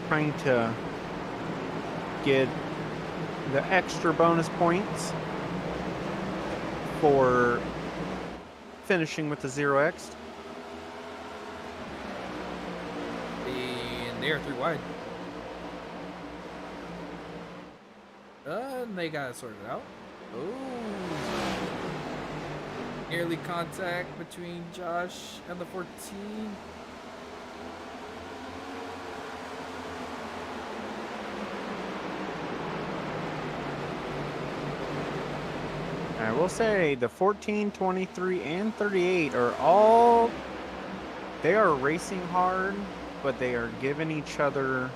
trying to get the extra bonus points for finishing with the 0x. And they are 3 wide. And they got it sorted out. Oh. Nearly contact between Josh and the 14. I will say the 14, 23, and 38 are all... They are racing hard, but they are giving each other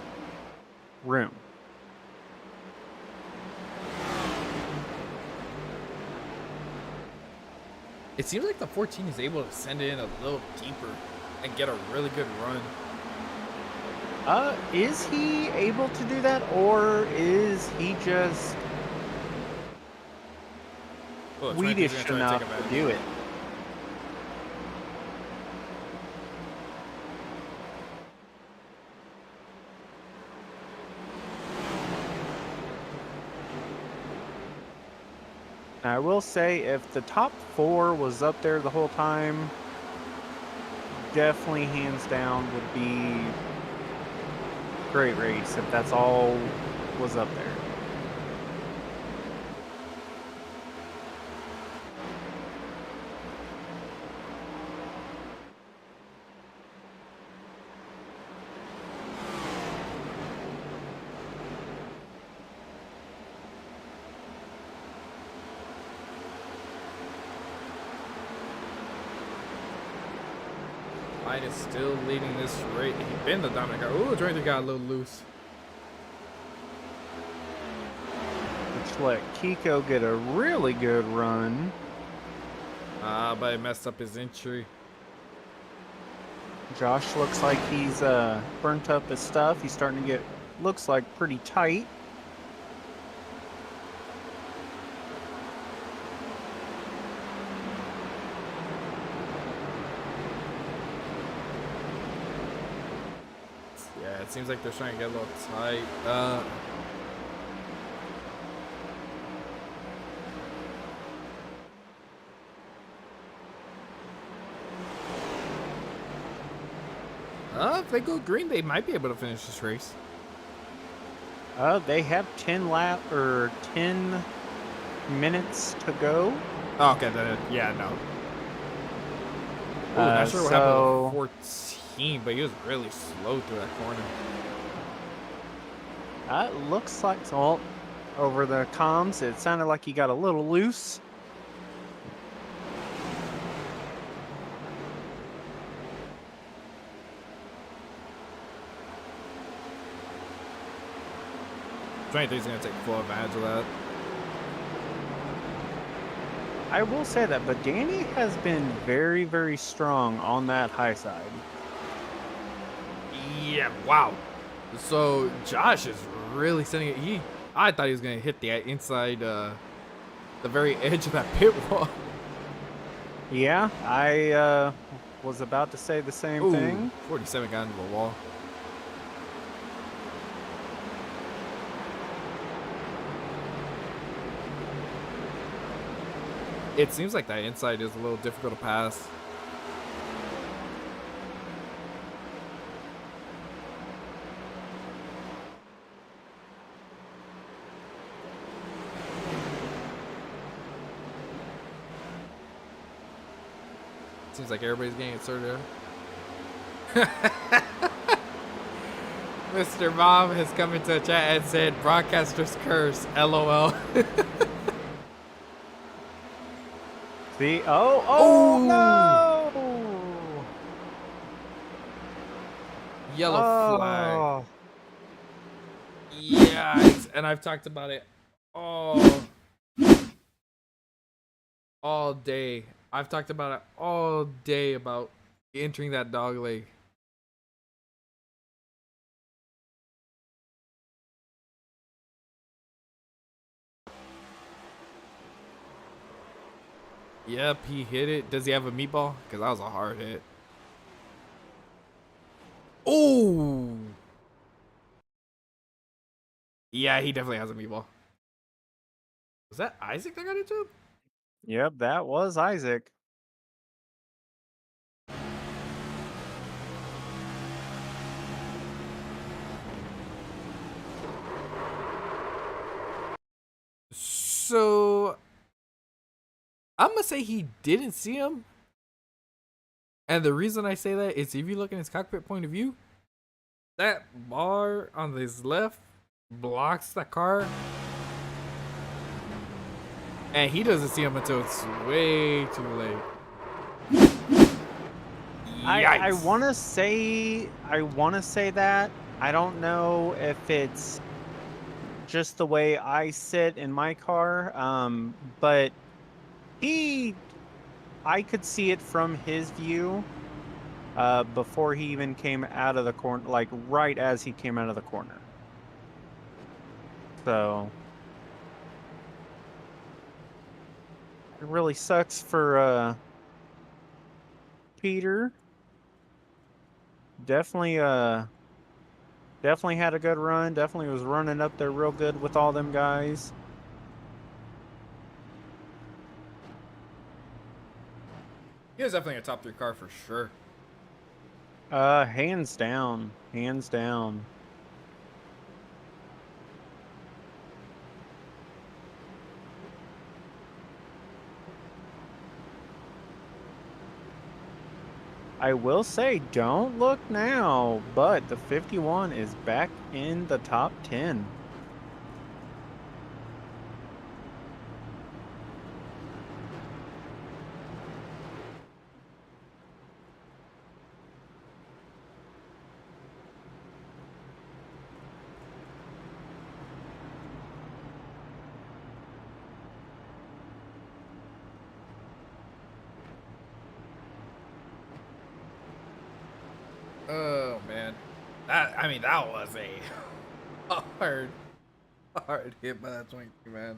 room. It seems like the 14 is able to send it in a little deeper and get a really good run. Is he able to do that, or is he just Swedish enough to do it? I will say, if the top 4 was up there the whole time, definitely hands down would be great race if that's all was up there. Knight is still leading this race. He's been the dominant car. Ooh, 23 got a little loose. Which let Kiko get a really good run. But it messed up his entry. Josh looks like he's burnt up his stuff. He's starting to get, looks like, pretty tight. Yeah, it seems like they're trying to get a little tight. If they go green, they might be able to finish this race. They have 10 minutes to go. Oh, okay, then, yeah, no. Ooh, not sure what happened with 14, but he was really slow through that corner. It looks like, well, over the comms, it sounded like he got a little loose. He's going to take full advantage of that. I will say that, but Danny has been very, very strong on that high side. Yeah, wow. So Josh is really sending it. I thought he was going to hit the inside, the very edge of that pit wall. Yeah, I was about to say the same thing. 47 got into the wall. It seems like that inside is a little difficult to pass. Seems like everybody's getting it sorted out. Mr. Mom has come into the chat and said, broadcaster's curse, LOL. See? Oh no! Yellow flag. Yikes. And I've talked about it all day. I've talked about it all day about entering that dog leg. Yep, he hit it. Does he have a meatball? Because that was a hard hit. Oh! Yeah, he definitely has a meatball. Was that Isaac that got into him? Yep, that was Isaac. So I'm gonna say he didn't see him, and the reason I say that is if you look in his cockpit point of view, that bar on his left blocks the car, and he doesn't see him until it's way too late. I want to say that. I don't know if it's just the way I sit in my car, but I could see it from his view before he even came out of the corner, like right as he came out of the corner. So it really sucks for Peter. Definitely had a good run. Definitely was running up there real good with all them guys. He was definitely a top 3 car for sure. Hands down. Hands down. I will say, don't look now, but the 51 is back in the top 10. Oh man, that was a hard hit by that 23 man.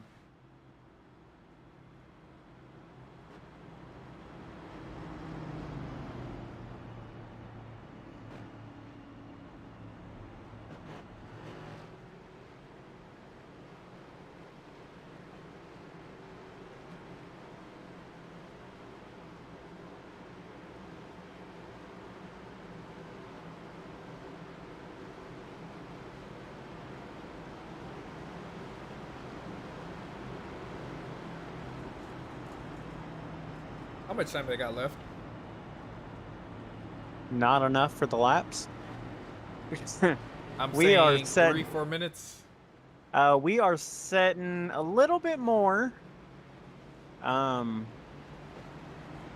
How much time they got left? Not enough for the laps. I'm We saying are set. 3-4 minutes. We are setting a little bit more.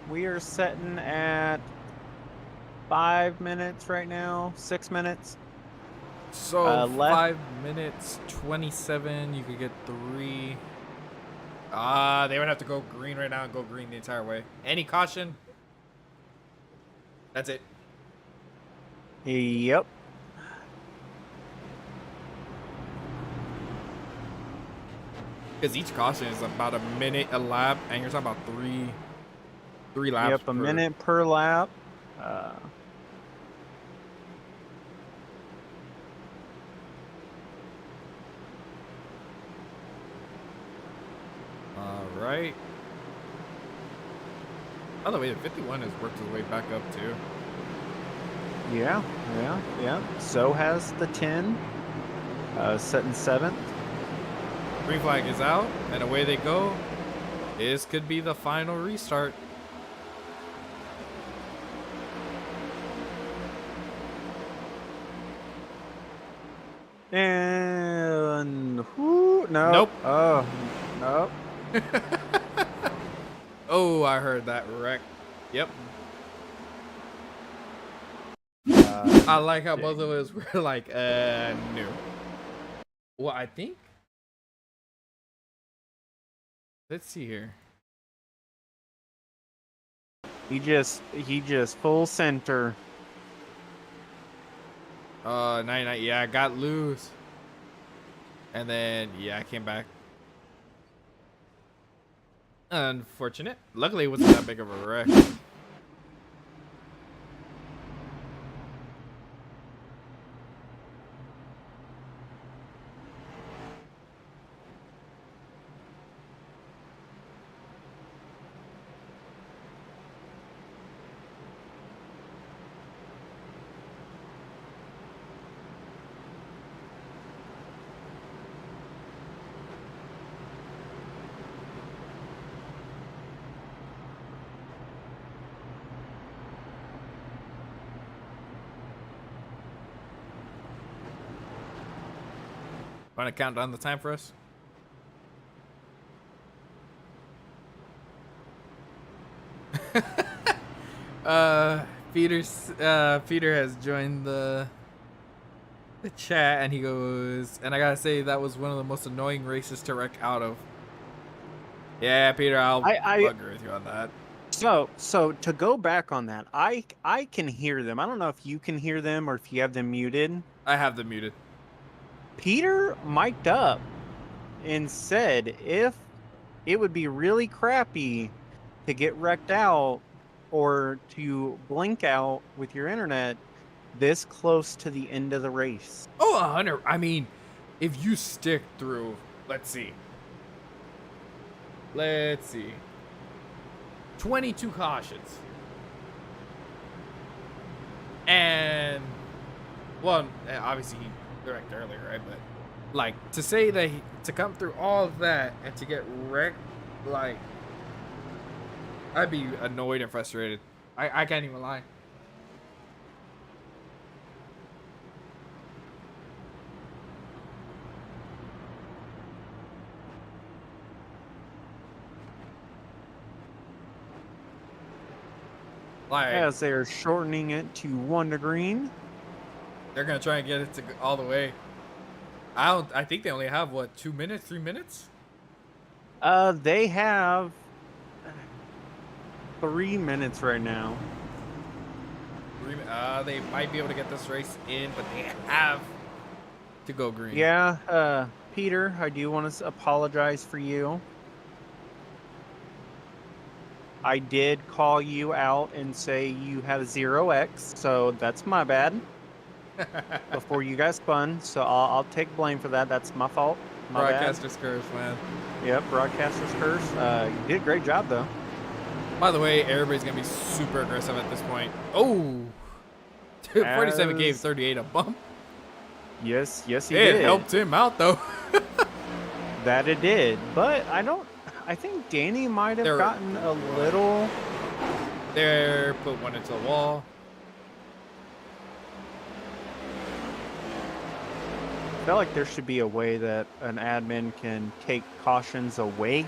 We are setting at 5 minutes right now, 6 minutes. So left. 5 minutes 27. You could get 3. They would have to go green right now and go green the entire way. Any caution? That's it. Yep. Because each caution is about a minute a lap, and you're talking about three laps. Yep, a minute per lap. All right. By the way, the 51 has worked his way back up too. Yeah. So has the 10. Setting 7th. Green flag is out, and away they go. This could be the final restart. And whoo, no. Nope. Oh, nope. Oh, I heard that wreck. Yep. I like how both of us were like, no. Well, I think. Let's see here. He just full center. 99. Yeah, I got loose. And then, yeah, I came back. Unfortunate. Luckily, it wasn't that big of a wreck. Want to count down the time for us? Peter has joined the chat, and he goes, and I gotta say that was one of the most annoying races to wreck out of. Yeah, Peter, I'll agree with you on that. So to go back on that, I can hear them. I don't know if you can hear them or if you have them muted. I have them muted. Peter mic'd up and said if it would be really crappy to get wrecked out or to blink out with your internet this close to the end of the race. Oh, 100. I mean, if you stick through, let's see. 22 cautions. And, well, obviously he wrecked earlier, right? But, like, to say that to come through all of that and to get wrecked, like, I'd be annoyed and frustrated. I can't even lie. Like, As they're shortening it to 1 to green. They're gonna try and get it to all the way. I think they only have what, 2 minutes, 3 minutes? They have 3 minutes right now. They might be able to get this race in, but they have to go green. Yeah, Peter, I do want to apologize for you. I did call you out and say you had a 0x, so that's my bad. Before you guys spun, so I'll take blame for that. That's my fault. My Broadcaster's curse, man. bad. Yep, broadcaster's curse. You did a great job though. By the way, everybody's gonna be super aggressive at this point. Oh, 47 gave 38 a bump. Yes, he It did. helped him out though. That it did, but I think Danny might have gotten a little. There, put one into the wall. I feel like there should be a way that an admin can take cautions away.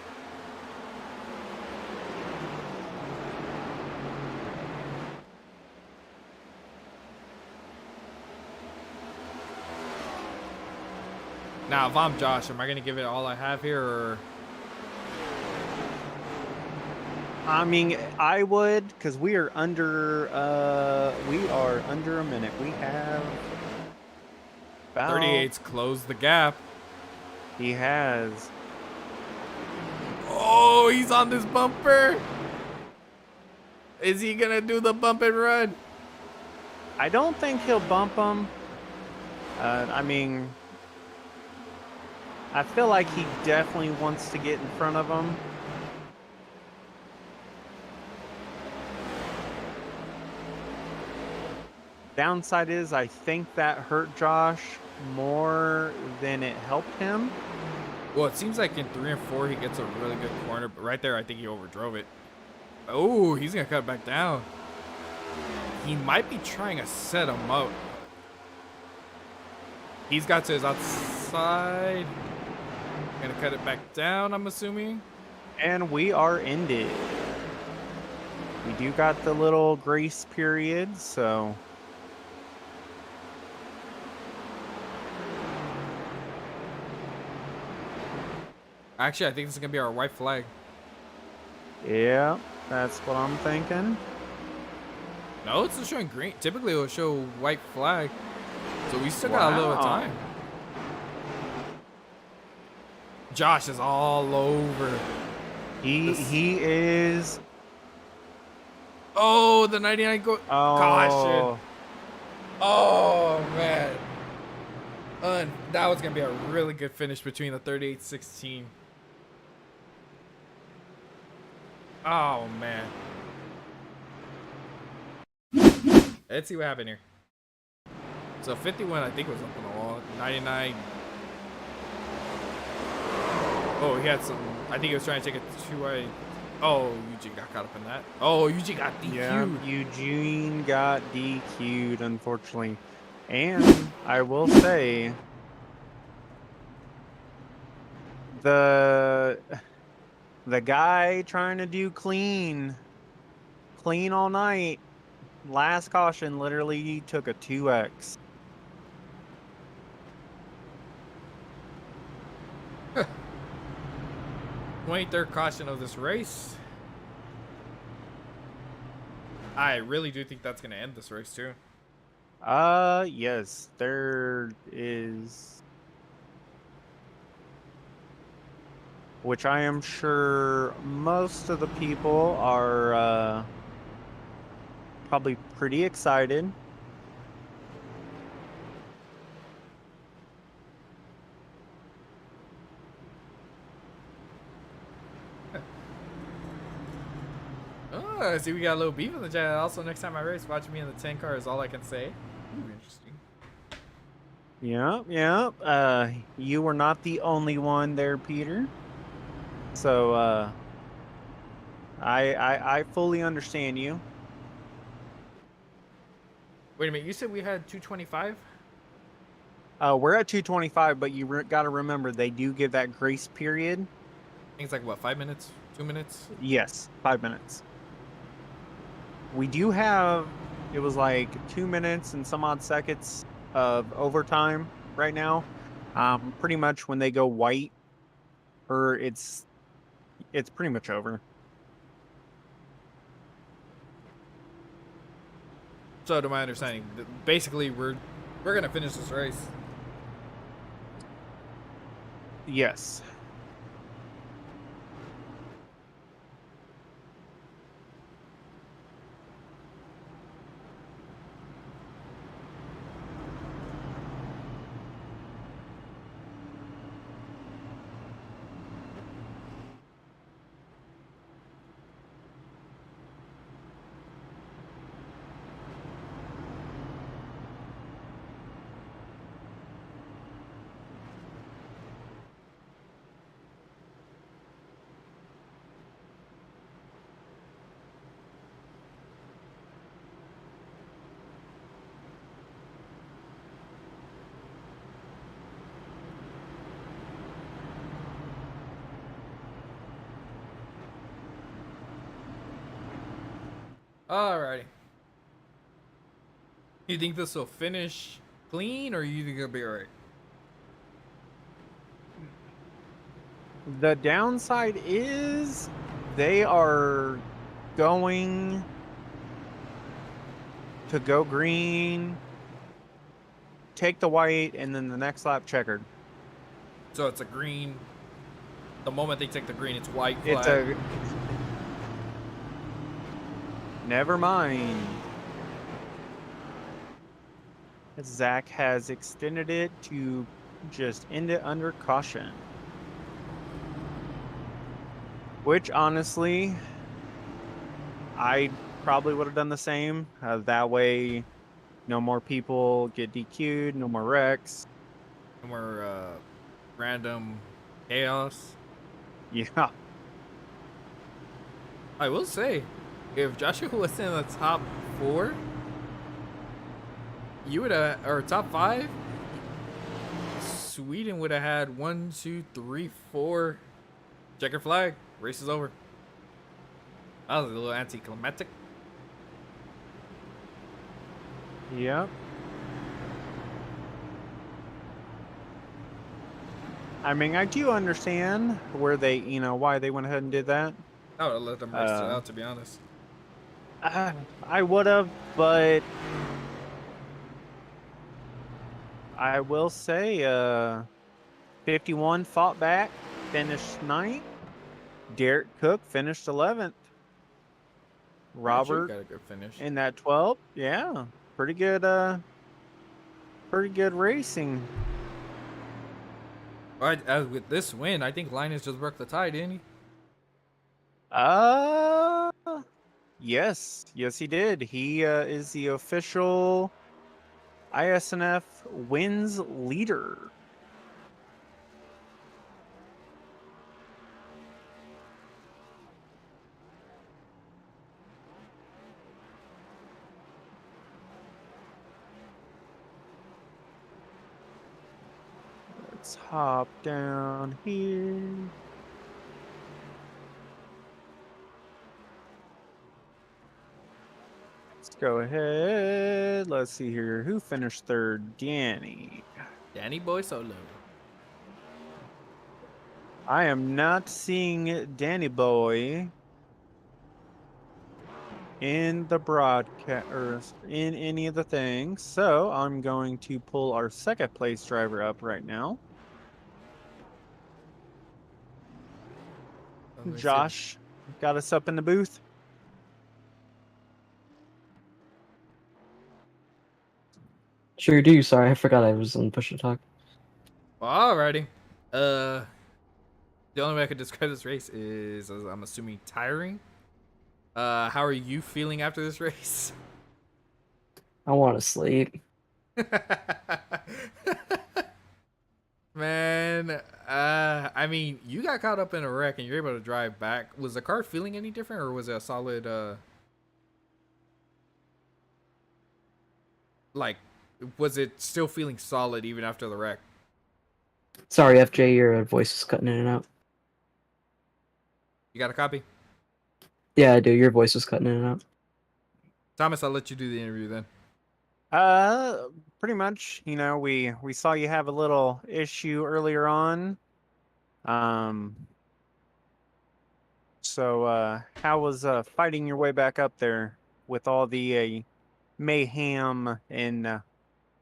Now, if I'm Josh, am I gonna give it all I have here, or? I mean, I would, because we are under a minute. We have about 38's closed the gap. He has. Oh, he's on this bumper. Is he gonna do the bump and run? I don't think he'll bump him. I mean, I feel like he definitely wants to get in front of him. Downside is I think that hurt Josh more than it helped him. Well, it seems like in 3 and 4 he gets a really good corner, but right there I think he overdrove it. Oh, he's gonna cut it back down. He might be trying to set him up. He's got to his outside. Gonna cut it back down, I'm assuming. And we are ended. We do got the little grace period, so. Actually, I think this is gonna be our white flag. Yeah, that's what I'm thinking. No, it's still showing green. Typically, it'll show white flag. So we still got a little time. Josh is all over. He is. Oh, the 99 caution. Oh, man. That was going to be a really good finish between the 38-16. Oh, man. Let's see what happened here. So 51, I think, was up on the wall. 99. Oh, he had some. I think he was trying to take it two-way. Oh, Eugene got caught up in that. Oh, Eugene got DQ'd. Yeah, Eugene got DQ'd, unfortunately. And I will say, the guy trying to do clean all night, last caution, literally took a 2x. 23rd caution of this race. I really do think that's going to end this race too. Yes, there is, which I am sure most of the people are probably pretty excited. Oh, I see we got a little beef in the chat. Also, next time I race, watch me in the 10 car is all I can say. Ooh, interesting. Yeah. You were not the only one there, Peter. So, I fully understand you. Wait a minute, you said we had 225? We're at 225, but you got to remember they do give that grace period. I think it's like what, 5 minutes? 2 minutes? Yes, 5 minutes. We do have, it was like 2 minutes and some odd seconds of overtime right now. Pretty much when they go white, or it's pretty much over. So, to my understanding, basically we're gonna finish this race. Yes. Alrighty. You think this will finish clean, or you think it'll be alright? The downside is they are going to go green, take the white, and then the next lap checkered. So it's a green. The moment they take the green, it's white flag. It's a. Never mind. Zach has extended it to just end it under caution. Which, honestly, I probably would have done the same. That way, no more people get DQ'd, no more wrecks. No more random chaos. Yeah. I will say, if Joshua was in the top 4, you would have, or top 5, Sweden would have had 1, 2, 3, 4 checker flag. Race is over. That was a little anticlimactic. Yep. I mean, I do understand where they, why they went ahead and did that. I would have let them race it out, to be honest. I would have, but I will say, 51 fought back, finished 9th. Derek Cook finished 11th. Robert got a good finish in that 12th. Yeah, pretty good racing. Right, with this win, I think Linus just broke the tie, didn't he? Yes, he did. He is the official ISNF wins leader. Let's hop down here. Let's go ahead. Let's see here. Who finished 3rd? Danny. Danny Boy Solo. I am not seeing Danny Boy in the broadcast or in any of the things. So I'm going to pull our 2nd place driver up right now. Josh got us up in the booth. Sure do. Sorry, I forgot I was on push to talk. Well, alrighty. The only way I could describe this race is, I'm assuming, tiring. How are you feeling after this race? I want to sleep. Man, I mean, you got caught up in a wreck and you're able to drive back. Was the car feeling any different, or was it a solid, like, was it still feeling solid even after the wreck? Sorry, FJ, your voice is cutting in and out. You got a copy? Yeah, I do. Your voice was cutting in and out. Thomas, I'll let you do the interview then. Pretty much, we saw you have a little issue earlier on. So how was fighting your way back up there with all the mayhem and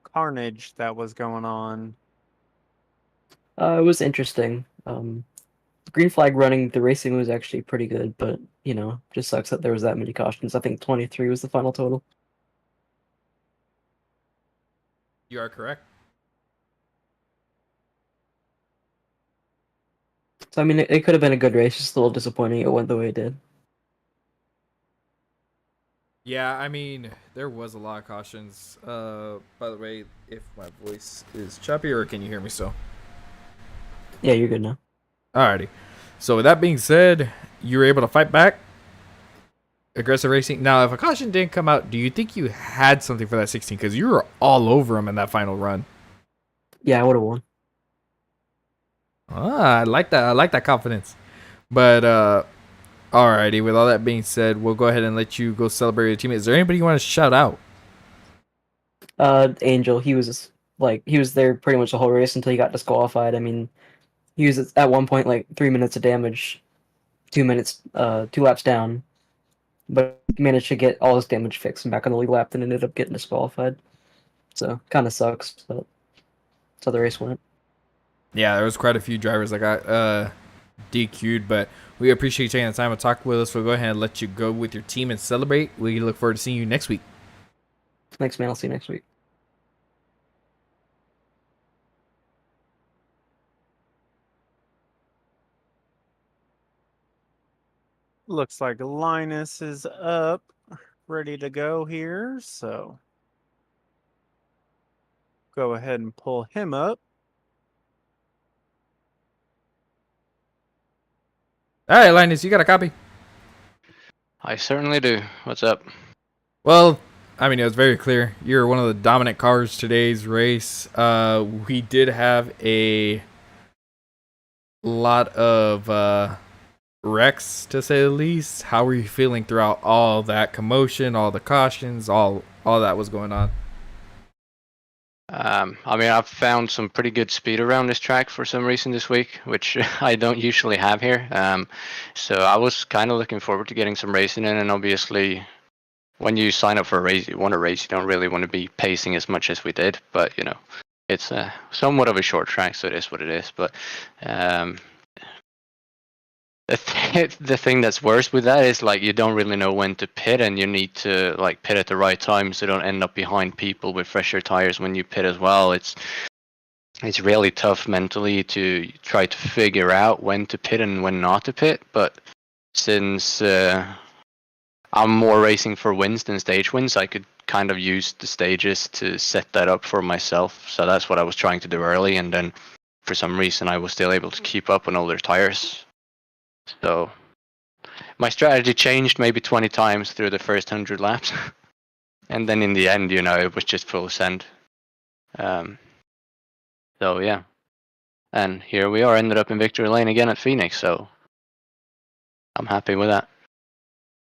carnage that was going on. It was interesting. Green flag running, the racing was actually pretty good, but just sucks that there was that many cautions. I think 23 was the final total. You are correct. So I mean, it could have been a good race. Just a little disappointing it went the way it did. Yeah, I mean, there was a lot of cautions. By the way, if my voice is choppy, or can you hear me still? Yeah, you're good now. Alrighty. So with that being said, you were able to fight back. Aggressive racing. Now, if a caution didn't come out, do you think you had something for that 16? Because you were all over him in that final run. Yeah, I would have won. I like that. I like that confidence. But alrighty. With all that being said, we'll go ahead and let you go celebrate your teammate. Is there anybody you want to shout out? Angel, he was there pretty much the whole race until he got disqualified. I mean, he was at one point like 3 minutes of damage, 2 minutes, 2 laps down, but managed to get all his damage fixed and back on the lead lap, and ended up getting disqualified. So kind of sucks, but that's how the race went. Yeah, there was quite a few drivers that got DQ'd, but we appreciate you taking the time to talk with us. We'll go ahead and let you go with your team and celebrate. We look forward to seeing you next week. Thanks, man. I'll see you next week. Looks like Linus is up, ready to go here, so go ahead and pull him up. All right, Linus, you got a copy? I certainly do. What's up? Well, I mean, it was very clear. You're one of the dominant cars today's race. We did have a lot of wrecks, to say the least. How were you feeling throughout all that commotion, all the cautions, all that was going on? I mean, I've found some pretty good speed around this track for some reason this week, which I don't usually have here. So I was kind of looking forward to getting some racing in, and obviously, when you sign up for a race, you want to race. You don't really want to be pacing as much as we did, but it's somewhat of a short track, so it is what it is. But the thing that's worse with that is like you don't really know when to pit, and you need to like pit at the right time so you don't end up behind people with fresher tires when you pit as well. It's really tough mentally to try to figure out when to pit and when not to pit. But since I'm more racing for wins than stage wins, I could kind of use the stages to set that up for myself. So that's what I was trying to do early, and then for some reason I was still able to keep up on older tires. So my strategy changed maybe 20 times through the first 100 laps. And then in the end, it was just full send. So yeah. And here we are, ended up in victory lane again at Phoenix, so I'm happy with that.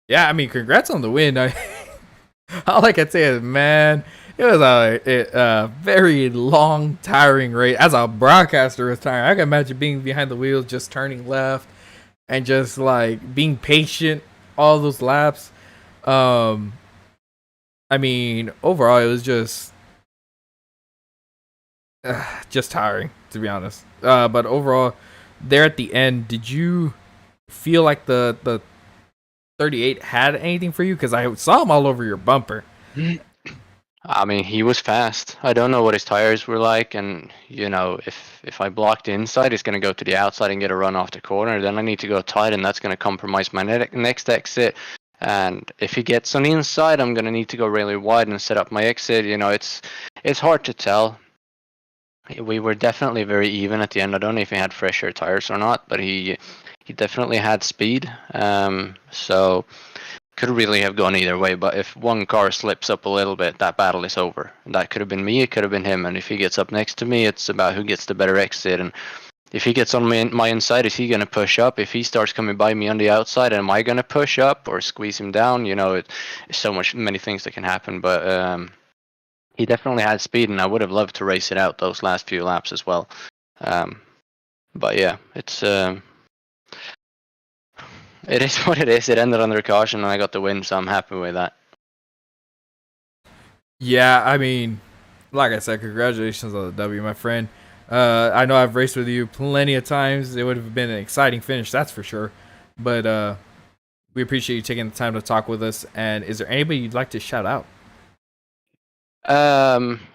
Yeah, I mean, congrats on the win. All I can say is, man, it was a very long, tiring race. As a broadcaster, it was tiring. I can imagine being behind the wheels, just turning left, and just like being patient all those laps. I mean, overall, it was just tiring, to be honest. But overall, there at the end, did you feel like the 38 had anything for you? Because I saw him all over your bumper. I mean, he was fast. I don't know what his tires were like, and if I blocked the inside, it's going to go to the outside and get a run off the corner. Then I need to go tight, and that's going to compromise my next exit. And if he gets on the inside, I'm going to need to go really wide and set up my exit. It's hard to tell. We were definitely very even at the end. I don't know if he had fresher tires or not, but he definitely had speed. So could really have gone either way, but if one car slips up a little bit, that battle is over. That could have been me, it could have been him, and if he gets up next to me, it's about who gets the better exit. And if he gets on my inside, is he going to push up? If he starts coming by me on the outside, am I going to push up or squeeze him down? It's so many things that can happen, but he definitely had speed, and I would have loved to race it out those last few laps as well. But yeah, it is what it is. It ended under caution, and I got the win, so I'm happy with that. Yeah, I mean, like I said, congratulations on the W, my friend. I know I've raced with you plenty of times. It would have been an exciting finish, that's for sure. But we appreciate you taking the time to talk with us. And is there anybody you'd like to shout out?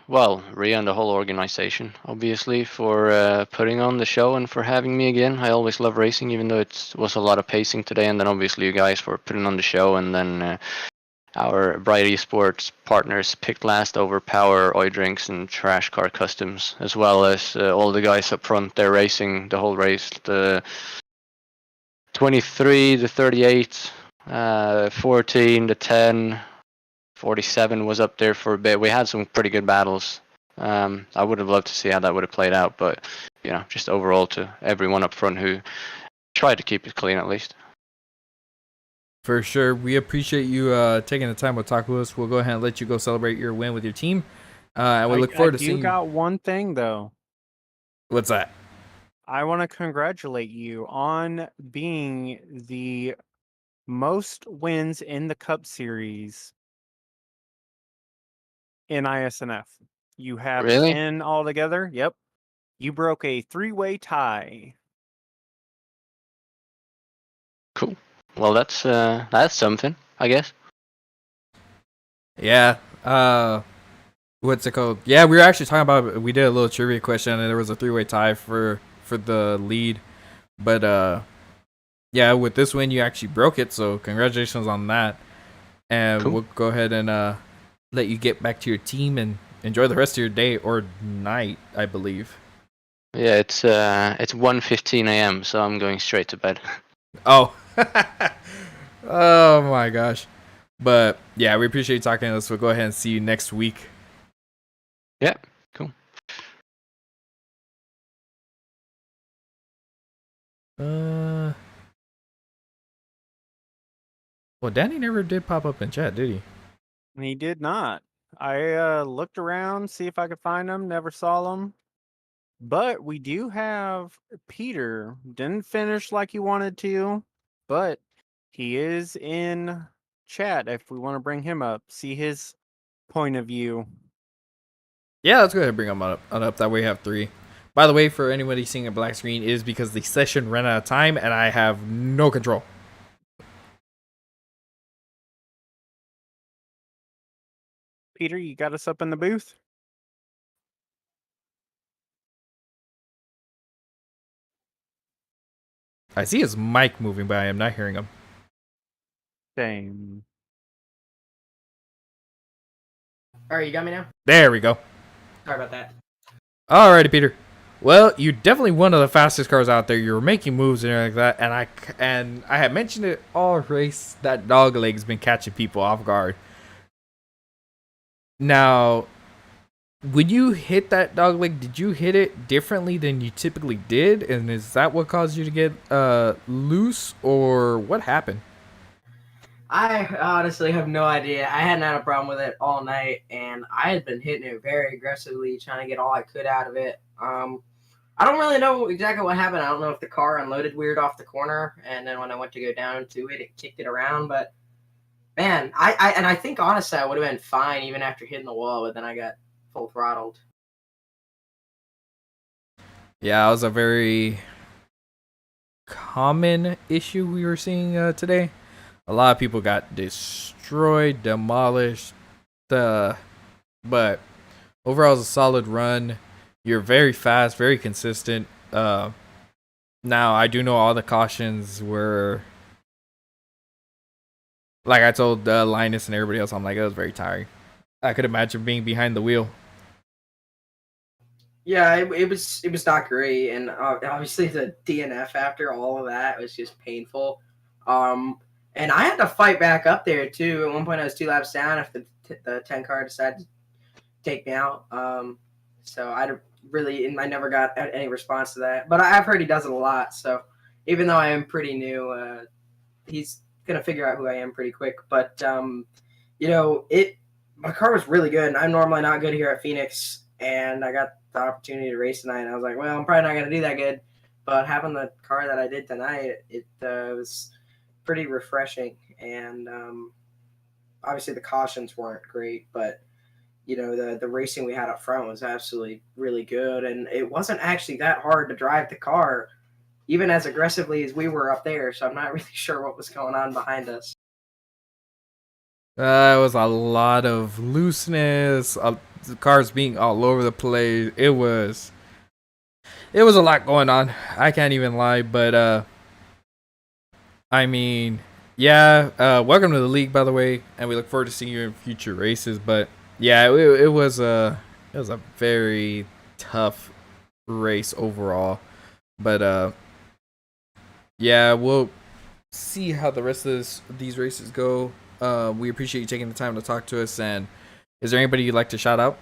Well, Ria and the whole organization, obviously, for putting on the show and for having me again. I always love racing, even though it was a lot of pacing today. And then obviously you guys for putting on the show, and then our Bright Esports partners picked last over Power, Oil Drinks, and Trash Car Customs, as well as all the guys up front. They're racing the whole race. The 23, the 38, 14, the 10. 47 was up there for a bit. We had some pretty good battles. I would have loved to see how that would have played out, but just overall to everyone up front who tried to keep it clean at least. For sure. We appreciate you taking the time to talk with us. We'll go ahead and let you go celebrate your win with your team. And we look forward to seeing you. Got one thing though. What's that? I want to congratulate you on being the most wins in the Cup Series in ISNF. You have Really? 10 altogether. Yep. You broke a 3-way tie. Cool. Well, that's something, I guess. Yeah. What's it called? Yeah, we were actually talking about. We did a little trivia question, and there was a 3-way tie for the lead. But yeah, with this win, you actually broke it. So congratulations on that. And Cool. we'll go ahead and let you get back to your team and enjoy the rest of your day or night, I believe. Yeah, it's 1:15 a.m., so I'm going straight to bed. Oh. Oh my gosh. But yeah, we appreciate you talking to us. We'll go ahead and see you next week. Yeah, cool. Well, Danny never did pop up in chat, did he? He did not. I looked around, see if I could find him, never saw him. But we do have Peter. Didn't finish like he wanted to, but he is in chat if we want to bring him up, see his point of view. Yeah, let's go ahead and bring him up. That way we have 3. By the way, for anybody seeing a black screen, it is because the session ran out of time and I have no control. Peter, you got us up in the booth? I see his mic moving, but I am not hearing him. Same. All right, you got me now? There we go. Sorry about that. Alrighty, Peter. Well, you definitely one of the fastest cars out there. You were making moves and everything like that, and I had mentioned it all race that dog leg's been catching people off guard. Now, when you hit that dog leg, did you hit it differently than you typically did? And is that what caused you to get loose, or what happened? I honestly have no idea. I hadn't had a problem with it all night, and I had been hitting it very aggressively, trying to get all I could out of it. I don't really know exactly what happened. I don't know if the car unloaded weird off the corner, and then when I went to go down to it, it kicked it around. But man, I think honestly I would have been fine even after hitting the wall, but then I got full throttled. Yeah, it was a very common issue we were seeing today. A lot of people got destroyed, demolished. But overall, it's a solid run. You're very fast, very consistent. Now, I do know all the cautions were, like I told Linus and everybody else, I'm like, it was very tiring. I could imagine being behind the wheel. Yeah, it was not great, and obviously the DNF after all of that was just painful. And I had to fight back up there too. At one point, I was 2 laps down if the 10 car decided to take me out. So I never got any response to that. But I've heard he does it a lot. So even though I am pretty new, he's gonna figure out who I am pretty quick. But my car was really good, and I'm normally not good here at Phoenix, and I got the opportunity to race tonight, and I was like, well, I'm probably not going to do that good, but having the car that I did tonight, it was pretty refreshing, and obviously the cautions weren't great, but the racing we had up front was absolutely really good, and it wasn't actually that hard to drive the car, even as aggressively as we were up there. So I'm not really sure what was going on behind us. It was a lot of looseness, the cars being all over the place. It was a lot going on. I can't even lie, but I mean, yeah. Welcome to the league, by the way, and we look forward to seeing you in future races. But yeah, it was a very tough race overall. But yeah, we'll see how the rest of these races go. We appreciate you taking the time to talk to us. And is there anybody you'd like to shout out?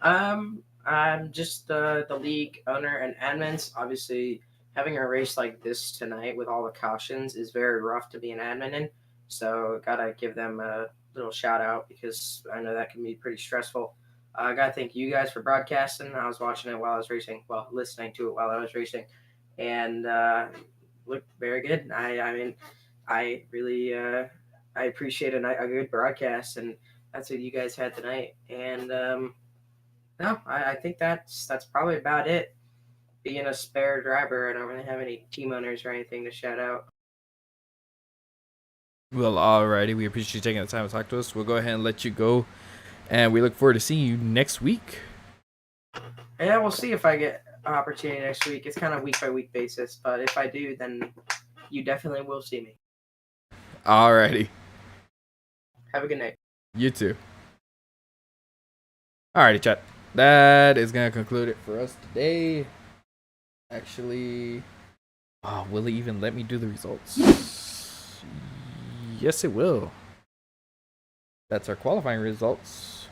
I'm just the league owner and admins. Obviously, having a race like this tonight with all the cautions is very rough to be an admin in. So gotta give them a little shout out because I know that can be pretty stressful. I gotta thank you guys for broadcasting. I was watching it while I was racing, well, listening to it while I was racing, and looked very good. I mean, I really I appreciate a good broadcast, and that's what you guys had tonight. And no, I think that's probably about it. Being a spare driver, I don't really have any team owners or anything to shout out. Well, alrighty. We appreciate you taking the time to talk to us. We'll go ahead and let you go, and we look forward to seeing you next week. Yeah, we'll see if I get an opportunity next week. It's kind of week by week basis, but if I do, then you definitely will see me. Alrighty. Have a good night. You too. Alrighty, chat. That is gonna conclude it for us today. Actually, will it even let me do the results? Yes, it will. That's our qualifying results.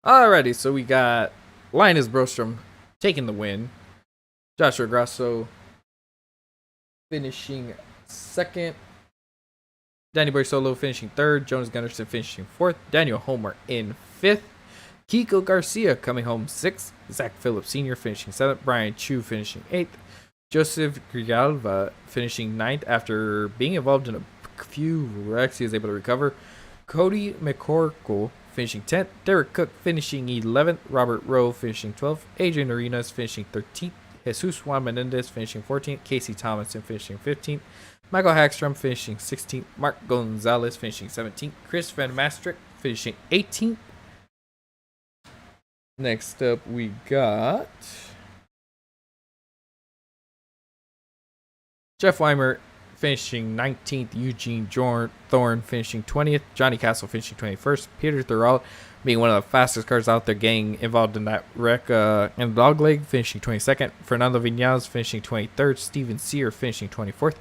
Alrighty, so we got Linus Brostrom taking the win. Joshua Grasso finishing second. Danny Solo finishing third. Jonas Gunnarsson finishing fourth. Daniel Homer in fifth. Kiko Garcia coming home sixth. Zach Phillips Sr. finishing seventh. Brian Chu finishing eighth. Joseph Grijalva finishing ninth after being involved in a few wrecks. He was able to recover. Cody McCorkle finishing 10th. Derek Cook finishing 11th. Robert Rowe finishing 12th. Adrian Arenas finishing 13th. Jesus Juan Menendez finishing 14th. Casey Thomason finishing 15th. Michael Hagstrom finishing 16th. Mark Gonzalez finishing 17th. Chris Van Maastricht finishing 18th. Next up, we got Jeff Weimer finishing 19th. Eugene Thorne finishing 20th. Johnny Castle finishing 21st. Peter Thuralt being one of the fastest cars out there, getting involved in that wreck in the dogleg, finishing 22nd. Fernando Vinales finishing 23rd. Steven Sear finishing 24th.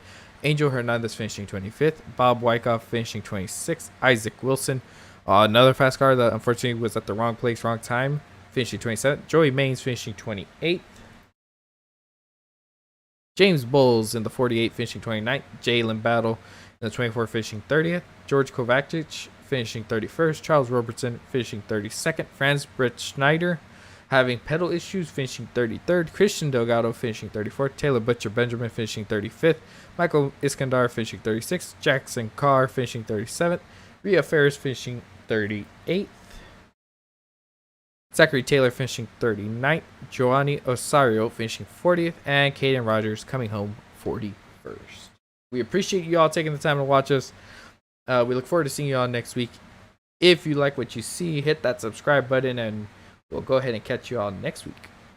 Angel Hernandez finishing 25th. Bob Wykoff finishing 26th. Isaac Wilson, another fast car that unfortunately was at the wrong place, wrong time, finishing 27th. Joey Maines finishing 28th. James Bowles in the 48 finishing 29th. Jalen Battle in the 24 finishing 30th. George Kovacic finishing 31st. Charles Robertson finishing 32nd. Franz Brett Schneider having pedal issues finishing 33rd. Christian Delgado finishing 34th. Taylor Butcher Benjamin finishing 35th. Michael Iskandar finishing 36th. Jackson Carr finishing 37th. Rhea Ferris finishing 38th. Zachary Taylor finishing 39th. Giovanni Osario finishing 40th. And Caden Rogers coming home 41st. We appreciate you all taking the time to watch us. We look forward to seeing you all next week. If you like what you see, hit that subscribe button, and we'll go ahead and catch you all next week.